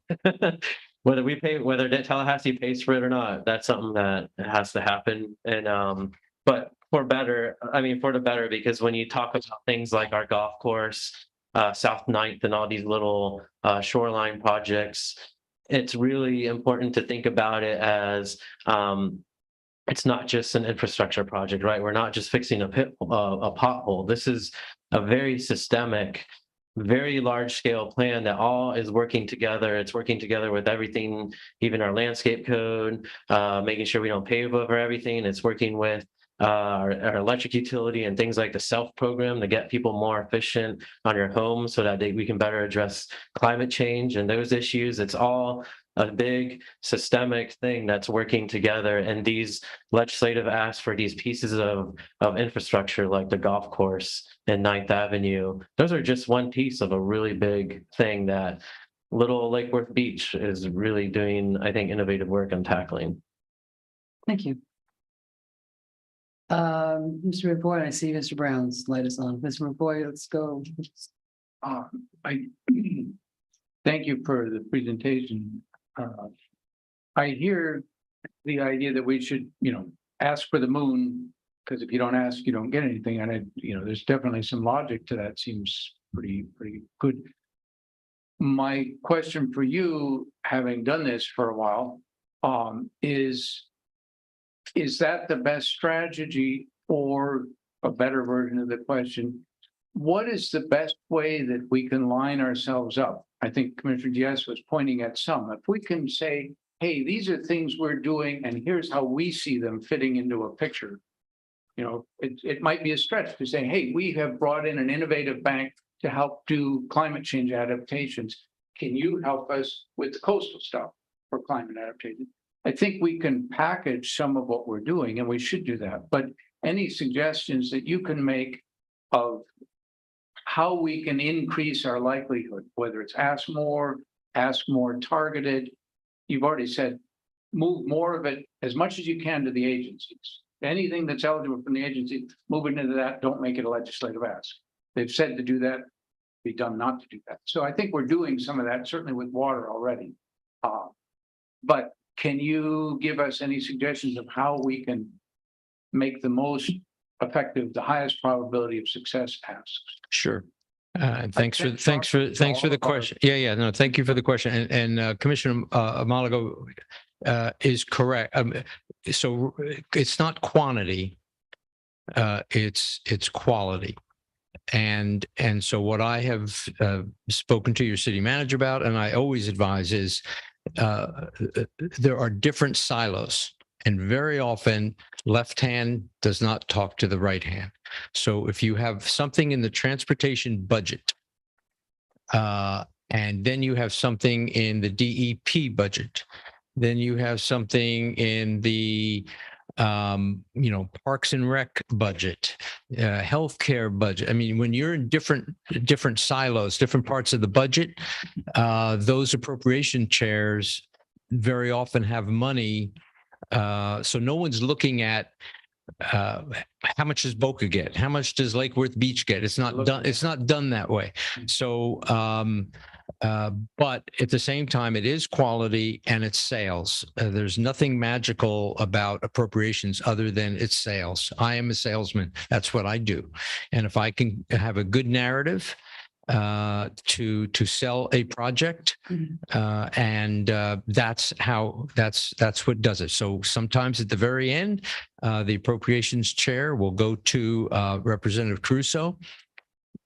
whether Tallahassee pays for it or not, that's something that has to happen. And but for the better, because when you talk about things like our golf course, South 9th, and all these little shoreline projects, it's really important to think about it as it's not just an infrastructure project, right? We're not just fixing a pothole. This is a very systemic, very large scale plan that all is working together. It's working together with everything, even our landscape code, making sure we don't pave over everything. It's working with our electric utility and things like the SELF program to get people more efficient on your home so that we can better address climate change and those issues. It's all a big systemic thing that's working together. And these legislative asks for these pieces of infrastructure like the golf course and 9th Avenue, those are just one piece of a really big thing that Little Lake Worth Beach is really doing, I think, innovative work on tackling. Thank you. Mr. McBoy, I see Mr. Brown's light is on. Mr. McBoy, let's go. I thank you for the presentation. I hear the idea that we should, ask for the moon, because if you don't ask, you don't get anything. And there's definitely some logic to that. Seems pretty good. My question for you, having done this for a while, is that the best strategy, or a better version of the question? What is the best way that we can line ourselves up? I think Commissioner Diaz was pointing at some. If we can say, hey, these are things we're doing, and here's how we see them fitting into a picture. It might be a stretch to say, hey, we have brought in an innovative bank to help do climate change adaptations. Can you help us with the coastal stuff for climate adaptation? I think we can package some of what we're doing, and we should do that. But any suggestions that you can make of how we can increase our likelihood, whether it's ask more targeted. You've already said, move more of it as much as you can to the agencies. Anything that's eligible from the agency, move it into that. Don't make it a legislative ask. They've said to do that, be done not to do that. So I think we're doing some of that, certainly with water already. But can you give us any suggestions of how we can make the most effective, the highest probability of success asks? Sure. Thanks for the question. Yeah. No, thank you for the question. And Commissioner Malago is correct. So it's not quantity, it's quality. And so what I have spoken to your city manager about, and I always advise, is there are different silos, and very often left hand does not talk to the right hand. So if you have something in the transportation budget, and then you have something in the DEP budget, then you have something in the Parks and Rec budget, healthcare budget. I mean, when you're in different silos, different parts of the budget, those appropriation chairs very often have money. So no one's looking at how much does Boca get? How much does Lake Worth Beach get? It's not done. It's not done that way. So, but at the same time, it is quality and it's sales. There's nothing magical about appropriations other than it's sales. I am a salesman. That's what I do. And if I can have a good narrative to sell a project, and that's what does it. So sometimes at the very end, the appropriations chair will go to Representative Caruso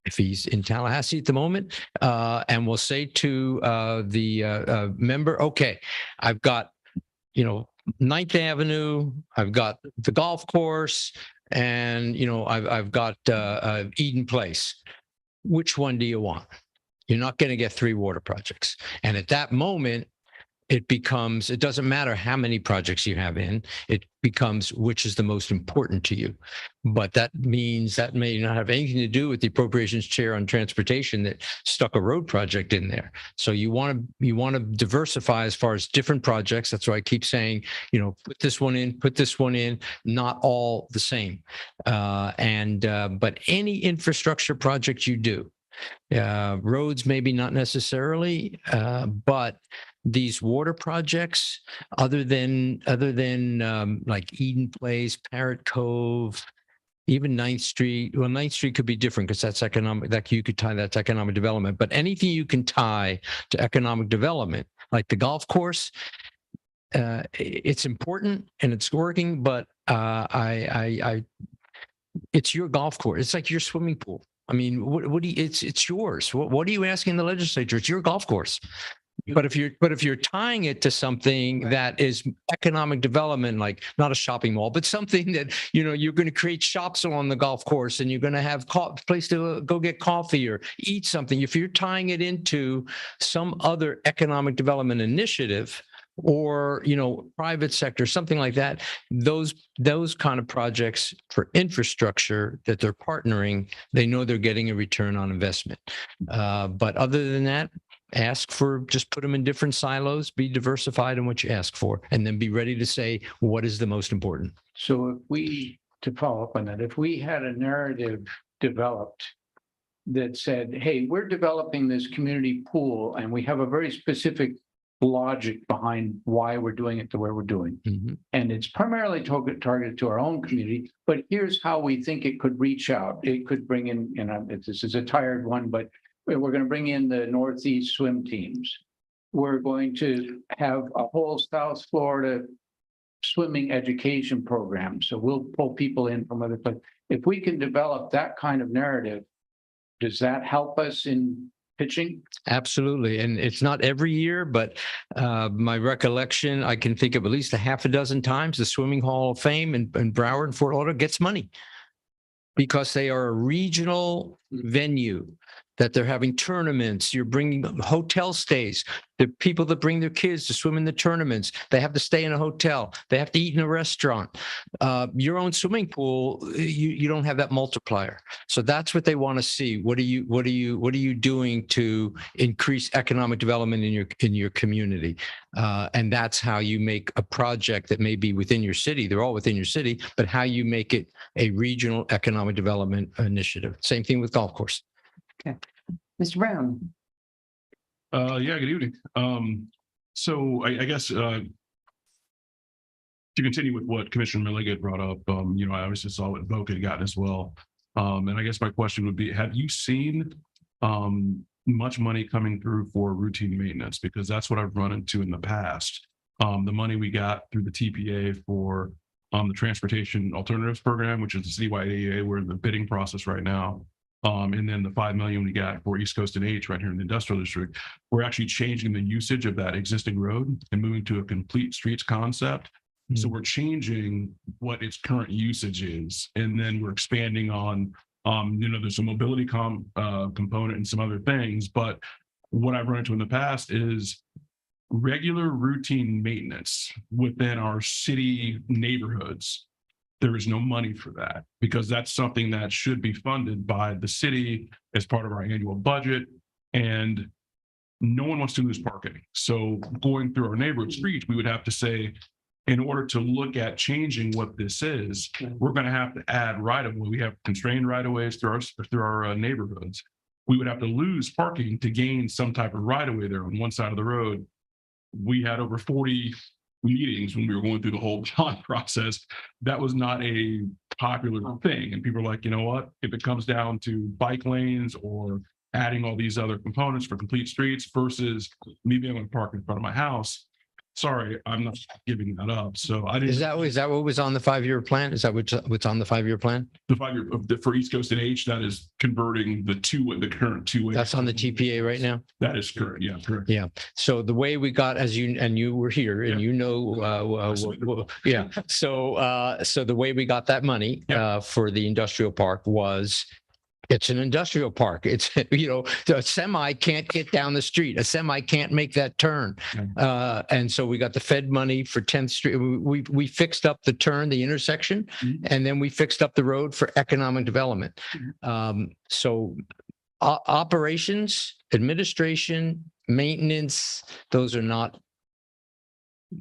if he's in Tallahassee at the moment, and we'll say to the member, okay, I've got, 9th Avenue, I've got the golf course, and, I've got Eden Place. Which one do you want? You're not going to get 3 water projects. And at that moment, it doesn't matter how many projects you have in, it becomes which is the most important to you. But that means that may not have anything to do with the appropriations chair on transportation that stuck a road project in there. So you want to diversify as far as different projects. That's why I keep saying, put this one in, not all the same. But any infrastructure project you do, roads maybe not necessarily, but these water projects, other than like Eden Place, Parrot Cove, even 9th Street. Well, 9th Street could be different because that's economic, that you could tie that to economic development. But anything you can tie to economic development, like the golf course, it's important and it's working, but it's your golf course. It's like your swimming pool. I mean, what do you, it's yours. What are you asking the legislature? It's your golf course. But if you're tying it to something that is economic development, like not a shopping mall, but something that, you're going to create shops along the golf course and you're going to have place to go get coffee or eat something. If you're tying it into some other economic development initiative, or private sector, something like that, those kind of projects for infrastructure that they're partnering, they know they're getting a return on investment. But other than that, just put them in different silos, be diversified in what you ask for, and then be ready to say what is the most important. So to follow up on that, if we had a narrative developed that said, hey, we're developing this community pool and we have a very specific logic behind why we're doing it the way we're doing. Mm-hmm. And it's primarily targeted to our own community, but here's how we think it could reach out. It could bring in, this is a tired one, but we're going to bring in the Northeast swim teams. We're going to have a whole South Florida swimming education program. So we'll pull people in from other places. If we can develop that kind of narrative, does that help us in pitching? Absolutely. And it's not every year, but my recollection, I can think of at least a half a dozen times the Swimming Hall of Fame in Broward and Fort Lauderdale gets money because they are a regional venue, that they're having tournaments. You're bringing hotel stays. The people that bring their kids to swim in the tournaments, they have to stay in a hotel. They have to eat in a restaurant. Your own swimming pool, you don't have that multiplier. So that's what they want to see. What are you doing to increase economic development in your community? And that's how you make a project that may be within your city. They're all within your city, but how you make it a regional economic development initiative. Same thing with golf course. Okay. Mr. Brown. Yeah, good evening. So I guess to continue with what Commissioner Milligan brought up, I obviously saw what Boca had gotten as well. And I guess my question would be, have you seen much money coming through for routine maintenance? Because that's what I've run into in the past. The money we got through the TPA for the Transportation Alternatives Program, which is the citywide AEA, we're in the bidding process right now. And then the $5 million we got for East Coast and H right here in the industrial district, we're actually changing the usage of that existing road and moving to a complete streets concept. Mm-hmm. So we're changing what its current usage is, and then we're expanding on, there's a mobility component and some other things. But what I've run into in the past is regular routine maintenance within our city neighborhoods. There is no money for that because that's something that should be funded by the city as part of our annual budget, and no one wants to lose parking. So going through our neighborhood streets, we would have to say, in order to look at changing what this is, we're going to have to add right-of-way. We have constrained right-of-ways through our neighborhoods. We would have to lose parking to gain some type of right-of-way there on one side of the road. We had over 40 meetings when we were going through the whole bond process. That was not a popular thing. And people are like, you know what, if it comes down to bike lanes or adding all these other components for complete streets versus me being able to park in front of my house, sorry, I'm not giving that up. So I Is didn't. that what was on the 5-year plan? Is that what's on the 5-year plan? The 5-year for East Coast and H, that is converting the current two. That's on the TPA right now? That is correct. Yeah, correct. Yeah. So the way we got, as you were here and yeah. So the way we got that money for the industrial park was, it's an industrial park. It's, a semi can't get down the street. A semi can't make that turn. And so we got the Fed money for 10th Street. We fixed up the turn, the intersection, and then we fixed up the road for economic development. So operations, administration, maintenance, those are not.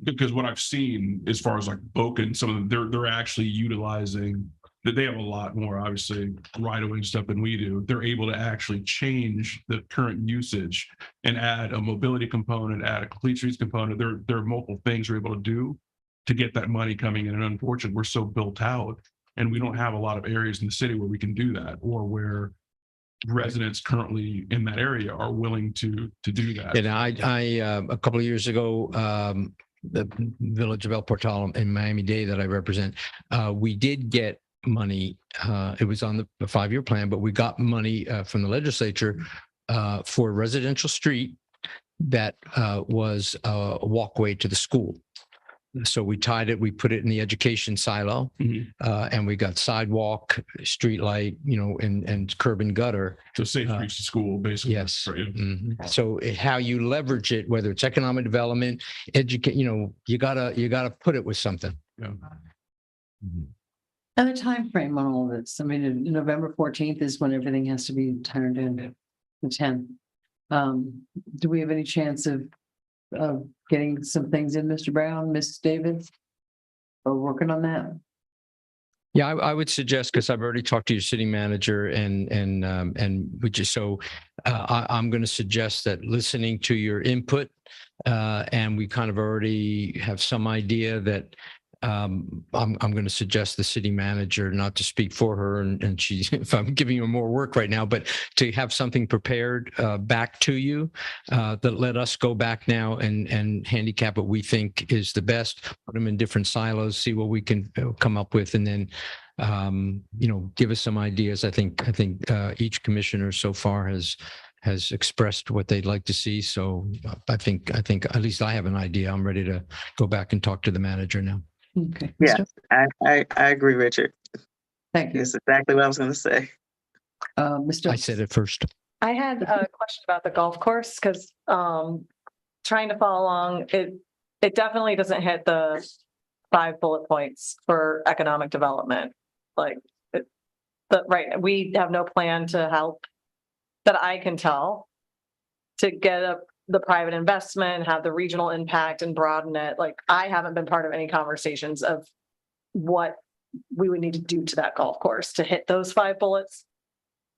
Because what I've seen as far as like Boca and some of them, they're actually utilizing that. They have a lot more obviously right away stuff than we do. They're able to actually change the current usage and add a mobility component, add a complete streets component. There are multiple things we're able to do to get that money coming in. And unfortunately, we're so built out and we don't have a lot of areas in the city where we can do that, or where residents currently in that area are willing to do that. And I a couple of years ago, the Village of El Portal in Miami-Dade that I represent, we did get money. It was on the 5-year plan, but we got money from the legislature for a residential street that was a walkway to the school. So we tied it, we put it in the education silo, and we got sidewalk, street light, and curb and gutter. So safe streets to school, basically. Yes. Right. So how you leverage it, whether it's economic development, educate, you gotta put it with something. Yeah. And the time frame on all this, I mean, November 14th is when everything has to be turned in, the 10th. Do we have any chance of getting some things in, Mr. Brown, Ms. Davis? Or working on that? Yeah, I would suggest, because I've already talked to your city manager and we just, so I'm going to suggest that listening to your input, and we kind of already have some idea that I'm going to suggest the city manager, not to speak for her, and she's, if I'm giving her more work right now, but to have something prepared back to you that let us go back now and handicap what we think is the best, put them in different silos, see what we can come up with, and then give us some ideas. I think each commissioner so far has expressed what they'd like to see. So I think at least I have an idea. I'm ready to go back and talk to the manager now. Okay. Yeah, I agree, Richard. Thank you. That's exactly what I was going to say. Mr. I said it first. I had a question about the golf course because trying to follow along, it definitely doesn't hit the 5 bullet points for economic development. Right, we have no plan to help that I can tell to get the private investment, have the regional impact and broaden it. Like, I haven't been part of any conversations of what we would need to do to that golf course to hit those 5 bullets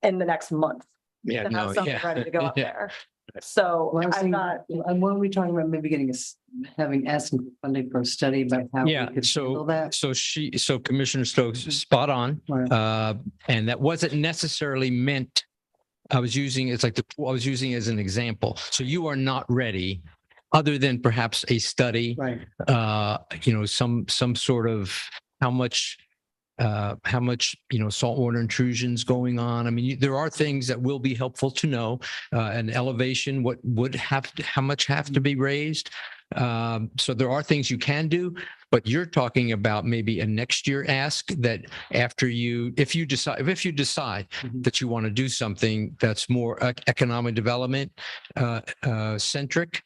in the next month. Yeah, To have something ready to go up there. So Well, I'm not. and what are we talking about? Maybe asking funding for a study about how we could handle that. So Commissioner Stokes, spot on. And that wasn't necessarily meant. I was using as an example. So you are not ready, other than perhaps a study, Right. Some sort of how much saltwater intrusions going on. I mean, there are things that will be helpful to know. An elevation, how much have to be raised. So there are things you can do, but you're talking about maybe a next year ask that after if you decide that you want to do something that's more economic development centric.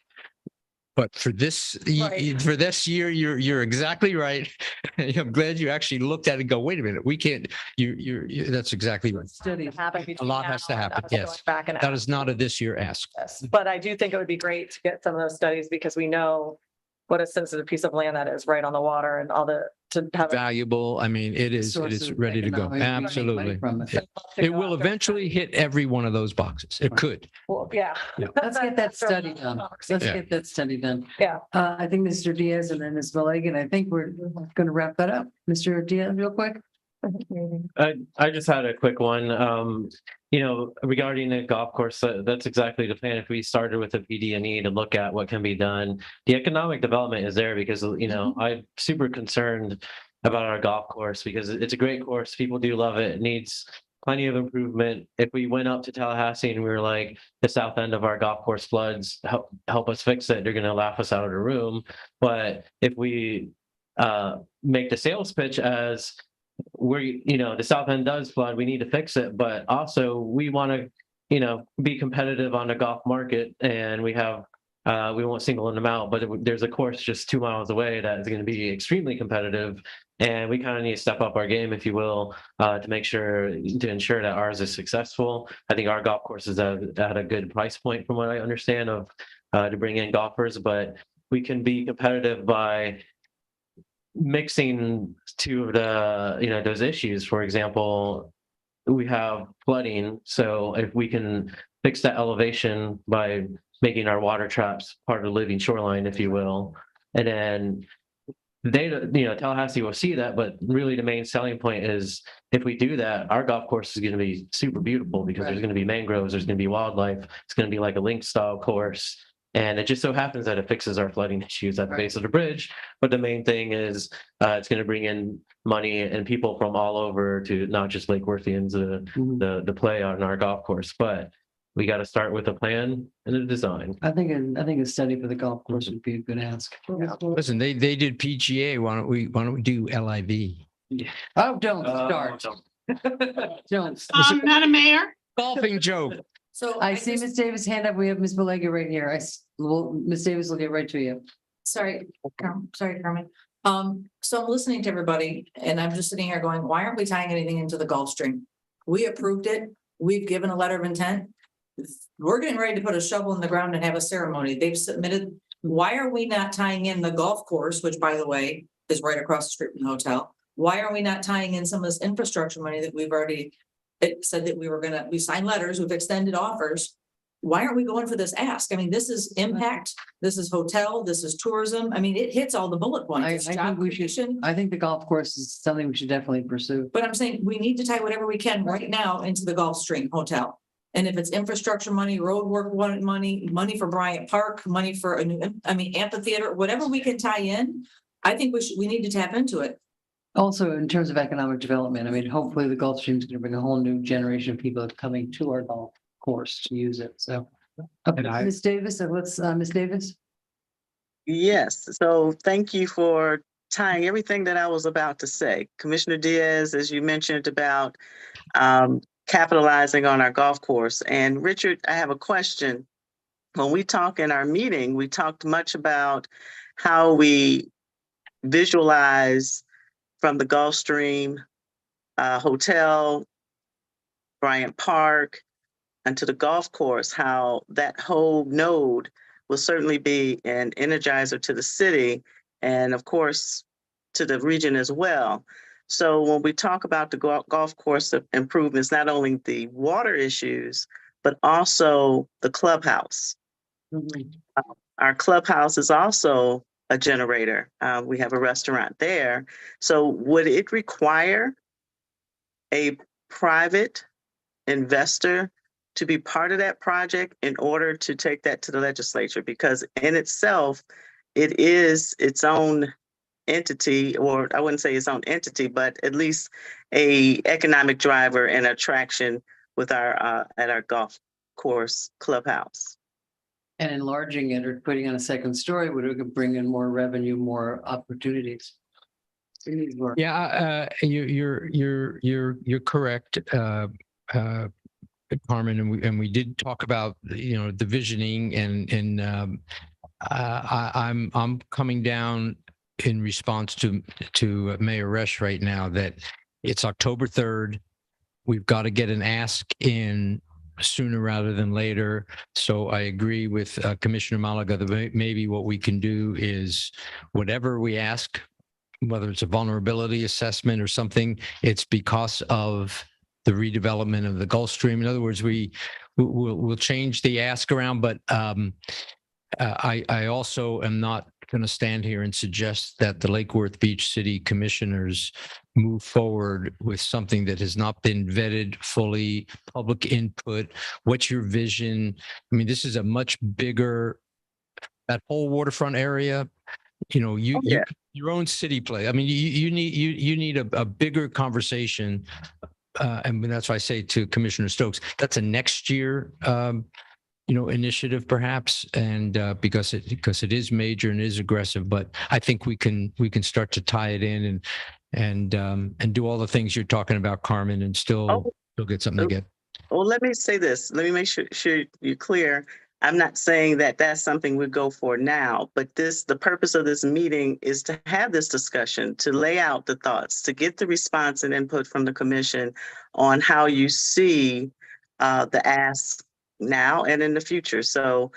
But for this year, you're exactly right. I'm glad you actually looked at it and go, wait a minute, we can't. That's exactly right. A lot has to happen. Yes, that is not a this year ask. Yes, but I do think it would be great to get some of those studies because we know what a sensitive piece of land that is, right on the water, and all to have valuable. I mean, it is ready to go. Absolutely, it will eventually hit every one of those boxes. It could. Well, yeah. Let's get that study done. Get that study done. Yeah. I think Mr. Diaz and then Ms. Milligan, I think we're going to wrap that up. Mr. Diaz, real quick. I just had a quick one. Regarding the golf course, that's exactly the plan. If we started with a PD&E to look at what can be done, the economic development is there because, I'm super concerned about our golf course because it's a great course. People do love it. It needs plenty of improvement. If we went up to Tallahassee and we were like, the south end of our golf course floods, help us fix it, they're going to laugh us out of the room. But if we make the sales pitch as the south end does flood, we need to fix it, but also we want to be competitive on the golf market, and we won't single them out, but there's a course just 2 miles away that is going to be extremely competitive, and we kind of need to step up our game, if you will, to ensure that ours is successful. I think our golf course is at a good price point from what I understand to bring in golfers, but we can be competitive by mixing two of the those issues. For example, we have flooding, so if we can fix that elevation by making our water traps part of the living shoreline, if you will, and then Tallahassee will see that, but really the main selling point is if we do that, our golf course is going to be super beautiful because there's going to be mangroves, there's going to be wildlife, it's going to be like a link style course. And it just so happens that it fixes our flooding issues at the base of the bridge. But the main thing is it's going to bring in money and people from all over to not just Lake Worthians the play on our golf course. But we got to start with a plan and a design. I think a study for the golf course would be a good ask. Listen, they did PGA. Why don't we do LIV? Yeah. Oh, don't start. Don't. Madam Mayor? Golfing joke. So I see Ms. Davis' hand up. We have Ms. Malega right here. Ms. Davis will get right to you. Sorry, Carmen. So I'm listening to everybody and I'm just sitting here going, why aren't we tying anything into the Gulf Stream? We approved it. We've given a letter of intent. We're getting ready to put a shovel in the ground and have a ceremony. They've submitted. Why are we not tying in the golf course, which by the way, is right across the street from the hotel? Why are we not tying in some of this infrastructure money that we've already said that we signed letters, we've extended offers. Why aren't we going for this ask? I mean, this is impact, this is hotel, this is tourism. I mean, it hits all the bullet points. I think the golf course is something we should definitely pursue. But I'm saying we need to tie whatever we can right now into the Gulfstream Hotel. And if it's infrastructure money, road work money for Bryant Park, money for a new, amphitheater, whatever we can tie in, I think we need to tap into it. Also, in terms of economic development, hopefully the Gulfstream is going to bring a whole new generation of people coming to our golf course to use it. So, okay, Ms. Davis, Ms. Davis. Yes, so thank you for tying everything that I was about to say. Commissioner Diaz, as you mentioned about capitalizing on our golf course. And Richard, I have a question. When we talk in our meeting, we talked much about how we visualize from the Gulfstream Hotel, Bryant Park, and to the golf course, how that whole node will certainly be an energizer to the city and of course to the region as well. So when we talk about the golf course improvements, not only the water issues, but also the clubhouse. Our clubhouse is also a generator. We have a restaurant there. So would it require a private investor to be part of that project in order to take that to the legislature? Because in itself, it is its own entity, or I wouldn't say its own entity, but at least a economic driver and attraction with our at our golf course clubhouse. And enlarging it or putting on a second story would bring in more revenue, more opportunities. Yeah, you're correct, Carmen, and we did talk about the visioning and I'm coming down in response to Mayor Resch right now that it's October 3rd. We've got to get an ask in sooner rather than later. So I agree with Commissioner Malaga that maybe what we can do is whatever we ask, whether it's a vulnerability assessment or something, it's because of the redevelopment of the Gulfstream. In other words, we'll change the ask around, but I also am not going to stand here and suggest that the Lake Worth Beach City Commissioners move forward with something that has not been vetted fully, public input. What's your vision? I mean, this is a much bigger, that whole waterfront area, you know, your own city play. I mean, you need a bigger conversation. And that's why I say to Commissioner Stokes, that's a next year, initiative perhaps. And because it is major and is aggressive, but I think we can start to tie it in and do all the things you're talking about, Carmen, and still get something to get. Well, let me say this. Let me make sure you're clear. I'm not saying that that's something we go for now, but the purpose of this meeting is to have this discussion, to lay out the thoughts, to get the response and input from the commission on how you see the ask now and in the future. So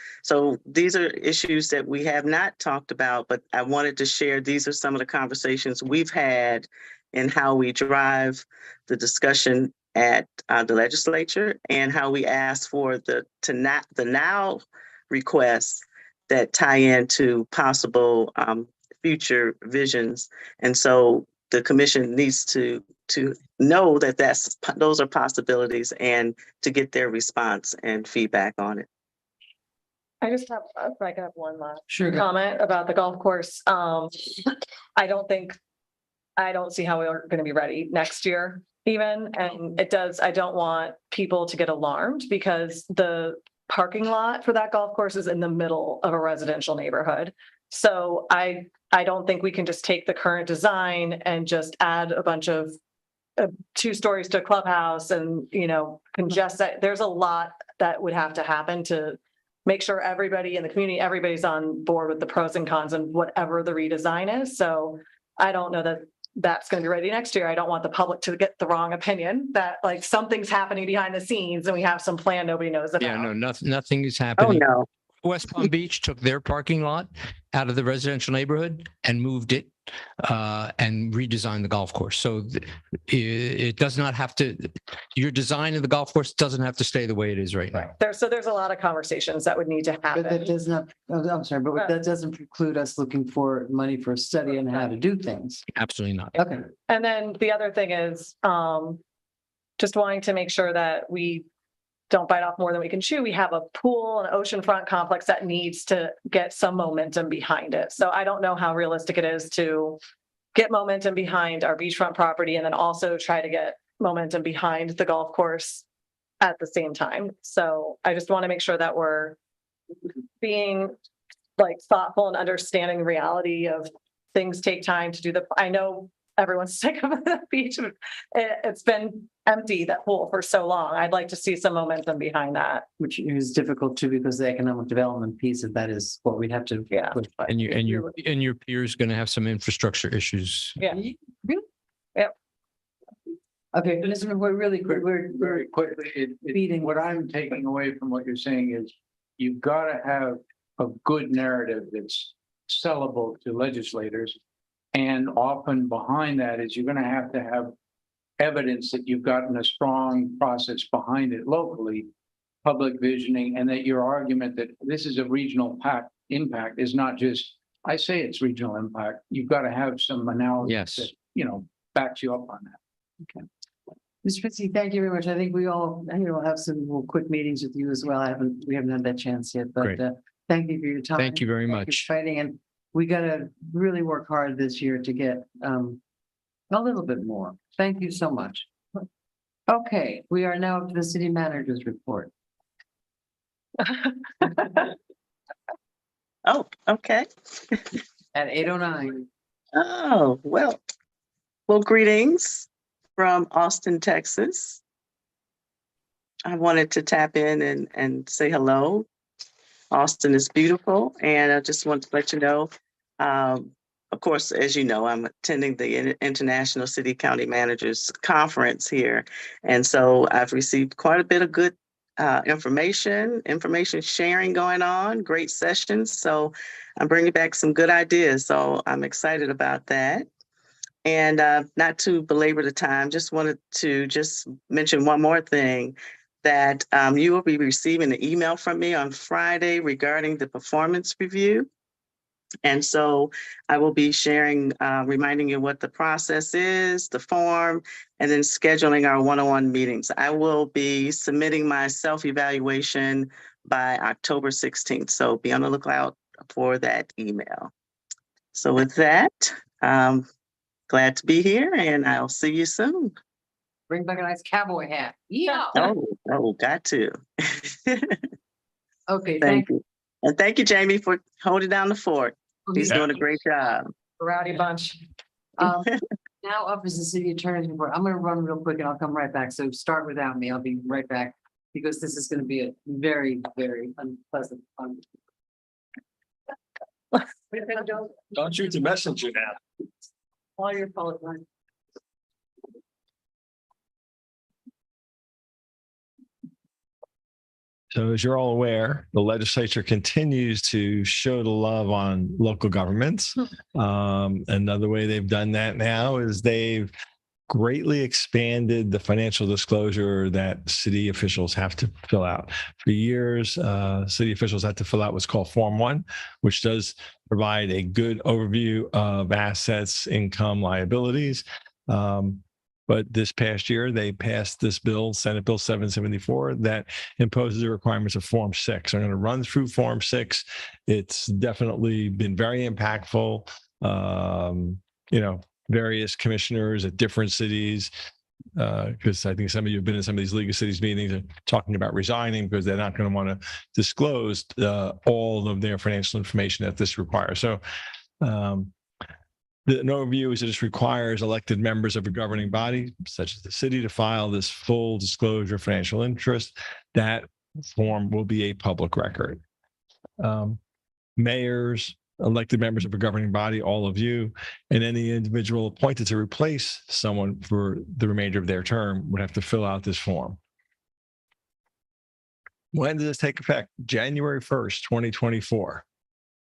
these are issues that we have not talked about, but I wanted to share. These are some of the conversations we've had and how we drive the discussion at the legislature and how we ask for the now requests that tie into possible future visions. And so the commission needs to know that those are possibilities and to get their response and feedback on it. I just have, if I could have one last comment about the golf course. I don't see how we're going to be ready next year even. And I don't want people to get alarmed because the parking lot for that golf course is in the middle of a residential neighborhood. So I don't think we can just take the current design and just add a bunch of 2 stories to a clubhouse and, congest that. There's a lot that would have to happen to make sure everybody in the community, everybody's on board with the pros and cons and whatever the redesign is. So I don't know that that's going to be ready next year. I don't want the public to get the wrong opinion that like something's happening behind the scenes and we have some plan nobody knows about. Yeah, no, nothing is happening. Oh, no. West Palm Beach took their parking lot out of the residential neighborhood and moved it and redesigned the golf course. So it does not have to, your design of the golf course doesn't have to stay the way it is right now. There's a lot of conversations that would need to happen. But that does not, I'm sorry, but that doesn't preclude us looking for money for a study on how to do things. Absolutely not. Okay. And then the other thing is just wanting to make sure that we don't bite off more than we can chew. We have a pool and oceanfront complex that needs to get some momentum behind it. So I don't know how realistic it is to get momentum behind our beachfront property and then also try to get momentum behind the golf course at the same time. So I just want to make sure that we're being like thoughtful and understanding the reality of things take time to do I know everyone's sick of the beach. It's been empty, that pool, for so long. I'd like to see some momentum behind that. Which is difficult too, because the economic development piece of that is what we'd have to. Yeah. And your peers going to have some infrastructure issues. Yeah. Yep. Okay, listen, we're really quick. We're Very quickly, what I'm taking away from what you're saying is you've got to have a good narrative that's sellable to legislators. And often behind that is you're going to have evidence that you've gotten a strong process behind it locally, public visioning, and that your argument that this is a regional impact is not just, I say it's regional impact. You've got to have some analysis that, backs you up on that. Okay. Mr. Fitzy, thank you very much. I think we all, have some quick meetings with you as well. We haven't had that chance yet, but thank you for your time. Thank you very much. Thank you for fighting, and we got to really work hard this year to get a little bit more. Thank you so much. Okay, we are now up to the city manager's report. Oh, okay. At 8:09. Oh, well, greetings from Austin, Texas. I wanted to tap in and say hello. Austin is beautiful, and I just want to let you know, of course, as you know, I'm attending the International City County Managers Conference here. And so I've received quite a bit of good information sharing going on, great sessions. So I'm bringing back some good ideas. So I'm excited about that. And not to belabor the time, just wanted to mention one more thing, that you will be receiving an email from me on Friday regarding the performance review. And so I will be sharing, reminding you what the process is, the form, and then scheduling our one-on-one meetings. I will be submitting my self-evaluation by October 16th. So be on the lookout for that email. So with that, glad to be here and I'll see you soon. Bring back a nice cowboy hat. Yeah. Oh, got to. Okay, Thank you. And thank you, Jamie, for holding down the fort. He's Yeah. doing a great job. Rowdy bunch. Now up is the city attorney's report. I'm gonna run real quick and I'll come right back. So start without me. I'll be right back because this is gonna be a very, very unpleasant. Don't shoot the messenger now. All your fault. So as you're all aware, the legislature continues to show the love on local governments. Another way they've done that now is they've greatly expanded the financial disclosure that city officials have to fill out. For years, city officials had to fill out what's called Form 1, which does provide a good overview of assets, income, liabilities. But this past year, they passed this bill, Senate Bill 774, that imposes the requirements of Form 6. I'm going to run through Form 6. It's definitely been very impactful. Various commissioners at different cities, because I think some of you have been in some of these League of Cities meetings and talking about resigning because they're not going to want to disclose all of their financial information that this requires. So the overview is it just requires elected members of a governing body, such as the city, to file this full disclosure of financial interest. That form will be a public record. Mayors, elected members of a governing body, all of you, and any individual appointed to replace someone for the remainder of their term would have to fill out this form. When does this take effect? January 1st, 2024.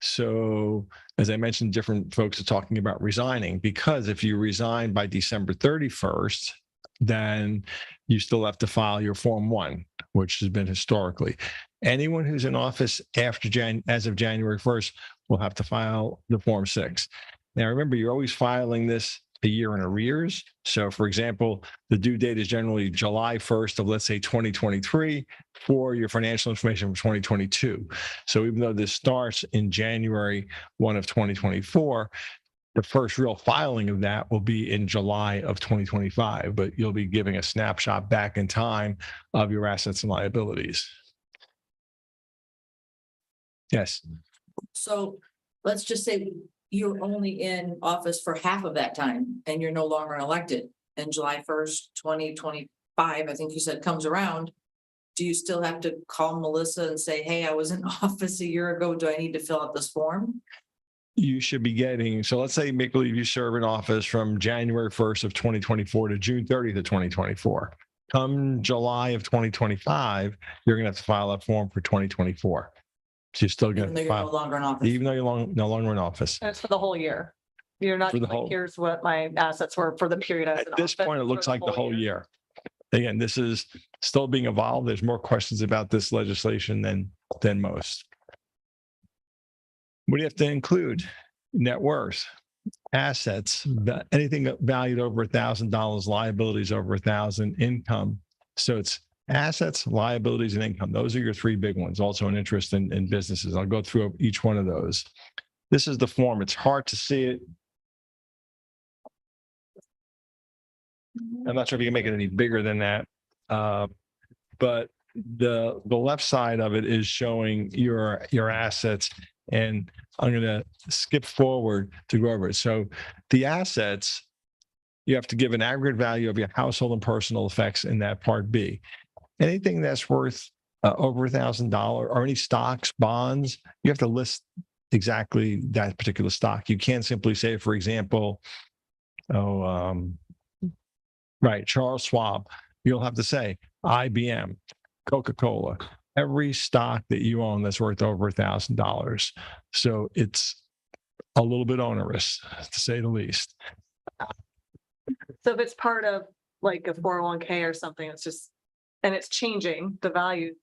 So as I mentioned, different folks are talking about resigning, because if you resign by December 31st, then you still have to file your Form 1, which has been historically. Anyone who's in office after as of January 1st will have to file the Form 6. Now, remember, you're always filing this a year in arrears. So for example, the due date is generally July 1st of, let's say, 2023 for your financial information from 2022. So even though this starts in January 1 of 2024, the first real filing of that will be in July of 2025, but you'll be giving a snapshot back in time of your assets and liabilities. Yes. So let's just say you're only in office for half of that time and you're no longer elected, and July 1st, 2025, I think you said, comes around. Do you still have to call Melissa and say, hey, I was in office a year ago. Do I need to fill out this form? You should be getting, so let's say make believe you serve in office from January 1st of 2024 to June 30th of 2024. Come July of 2025, you're going to have to file that form for 2024. So you're still going to file. No longer in office. Even though you're no longer in office. And it's for the whole year. You're not For the like, whole- here's what my assets were for the period I was in At this office. point, it looks For like the whole year. Again, this is still being evolved. There's more questions about this legislation than most. What do you have to include? Net worth, assets, anything valued over $1,000, liabilities over $1,000, income. So it's assets, liabilities, and income. Those are your three big ones. Also an interest in businesses. I'll go through each one of those. This is the form. It's hard to see it. I'm not sure if you can make it any bigger than that. But the left side of it is showing your assets. And I'm going to skip forward to go over it. So the assets, you have to give an aggregate value of your household and personal effects in that part B. Anything that's worth over $1,000 or any stocks, bonds, you have to list exactly that particular stock. You can't simply say, for example, right, Charles Schwab. You'll have to say IBM, Coca-Cola, every stock that you own that's worth over $1,000. So it's a little bit onerous, to say the least. So if it's part of like a 401k or something, it's just, and it's changing the value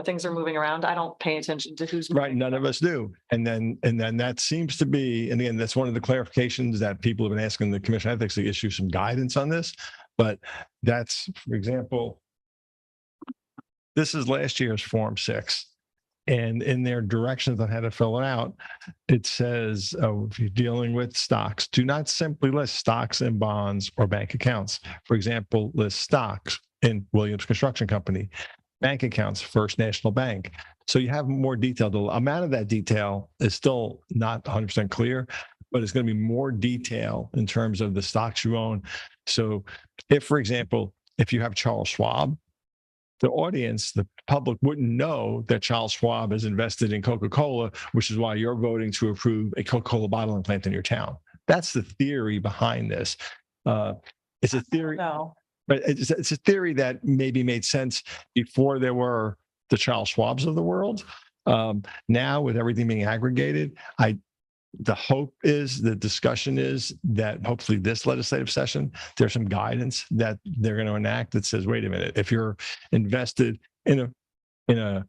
things are moving around. I don't pay attention to who's. Right, none of us do. And then that seems to be, and again, that's one of the clarifications that people have been asking the Commission on Ethics to issue some guidance on this. But that's, for example, this is last year's Form 6. And in their directions on how to fill it out, it says, if you're dealing with stocks, do not simply list stocks and bonds or bank accounts. For example, list stocks in Williams Construction Company, bank accounts, First National Bank. So you have more detail. The amount of that detail is still not 100% clear, but it's going to be more detail in terms of the stocks you own. So if, for example, if you have Charles Schwab, the audience, the public wouldn't know that Charles Schwab is invested in Coca-Cola, which is why you're voting to approve a Coca-Cola bottling plant in your town. That's the theory behind this. It's a theory, but it's a theory that maybe made sense before there were the Charles Schwabs of the world. Now, with everything being aggregated, the hope is, the discussion is that hopefully this legislative session, there's some guidance that they're going to enact that says, wait a minute, if you're invested in a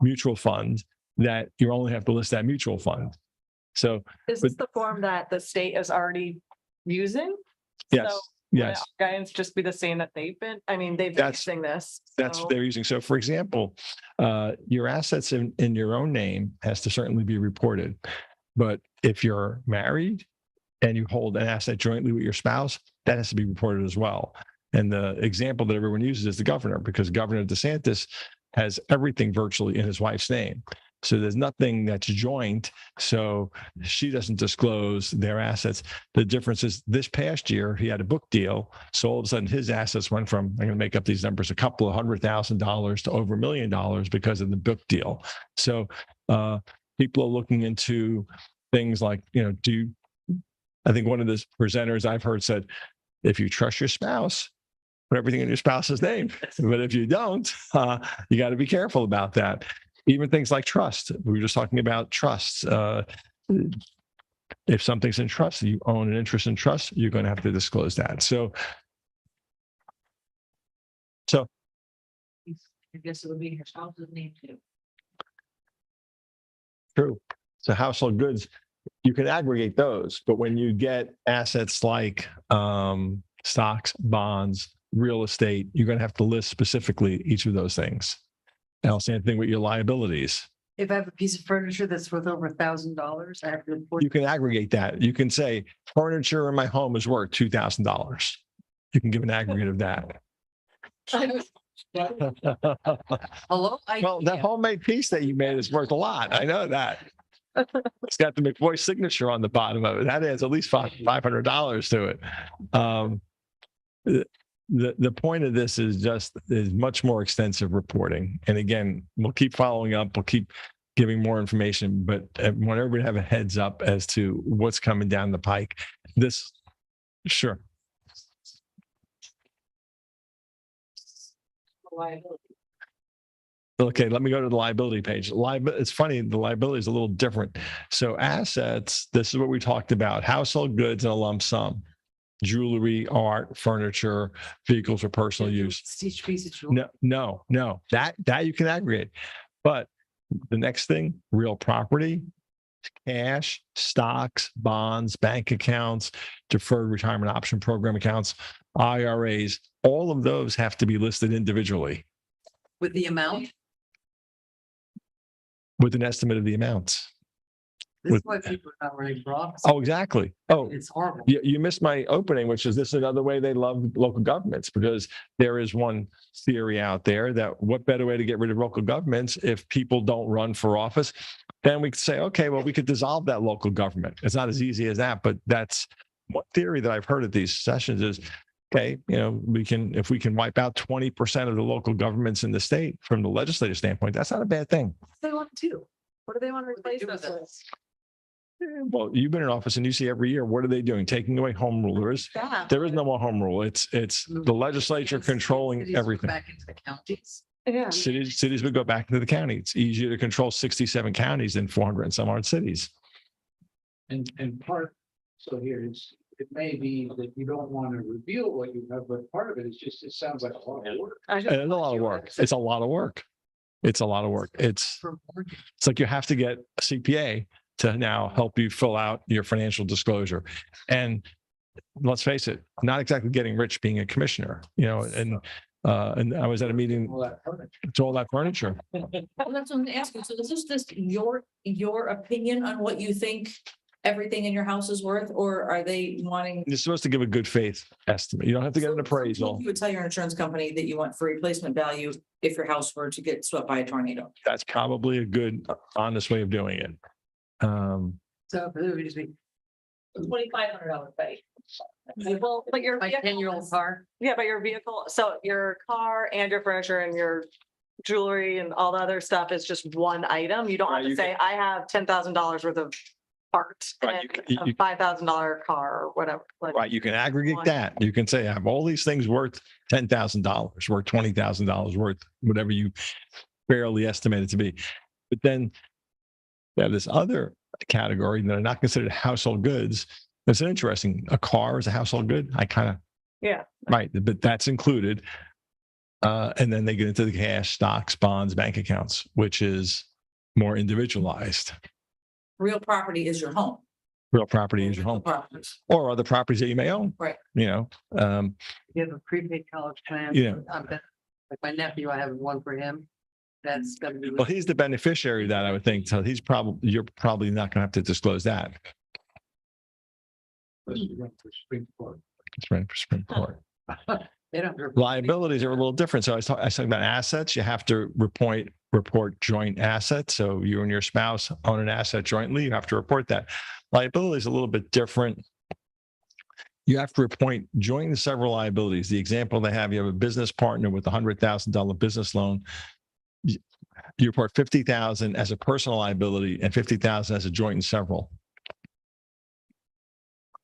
mutual fund, that you only have to list that mutual fund. So Is this the form that the state is already using? yes, So yes. would our guidance just be the same that they've been using this. That's what they're using. So for example, your assets in your own name has to certainly be reported. But if you're married and you hold an asset jointly with your spouse, that has to be reported as well. And the example that everyone uses is the governor, because Governor DeSantis has everything virtually in his wife's name. So there's nothing that's joint. So she doesn't disclose their assets. The difference is this past year, he had a book deal. So all of a sudden his assets went from, I'm going to make up these numbers, a couple of $100,000 to over $1 million because of the book deal. So people are looking into things like, I think one of the presenters I've heard said, if you trust your spouse, put everything in your spouse's name. But if you don't, you got to be careful about that. Even things like trust. We were just talking about trusts. If something's in trust, you own an interest in trust, you're going to have to disclose that. So I guess it would be her spouse's name too. true. So household goods, you can aggregate those, but when you get assets like stocks, bonds, real estate, you're going to have to list specifically each of those things. And I'll same thing with your liabilities. If I have a piece of furniture that's worth over $1,000, I have to report. You can aggregate that. You can say furniture in my home is worth $2,000. You can give an aggregate of that. Hello? Well, that homemade piece that you made is worth a lot. I know that. It's got the McVoy signature on the bottom of it. That adds at least $500 to it. The point of this is much more extensive reporting. And again, we'll keep following up. We'll keep giving more information, but I want everybody to have a heads up as to what's coming down the pike. Sure. Okay, let me go to the liability page. It's funny, the liability is a little different. So assets, this is what we talked about, household goods in a lump sum. Jewelry, art, furniture, vehicles for personal use. Each piece of jewelry. No. That you can aggregate. But the next thing, real property, cash, stocks, bonds, bank accounts, deferred retirement option program accounts, IRAs, all of those have to be listed individually. With the amount? With an estimate of the amounts. This is why people are not running for office. Oh, exactly. Oh, It's horrible. you missed my opening, which is this is another way they love local governments, because there is one theory out there that what better way to get rid of local governments if people don't run for office? Then we could say, okay, well, we could dissolve that local government. It's not as easy as that, but that's one theory that I've heard at these sessions is, okay, if we can wipe out 20% of the local governments in the state from the legislative standpoint, that's not a bad thing. They want to. What do they want to replace this with? Well, you've been in office and you see every year, what are they doing? Taking away home rulers. Yeah. There is no more home rule. It's the legislature controlling Cities everything. Back into the counties. Yeah. Cities would go back into the county. It's easier to control 67 counties than 400 and some odd cities. And part, so here it may be that you don't want to reveal what you have, but part of it is just, it sounds like a lot of work. And it's a lot of work. It's a lot of work. It's a lot of work. It's like you have to get a CPA to now help you fill out your financial disclosure. And let's face it, not exactly getting rich being a commissioner, and I was at a meeting, it's all that furniture. Well, that's what I'm asking. So is this your opinion on what you think everything in your house is worth, or are they wanting? You're supposed to give a good faith estimate. You don't have to get an appraisal. You would tell your insurance company that you want for replacement value if your house were to get swept by a tornado. That's probably a good, honest way of doing it. So it would just be $2,500 pay. Well, but your my 10-year-old car. Yeah, but your vehicle, so your car and your furniture and your jewelry and all the other stuff is just one item. You don't have to say, I have $10,000 worth of parts Right, and a $5,000 car or whatever. Like, Right. You can aggregate one. that. You can say, I have all these things worth $10,000, worth $20,000, worth whatever you barely estimate it to be. But then they have this other category that are not considered household goods. It's interesting. A car is a household good. Yeah. Right. But that's included. And then they get into the cash, stocks, bonds, bank accounts, which is more individualized. Real property is your home. Real property is your home Properties. or other properties that you may own. Right. You have a prepaid college plan. Yeah. Like my nephew, I have one for him. That's gonna be. Well, he's the beneficiary of that, I would think. So you're probably not going to have to disclose that. It's right for Supreme Court. They don't. Liabilities are a little different. So I was talking about assets. You have to report joint assets. So you and your spouse own an asset jointly. You have to report that. Liability is a little bit different. You have to report joint and several liabilities. The example they have, you have a business partner with a $100,000 business loan. You report 50,000 as a personal liability and 50,000 as a joint and several.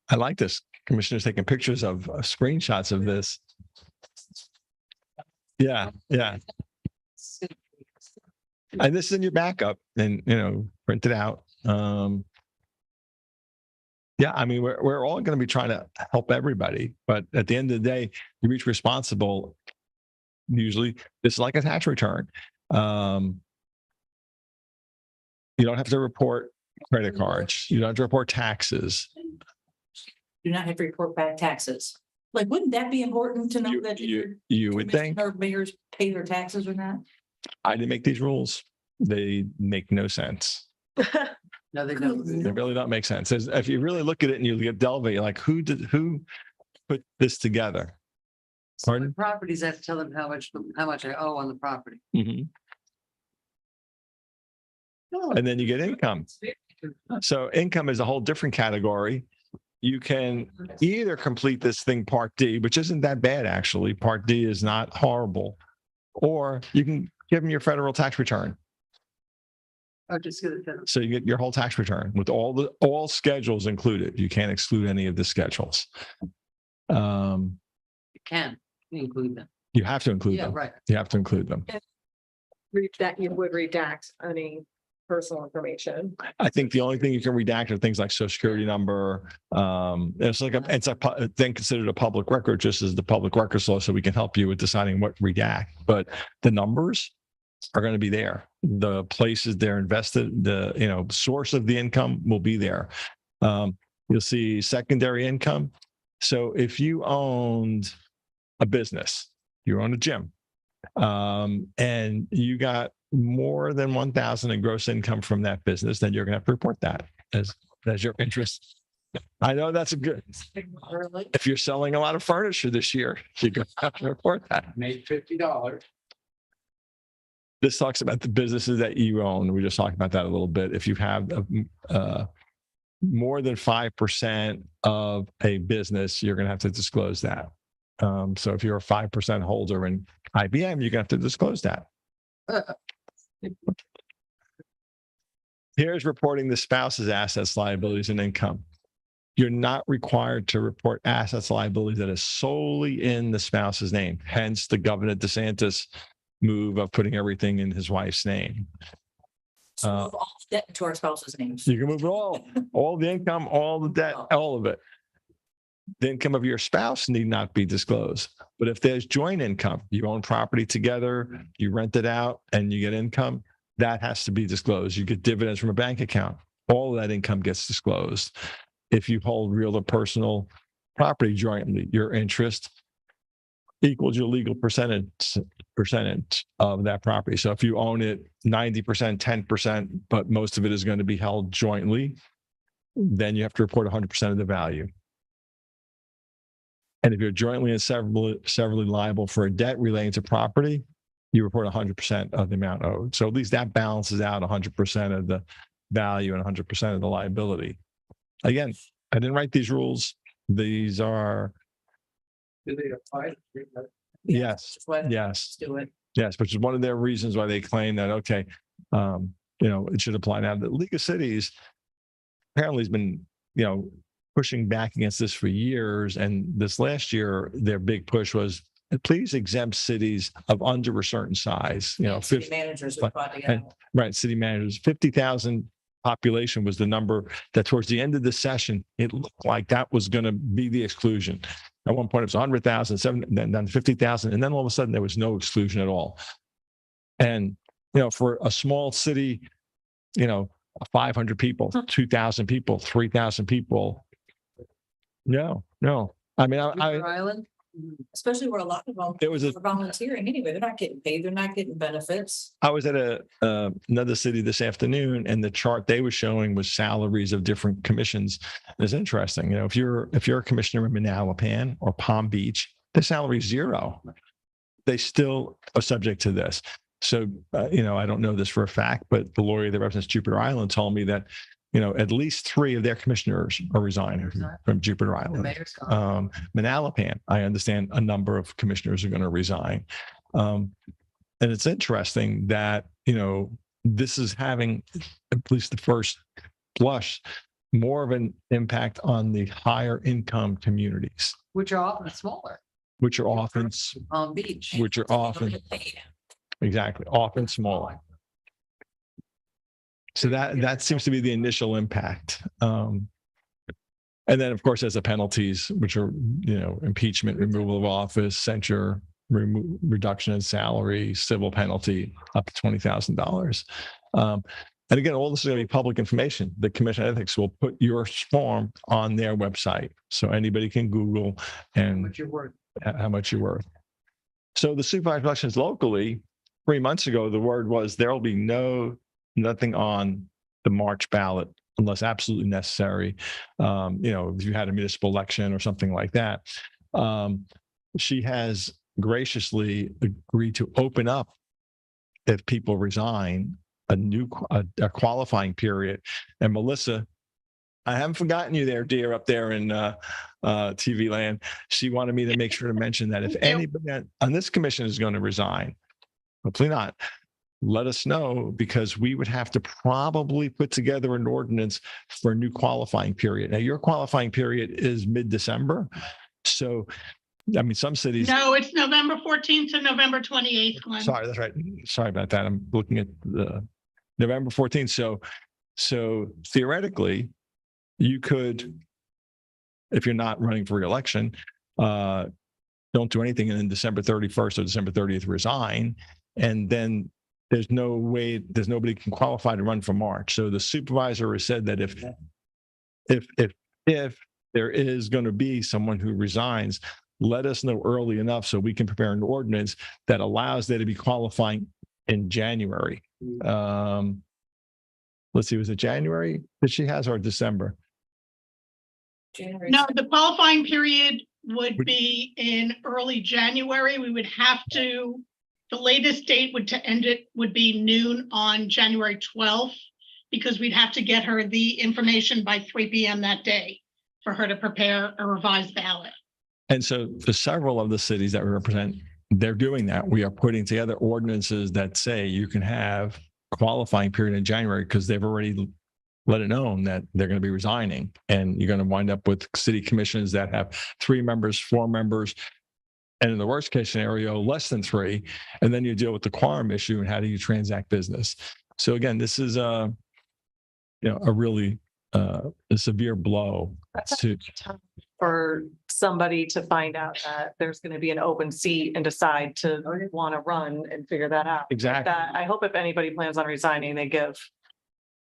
I like this. Commissioner's taking pictures of screenshots of this. Yeah, yeah. And this is in your backup and, print it out. Yeah, I mean, we're all going to be trying to help everybody, but at the end of the day, you're each responsible. Usually, this is like a tax return. You don't have to report credit cards. You don't have to report taxes. Do not have to report back taxes. Like, wouldn't that be important to know that You would think. our mayors pay their taxes or not? I didn't make these rules. They make no sense. No, they don't. They really don't make sense. If you really look at it and you get delve, you're like, who put this together? Pardon? Properties, I have to tell them how much I owe on the property. Mhm. And then you get income. So income is a whole different category. You can either complete this thing Part D, which isn't that bad, actually. Part D is not horrible. Or you can give them your federal tax return. Oh, just get it. So you get your whole tax return with all schedules included. You can't exclude any of the schedules. You can include them. You have to include them. Right. You have to include them. That you would redact any personal information. I think the only thing you can redact are things like social security number. It's then considered a public record, just as the public records law. So we can help you with deciding what to redact. But the numbers are going to be there. The places they're invested, the source of the income will be there. You'll see secondary income. So if you owned a business, you own a gym, and you got more than 1,000 in gross income from that business, then you're going to have to report that as your interest. I know that's a good. If you're selling a lot of furniture this year, you're going to have to report that. Made $50. This talks about the businesses that you own. We just talked about that a little bit. If you have more than 5% of a business, you're going to have to disclose that. So if you're a 5% holder in IBM, you're going to have to disclose that. Here's reporting the spouse's assets, liabilities, and income. You're not required to report assets, liabilities that is solely in the spouse's name. Hence the Governor DeSantis move of putting everything in his wife's name. So move all debt to our spouse's names. You can move it all the income, all the debt, all of it. The income of your spouse need not be disclosed. But if there's joint income, you own property together, you rent it out, and you get income, that has to be disclosed. You get dividends from a bank account. All of that income gets disclosed. If you hold real or personal property jointly, your interest equals your legal percentage of that property. So if you own it 90%, 10%, but most of it is going to be held jointly, then you have to report 100% of the value. And if you're jointly and severally liable for a debt relating to property, you report 100% of the amount owed. So at least that balances out 100% of the value and 100% of the liability. Again, I didn't write these rules. These are. Do they apply? Yes. Yes. Do it. Yes, which is one of their reasons why they claim that, okay, it should apply. Now, the League of Cities apparently has been, pushing back against this for years. And this last year, their big push was, please exempt cities of under a certain size, City managers are brought together. Right, city managers, 50,000 population was the number that towards the end of the session, it looked like that was going to be the exclusion. At one point, it was 100,000, then 50,000, and then all of a sudden there was no exclusion at all. And, for a small city, 500 people, 2,000 people, 3,000 people, no. I mean, Island? Especially where a lot of them It was are volunteering anyway. They're not getting paid. They're not getting benefits. I was at another city this afternoon, and the chart they were showing was salaries of different commissions. It's interesting, if you're a commissioner in Manalapan or Palm Beach, the salary is zero. They still are subject to this. So, I don't know this for a fact, but the lawyer that represents Jupiter Island told me that, at least 3 of their commissioners are resigning from Jupiter Island. Manalapan, I understand a number of commissioners are going to resign. And it's interesting that, this is having, at least the first blush, more of an impact on the higher income communities. Which are often smaller. Which are often On beach. Which are often, exactly, often smaller. So that seems to be the initial impact. And then, of course, there's the penalties, which are, impeachment, removal of office, censure, reduction in salary, civil penalty, up to $20,000. And again, all this is going to be public information. The Commission on Ethics will put your form on their website, so anybody can Google and how much you're worth. So the supervised elections locally, 3 months ago, the word was there will be nothing on the March ballot unless absolutely necessary. If you had a municipal election or something like that. She has graciously agreed to open up, if people resign, a qualifying period. And Melissa, I haven't forgotten you there, dear, up there in TV land. She wanted me to make sure to mention that if anybody on this commission is going to resign, hopefully not, let us know, because we would have to probably put together an ordinance for a new qualifying period. Now, your qualifying period is mid-December. So, I mean, some cities. No, it's November 14th to November 28th, Glenn. Sorry, that's right. Sorry about that. I'm looking at the November 14th. So theoretically, you could, if you're not running for re-election, don't do anything, and then December 31st or December 30th resign, and then there's nobody can qualify to run for March. So the supervisor has said that if there is going to be someone who resigns, let us know early enough so we can prepare an ordinance that allows there to be qualifying in January. Let's see, was it January that she has, or December? January. No, the qualifying period would be in early January. We would have to, the latest date to end it would be noon on January 12th, because we'd have to get her the information by 3 p.m. that day for her to prepare a revised ballot. And so for several of the cities that we represent, they're doing that. We are putting together ordinances that say you can have qualifying period in January, because they've already let it known that they're going to be resigning, and you're going to wind up with city commissions that have 3 members, 4 members, and in the worst case scenario, less than 3. And then you deal with the quorum issue and how do you transact business. So again, this is a really a severe blow to. For somebody to find out that there's going to be an open seat and decide to want to run and figure that out. Exactly. I hope if anybody plans on resigning, they give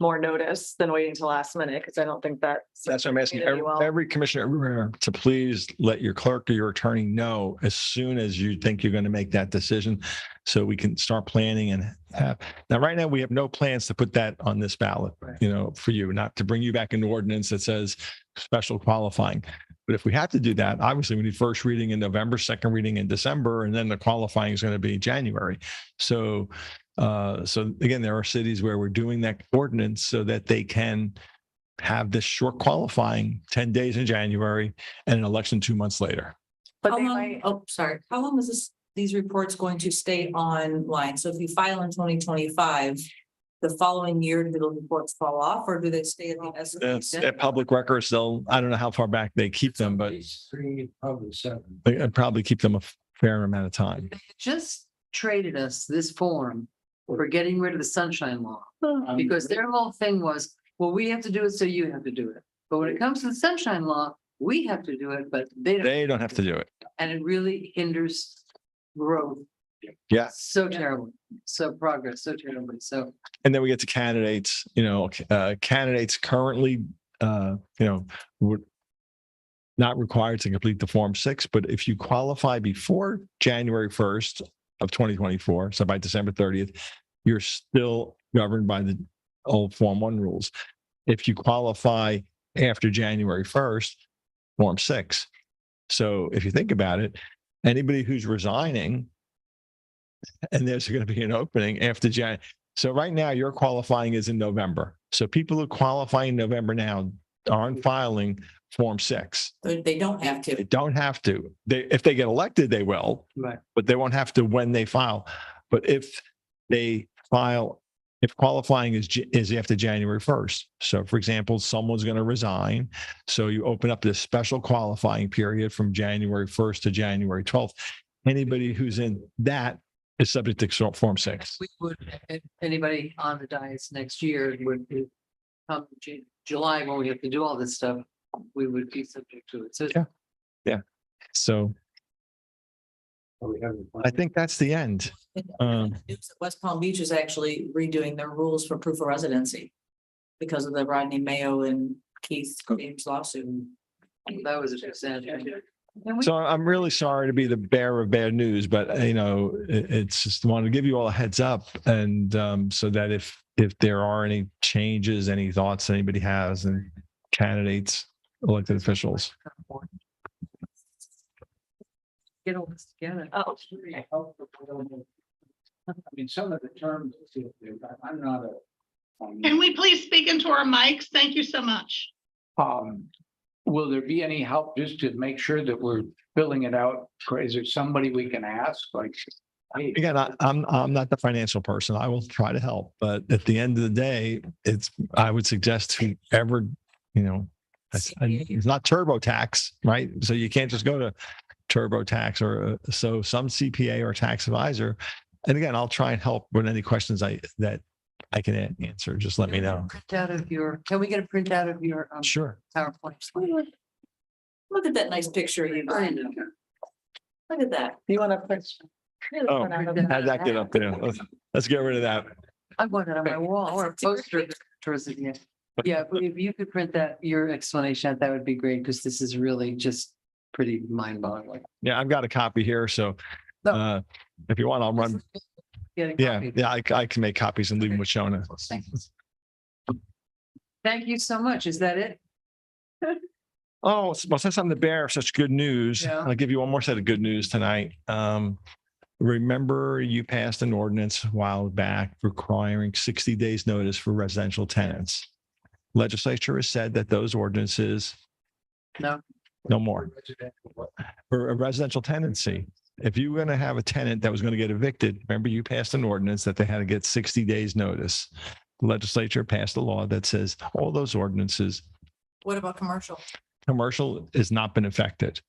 more notice than waiting till last minute, because I don't think that's That's what I'm asking every commissioner everywhere to please let your clerk or your attorney know as soon as you think you're going to make that decision, so we can start planning and have. Now, right now, we have no plans to put that on this ballot, for you, not to bring you back an ordinance that says special qualifying. But if we have to do that, obviously we need first reading in November, second reading in December, and then the qualifying is going to be January. So again, there are cities where we're doing that ordinance so that they can have this short qualifying 10 days in January and an election 2 months later. But How they long, might, oh, sorry, how long is these reports going to stay online? So if you file in 2025, the following year, do the reports fall off, or do they stay at the That's at public records. I don't know how far back they keep them, but they probably keep them a fair amount of time. They just traded us this form for getting rid of the sunshine law, because their whole thing was, well, we have to do it, so you have to do it. But when it comes to the sunshine law, we have to do it, but They don't have to do it. and it really hinders growth Yeah. so terribly, so progress so terribly. So And then we get to candidates, candidates currently, would not required to complete the Form 6, but if you qualify before January 1st of 2024, so by December 30th, you're still governed by the old Form 1 rules. If you qualify after January 1st, Form 6. So if you think about it, anybody who's resigning, and there's going to be an opening after January. So right now, your qualifying is in November. So people who qualify in November now aren't filing Form 6. They don't have to. They don't have to. If they get elected, they will, right. but they won't have to when they file. But if they file, if qualifying is after January 1st. So for example, someone's going to resign. So you open up this special qualifying period from January 1st to January 12th. Anybody who's in that is subject to Form 6. we would, if anybody on the dais next year would come July when we have to do all this stuff, we would be subject to it. So Yeah. So I think that's the end. News that West Palm Beach is actually redoing their rules for proof of residency because of the Rodney Mayo and Keith James lawsuit. that was a sad. So I'm really sorry to be the bearer of bad news, but it's just wanted to give you all a heads up, and so that if there are any changes, any thoughts anybody has, and candidates, elected officials. Get all this together. oh, I mean, some of the terms, I'm not Can we please speak into our mics? Thank you so much. will there be any help just to make sure that we're filling it out? Is there somebody we can ask? Like, hey, Again, I'm not the financial person. I will try to help, but at the end of the day, I would suggest whoever, it's not TurboTax, right? So you can't just go to TurboTax or so some CPA or tax advisor. And again, I'll try and help with any questions that I can answer. Just let me know. Can we get a printout of your Sure. PowerPoint? Look at that nice picture you got. Look at that. you want to put? Oh, how'd that get up there? Let's get rid of that. I want it on my wall or a poster towards it. Yeah. Yeah, but if you could print that, your explanation, that would be great, because this is really just pretty mind-boggling. Yeah, I've got a copy here. So if you want, I'll run. Yeah, I can make copies and leave them with Shona. Thank you so much. Is that it? Oh, well, since I'm the bearer of such good news, Yeah. I'll give you one more set of good news tonight. Remember, you passed an ordinance a while back requiring 60 days notice for residential tenants. Legislature has said that those ordinances no more for a residential tenancy. If you were going to have a tenant that was going to get evicted, remember you passed an ordinance that they had to get 60 days notice. The legislature passed a law that says all those ordinances. What about commercial? Commercial has not been affected.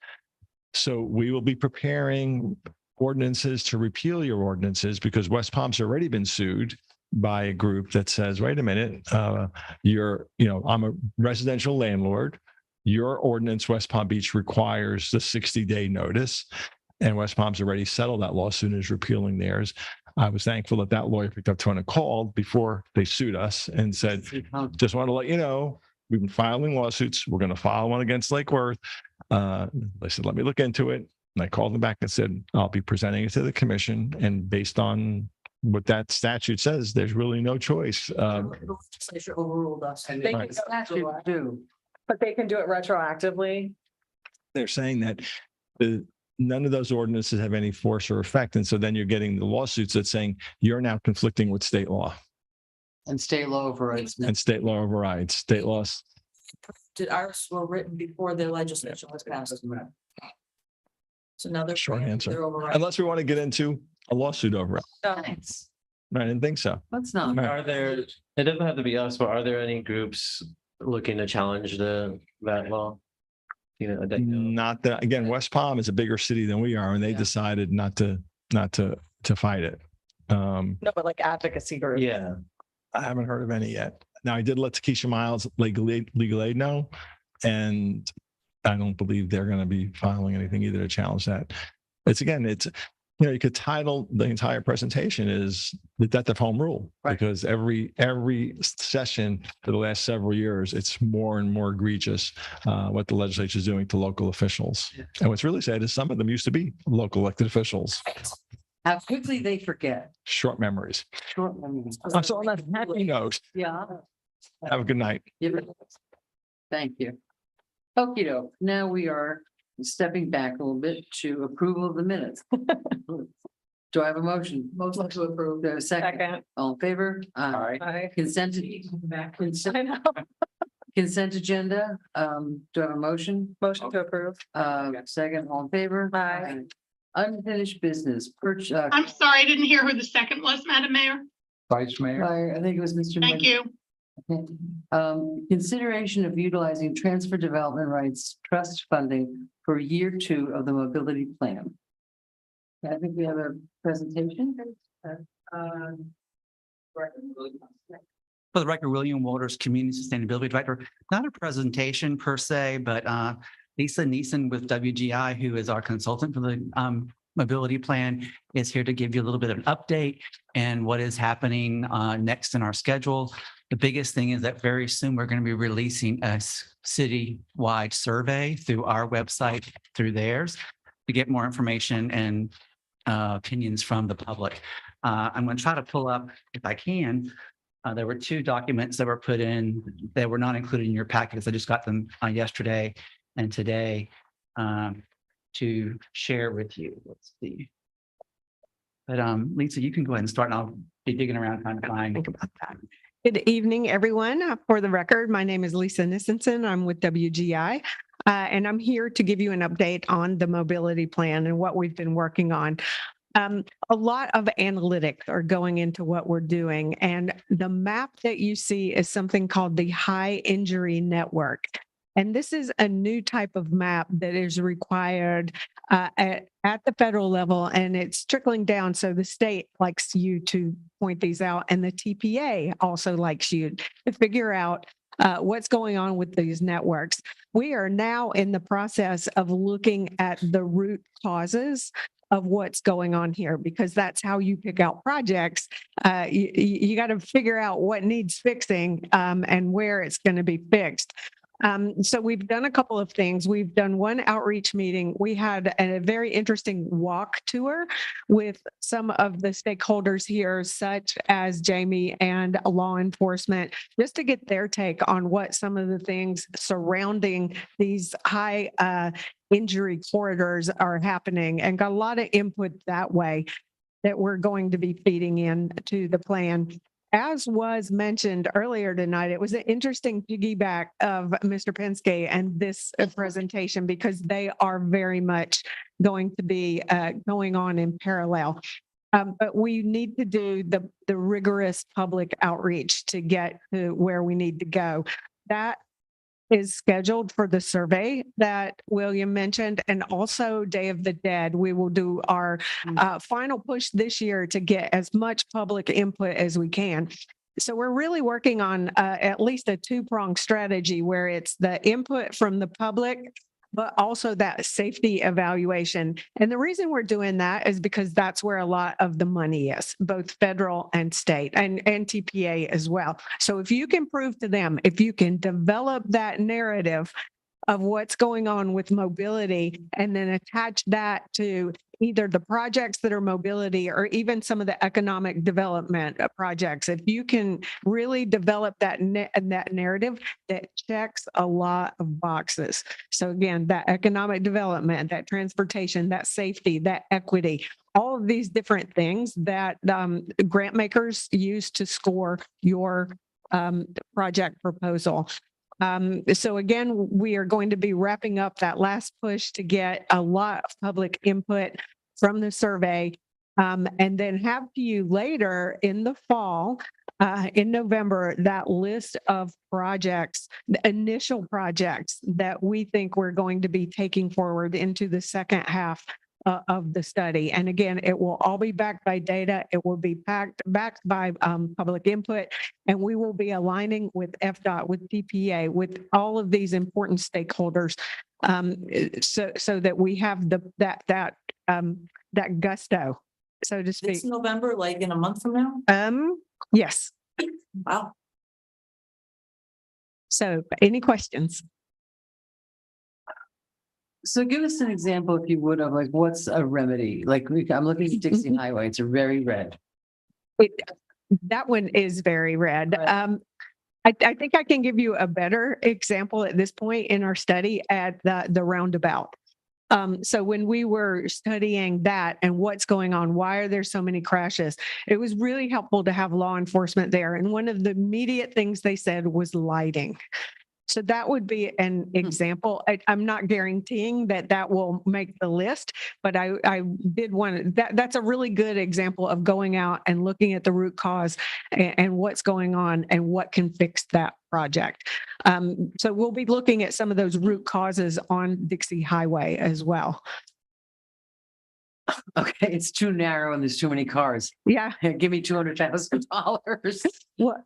So we will be preparing ordinances to repeal your ordinances because West Palm's already been sued by a group that says, wait a minute, I'm a residential landlord. Your ordinance, West Palm Beach, requires the 60-day notice. And West Palm's already settled that lawsuit and is repealing theirs. I was thankful that that lawyer picked up the phone and called before they sued us and said, just want to let you know, we've been filing lawsuits. We're going to file one against Lake Worth. They said, let me look into it. And I called them back and said, I'll be presenting it to the commission. And based on what that statute says, there's really no choice. Legislature overruled us. They can go Statute do. But they can do it retroactively. They're saying that none of those ordinances have any force or effect. And so then you're getting the lawsuits that's saying you're now conflicting with state law. And state law overrides. And state law overrides. State laws. Did ours were written before the legislation was passed? So now they're. Short answer. They're overriding. Unless we want to get into a lawsuit over it. Thanks. I didn't think so. Let's not. Right. Are there, it doesn't have to be us, but are there any groups looking to challenge that law? Not that, again, West Palm is a bigger city than we are, and they decided not to fight it. No, but like advocacy groups. Yeah. I haven't heard of any yet. Now, I did let Takesha Miles legal aid know, and I don't believe they're going to be filing anything either to challenge that. You could title the entire presentation is the death of home rule, because every session for the last several years, it's more and more egregious what the legislature is doing to local officials. And what's really sad is some of them used to be local elected officials. How quickly they forget. Short memories. Short memories. So on that happy note, Yeah. have a good night. Thank you. Okey doke. Now we are stepping back a little bit to approval of the minutes. Do I have a motion? Motion to approve. Do I have a second? All in favor? Aye. Consent agenda. Do I have a motion? Motion to approve. Second, all in favor? Aye. Unfinished business. I'm sorry, I didn't hear who the second was, Madam Mayor. Vice Mayor. I think it was Mr. Thank you. Consideration of utilizing transfer development rights trust funding for year 2 of the mobility plan. I think we have a presentation. For the record, William Waters, Community Sustainability Director. Not a presentation per se, but Lisa Neeson with WGI, who is our consultant for the mobility plan, is here to give you a little bit of an update and what is happening next in our schedule. The biggest thing is that very soon we're going to be releasing a city-wide survey through our website, through theirs, to get more information and opinions from the public. I'm going to try to pull up, if I can, there were 2 documents that were put in that were not included in your packets. I just got them yesterday and today to share with you. Let's see. But Lisa, you can go ahead and start, and I'll be digging around trying to find. Think about that. Good evening, everyone. For the record, my name is Lisa Nissenson. I'm with WGI, and I'm here to give you an update on the mobility plan and what we've been working on. A lot of analytics are going into what we're doing, and the map that you see is something called the High Injury Network. And this is a new type of map that is required at the federal level, and it's trickling down. So the state likes you to point these out, and the TPA also likes you to figure out what's going on with these networks. We are now in the process of looking at the root causes of what's going on here, because that's how you pick out projects. You got to figure out what needs fixing and where it's going to be fixed. So we've done a couple of things. We've done one outreach meeting. We had a very interesting walk tour with some of the stakeholders here, such as Jamie and law enforcement, just to get their take on what some of the things surrounding these high injury corridors are happening, and got a lot of input that way that we're going to be feeding in to the plan. As was mentioned earlier tonight, it was an interesting piggyback of Mr. Penske and this presentation, because they are very much going to be going on in parallel. But we need to do the rigorous public outreach to get to where we need to go. That is scheduled for the survey that William mentioned, and also Day of the Dead. We will do our final push this year to get as much public input as we can. So we're really working on at least a two-pronged strategy where it's the input from the public, but also that safety evaluation. And the reason we're doing that is because that's where a lot of the money is, both federal and state and TPA as well. So if you can prove to them, if you can develop that narrative of what's going on with mobility and then attach that to either the projects that are mobility or even some of the economic development projects, if you can really develop that narrative that checks a lot of boxes. So again, that economic development, that transportation, that safety, that equity, all of these different things that grant makers use to score your project proposal. So again, we are going to be wrapping up that last push to get a lot of public input from the survey, and then have to you later in the fall, in November, that list of projects, the initial projects that we think we're going to be taking forward into the second half of the study. And again, it will all be backed by data. It will be backed by public input, and we will be aligning with FDOT, with DPA, with all of these important stakeholders, so that we have that gusto, so to speak. It's November, like in a month from now? Yes. Wow. So any questions? So give us an example, if you would, of like, what's a remedy? Like, I'm looking at Dixie Highway, it's a very red. That one is very red. I think I can give you a better example at this point in our study at the roundabout. So when we were studying that and what's going on, why are there so many crashes? It was really helpful to have law enforcement there. And one of the immediate things they said was lighting. So that would be an example. I'm not guaranteeing that will make the list, but I did want to, that's a really good example of going out and looking at the root cause and what's going on and what can fix that project. So we'll be looking at some of those root causes on Dixie Highway as well. Okay, it's too narrow and there's too many cars. Yeah. Give me $200,000. What?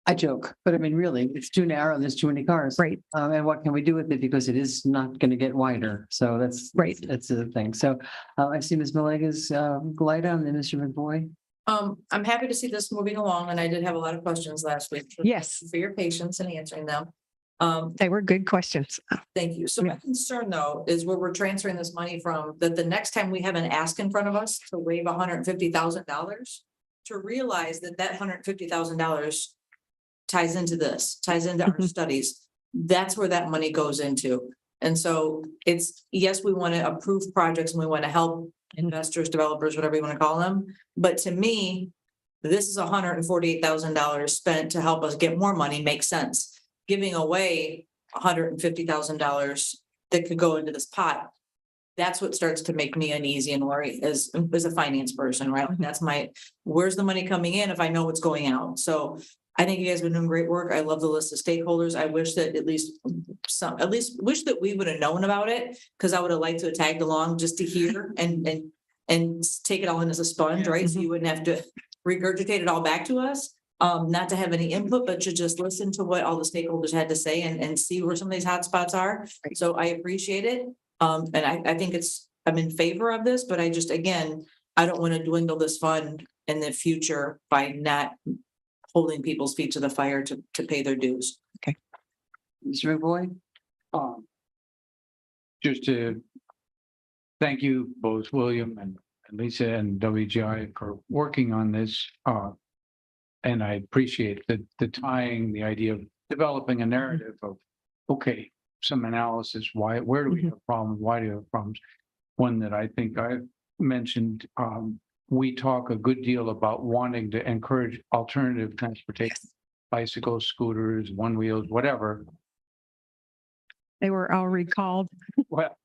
I joke, but I mean, really, it's too narrow and there's too many cars. Right. And what can we do with it? Because it is not going to get wider. So that's right. That's the thing. So I see Ms. Malega's light on, and then Mr. McBoy. I'm happy to see this moving along, and I did have a lot of questions last week. Yes. For your patience in answering them. They were good questions. Thank you. So my concern though is where we're transferring this money from, that the next time we have an ask in front of us to waive $150,000, to realize that $150,000 ties into this, ties into our studies. That's where that money goes into. And so it's, yes, we want to approve projects and we want to help investors, developers, whatever you want to call them. But to me, this is $148,000 spent to help us get more money makes sense. Giving away $150,000 that could go into this pot, that's what starts to make me uneasy and worry as a finance person, right? That's where's the money coming in if I know what's going out? So I think you guys have been doing great work. I love the list of stakeholders. I wish that wish that we would have known about it, because I would have liked to have tagged along just to hear and take it all in as a sponge, right? So you wouldn't have to regurgitate it all back to us. Not to have any input, but to just listen to what all the stakeholders had to say and see where some of these hotspots are. So I appreciate it. And I think I'm in favor of this, but I just, again, I don't want to dwindle this fund in the future by not holding people's feet to the fire to pay their dues. Okay. Mr. McBoy? Just to thank you, both William and Lisa and WGI for working on this. And I appreciate the tying, the idea of developing a narrative of, okay, some analysis, where do we have problems? Why do we have problems? One that I think I've mentioned, we talk a good deal about wanting to encourage alternative transportation, bicycles, scooters, one wheels, whatever. They were all recalled. Well,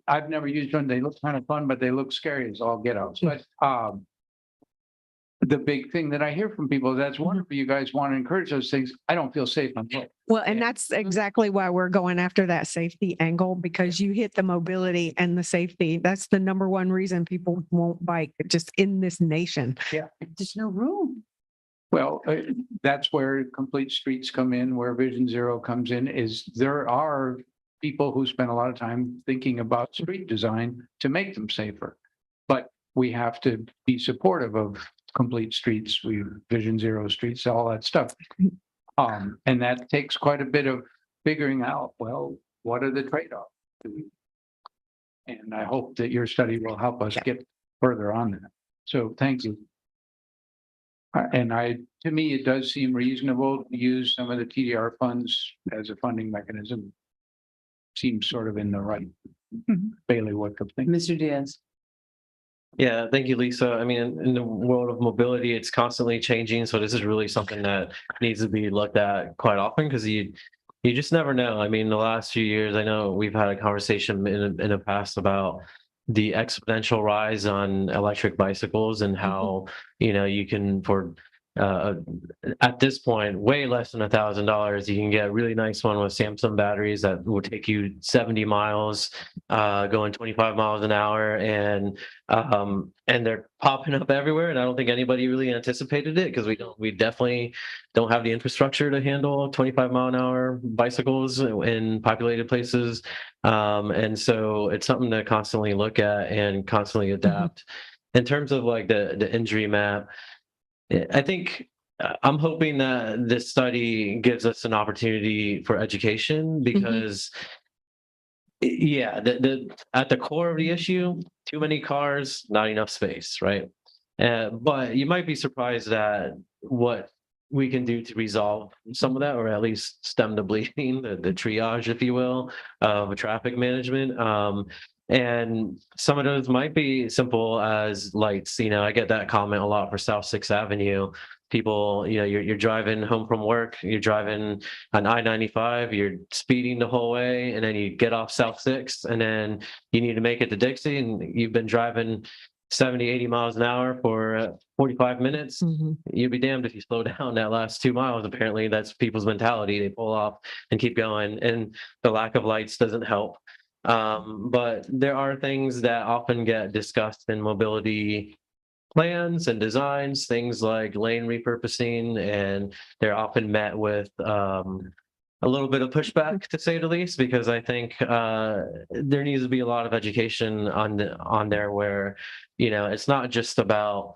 I've never used one. They look kind of fun, but they look scary as all get out. But the big thing that I hear from people, that's wonderful. You guys want to encourage those things. I don't feel safe on foot. Well, and that's exactly why we're going after that safety angle, because you hit the mobility and the safety. That's the number one reason people won't bike just in this nation. Yeah. There's no room. Well, that's where complete streets come in, where Vision Zero comes in, is there are people who spend a lot of time thinking about street design to make them safer. But we have to be supportive of complete streets, Vision Zero streets, all that stuff. And that takes quite a bit of figuring out, well, what are the trade-offs? And I hope that your study will help us get further on that. So thank you. And to me, it does seem reasonable to use some of the TDR funds as a funding mechanism. Seems sort of in the right bailiwick of things. Mr. Diaz. Yeah, thank you, Lisa. I mean, in the world of mobility, it's constantly changing. So this is really something that needs to be looked at quite often, because you just never know. I mean, the last few years, I know we've had a conversation in the past about the exponential rise on electric bicycles and how, you can, for at this point, way less than $1,000, you can get a really nice one with Samsung batteries that will take you 70 miles, going 25 miles an hour, and they're popping up everywhere. And I don't think anybody really anticipated it, because we definitely don't have the infrastructure to handle 25-mile-an-hour bicycles in populated places. And so it's something to constantly look at and constantly adapt. In terms of like the injury map, I think I'm hoping that this study gives us an opportunity for education, because at the core of the issue, too many cars, not enough space, right? But you might be surprised at what we can do to resolve some of that, or at least stem the bleeding, the triage, if you will, of traffic management. And some of those might be simple as lights. I get that comment a lot for South 6th Avenue. People, you're driving home from work, you're driving on I-95, you're speeding the whole way, and then you get off South 6th, and then you need to make it to Dixie, and you've been driving 70, 80 miles an hour for 45 minutes. You'd be damned if you slow down that last 2 miles. Apparently, that's people's mentality. They pull off and keep going, and the lack of lights doesn't help. But there are things that often get discussed in mobility plans and designs, things like lane repurposing, and they're often met with a little bit of pushback, to say the least, because I think there needs to be a lot of education on there where, it's not just about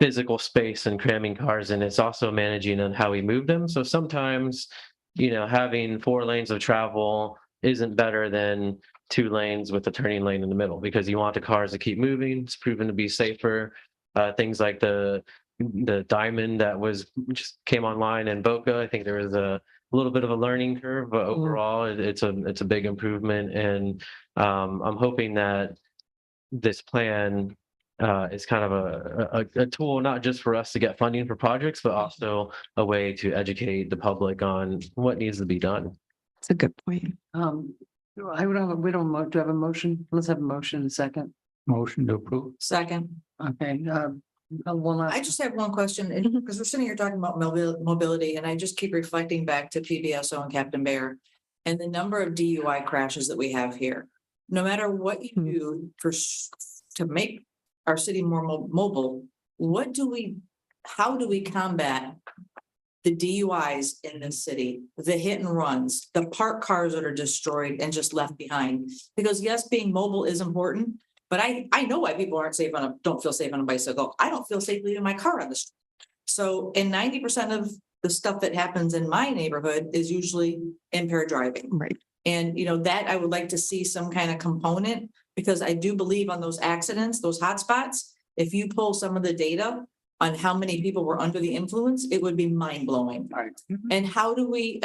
physical space and cramming cars in, it's also managing on how we move them. So sometimes, having 4 lanes of travel isn't better than 2 lanes with a turning lane in the middle, because you want the cars to keep moving. It's proven to be safer. Things like the diamond that just came online in Boca, I think there was a little bit of a learning curve, but overall it's a big improvement. And I'm hoping that this plan is kind of a tool, not just for us to get funding for projects, but also a way to educate the public on what needs to be done. That's a good point. Do I have a motion? Let's have a motion in a second. Motion to approve. Second. Okay. I just have one question, because we're sitting here talking about mobility, and I just keep reflecting back to PBSO and Captain Bear and the number of DUI crashes that we have here. No matter what you do to make our city more mobile, how do we combat the DUIs in this city, the hit and runs, the parked cars that are destroyed and just left behind? Because yes, being mobile is important, but I know why people don't feel safe on a bicycle. I don't feel safe leaving my car on the street. So, and 90% of the stuff that happens in my neighborhood is usually impaired driving. Right. And that I would like to see some kind of component, because I do believe on those accidents, those hotspots, if you pull some of the data on how many people were under the influence, it would be mind blowing. And how do we,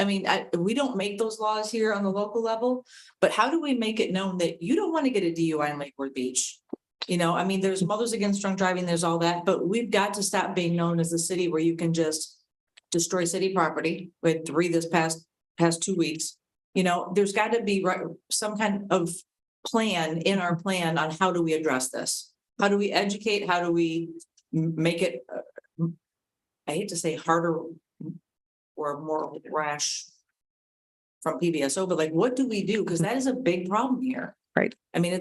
we don't make those laws here on the local level, but how do we make it known that you don't want to get a DUI in Lake Worth Beach? There's Mothers Against Drunk Driving, there's all that, but we've got to stop being known as a city where you can just destroy city property. We had 3 this past 2 weeks. There's got to be some kind of plan in our plan on how do we address this? How do we educate? How do we make it I hate to say harder or more rash from PBSO, but like, what do we do? Because that is a big problem here. Right. I mean,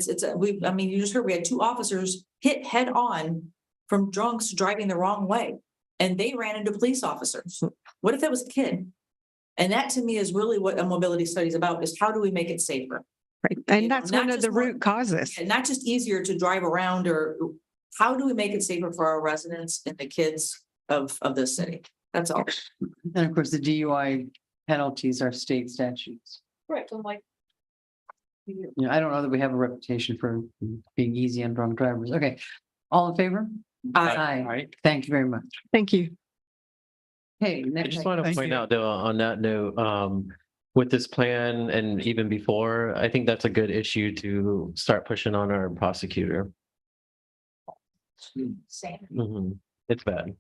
I mean, you just heard we had 2 officers hit head on from drunks driving the wrong way, and they ran into police officers. What if that was a kid? And that to me is really what a mobility study is about, is how do we make it safer? Right. And You know, that's not one of just the root causes. And not just easier to drive around, or how do we make it safer for our residents and the kids of this city? That's all. And of course, the DUI penalties are state statutes. Right. I'm like, You know, I don't know that we have a reputation for being easy on drunk drivers. Okay, all in favor? Aye. Thank you very much. Thank you. Hey, I next. just want to point out though, on that note, with this plan and even before, I think that's a good issue to start pushing on our prosecutor. It's bad.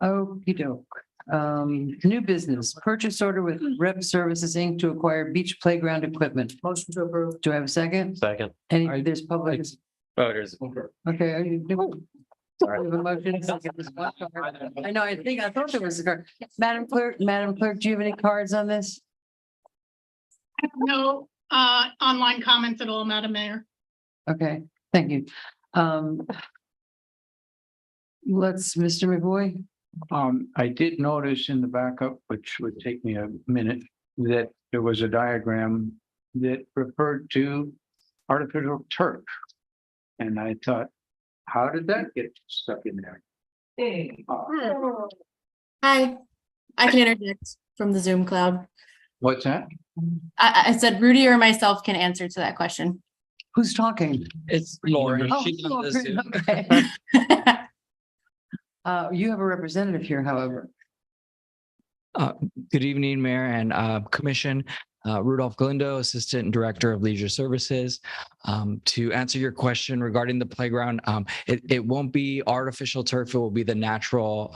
Okey doke. New business, purchase order with Rep Services Inc. to acquire beach playground equipment. motion to approve. Do I have a second? Second. There's public. Oh, there's. Okay. Are you doing? Sorry. We have a motion, second. I know, I thought there was a card. Madam Clerk, do you have any cards on this? No, online comments at all, Madam Mayor. Okay, thank you. Mr. McVoy. I did notice in the backup, which would take me a minute, that there was a diagram that referred to artificial turf. And I thought, how did that get stuck in there? Hi, I can interject from the Zoom cloud. What's that? I said Rudy or myself can answer to that question. Who's talking? It's Lori. Oh, She's on the Zoom. okay. You have a representative here, however. Good evening, Mayor and Commission. Rudolph Galindo, Assistant Director of Leisure Services. To answer your question regarding the playground, it won't be artificial turf. It will be the natural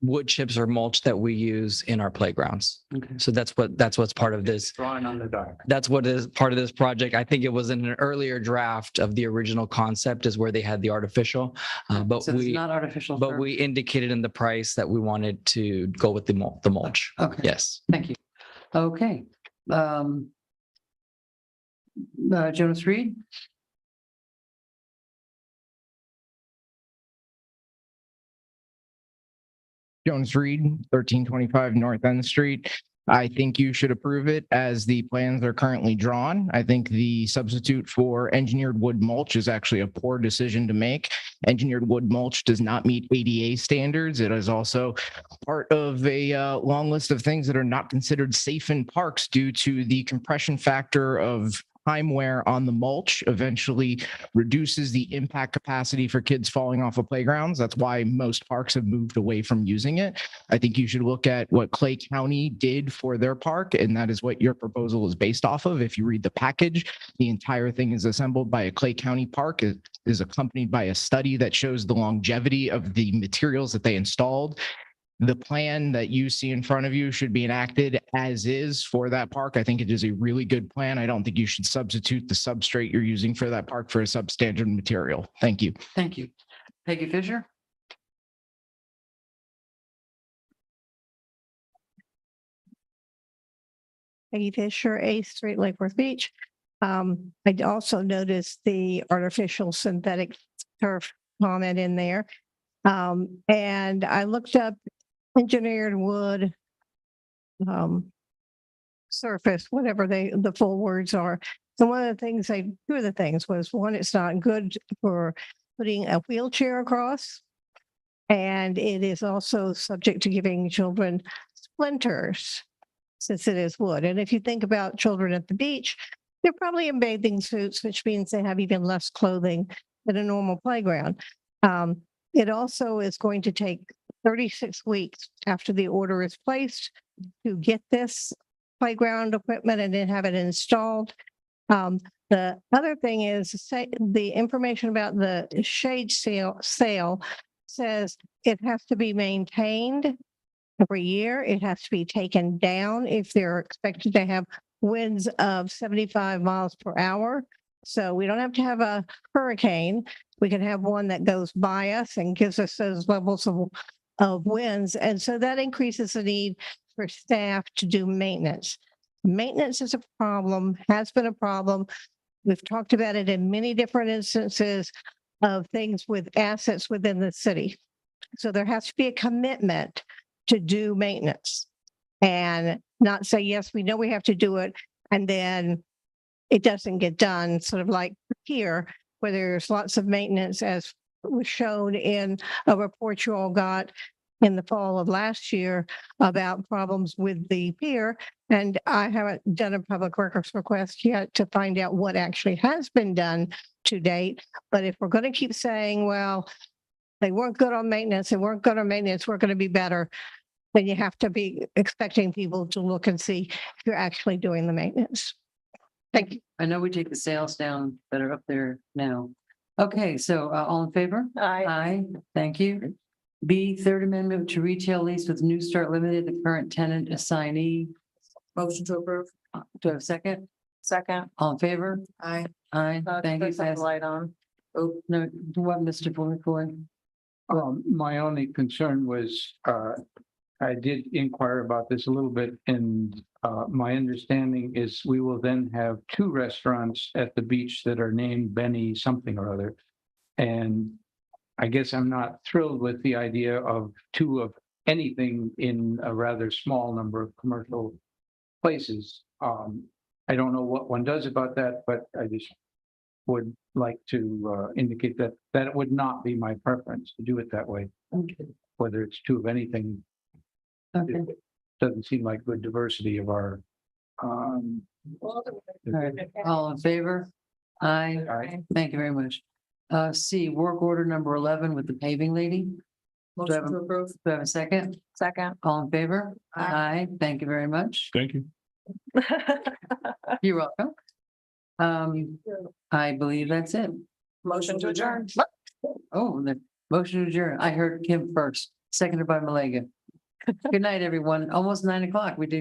wood chips or mulch that we use in our playgrounds. Okay. So that's what's part of this. Drawing on the diagram. That's what is part of this project. I think it was in an earlier draft of the original concept is where they had the artificial, but So it's not artificial. but turf. we indicated in the price that we wanted to go with the mulch. Okay. Yes. Thank you. Okay. Jonas Reed? Jones Reed, 1325 North End Street. I think you should approve it as the plans are currently drawn. I think the substitute for engineered wood mulch is actually a poor decision to make. Engineered wood mulch does not meet ADA standards. It is also part of a long list of things that are not considered safe in parks due to the compression factor of time wear on the mulch eventually reduces the impact capacity for kids falling off of playgrounds. That's why most parks have moved away from using it. I think you should look at what Clay County did for their park, and that is what your proposal is based off of. If you read the package, the entire thing is assembled by a Clay County park. It is accompanied by a study that shows the longevity of the materials that they installed. The plan that you see in front of you should be enacted as is for that park. I think it is a really good plan. I don't think you should substitute the substrate you're using for that park for a substandard material. Thank you. Thank you. Peggy Fisher? Peggy Fisher, 8th Street, Lake Worth Beach. I also noticed the artificial synthetic turf comment in there. And I looked up engineered wood surface, whatever the full words are. So one of the things two of the things was, one, it's not good for putting a wheelchair across. And it is also subject to giving children splinters since it is wood. And if you think about children at the beach, they're probably in bathing suits, which means they have even less clothing than a normal playground. It also is going to take 36 weeks after the order is placed to get this playground equipment and then have it installed. The other thing is the information about the shade sale says it has to be maintained every year. It has to be taken down if they're expected to have winds of 75 miles per hour. So we don't have to have a hurricane. We can have one that goes by us and gives us those levels of wins. And so that increases the need for staff to do maintenance. Maintenance is a problem, has been a problem. We've talked about it in many different instances of things with assets within the city. So there has to be a commitment to do maintenance and not say, yes, we know we have to do it, and then it doesn't get done, sort of like here, where there's lots of maintenance, as was shown in a report you all got in the fall of last year about problems with the pier. And I haven't done a public records request yet to find out what actually has been done to date. But if we're going to keep saying, well, they weren't good on maintenance, we're going to be better, then you have to be expecting people to look and see if you're actually doing the maintenance. Thank you. I know we take the sales down that are up there now. Okay, so all in favor? Aye. Aye, thank you. B, third amendment to retail lease with New Start Limited, the current tenant assignee. Motion to approve. Do I have a second? Second. All in favor? Aye. Aye, thank you. Put the light on. Oh, no, what, Mr. Boyd? My only concern was, I did inquire about this a little bit, and my understanding is we will then have 2 restaurants at the beach that are named Benny something or other. And I guess I'm not thrilled with the idea of 2 of anything in a rather small number of commercial places. I don't know what one does about that, but I just would like to indicate that it would not be my preference to do it that way. Okay. Whether it's 2 of anything. Okay. It doesn't seem like good diversity of our. All right. All in favor? Aye. Aye. Thank you very much. C, work order number 11 with the paving lady. Do I Motion have to a- approve. do I have a second? Second. All in favor? Aye. Thank you very much. Thank you. You're welcome. I believe that's it. Motion to adjourn. Oh, the motion to adjourn. I heard Kim first, seconded by Malega. Good night, everyone. Almost 9 o'clock. We did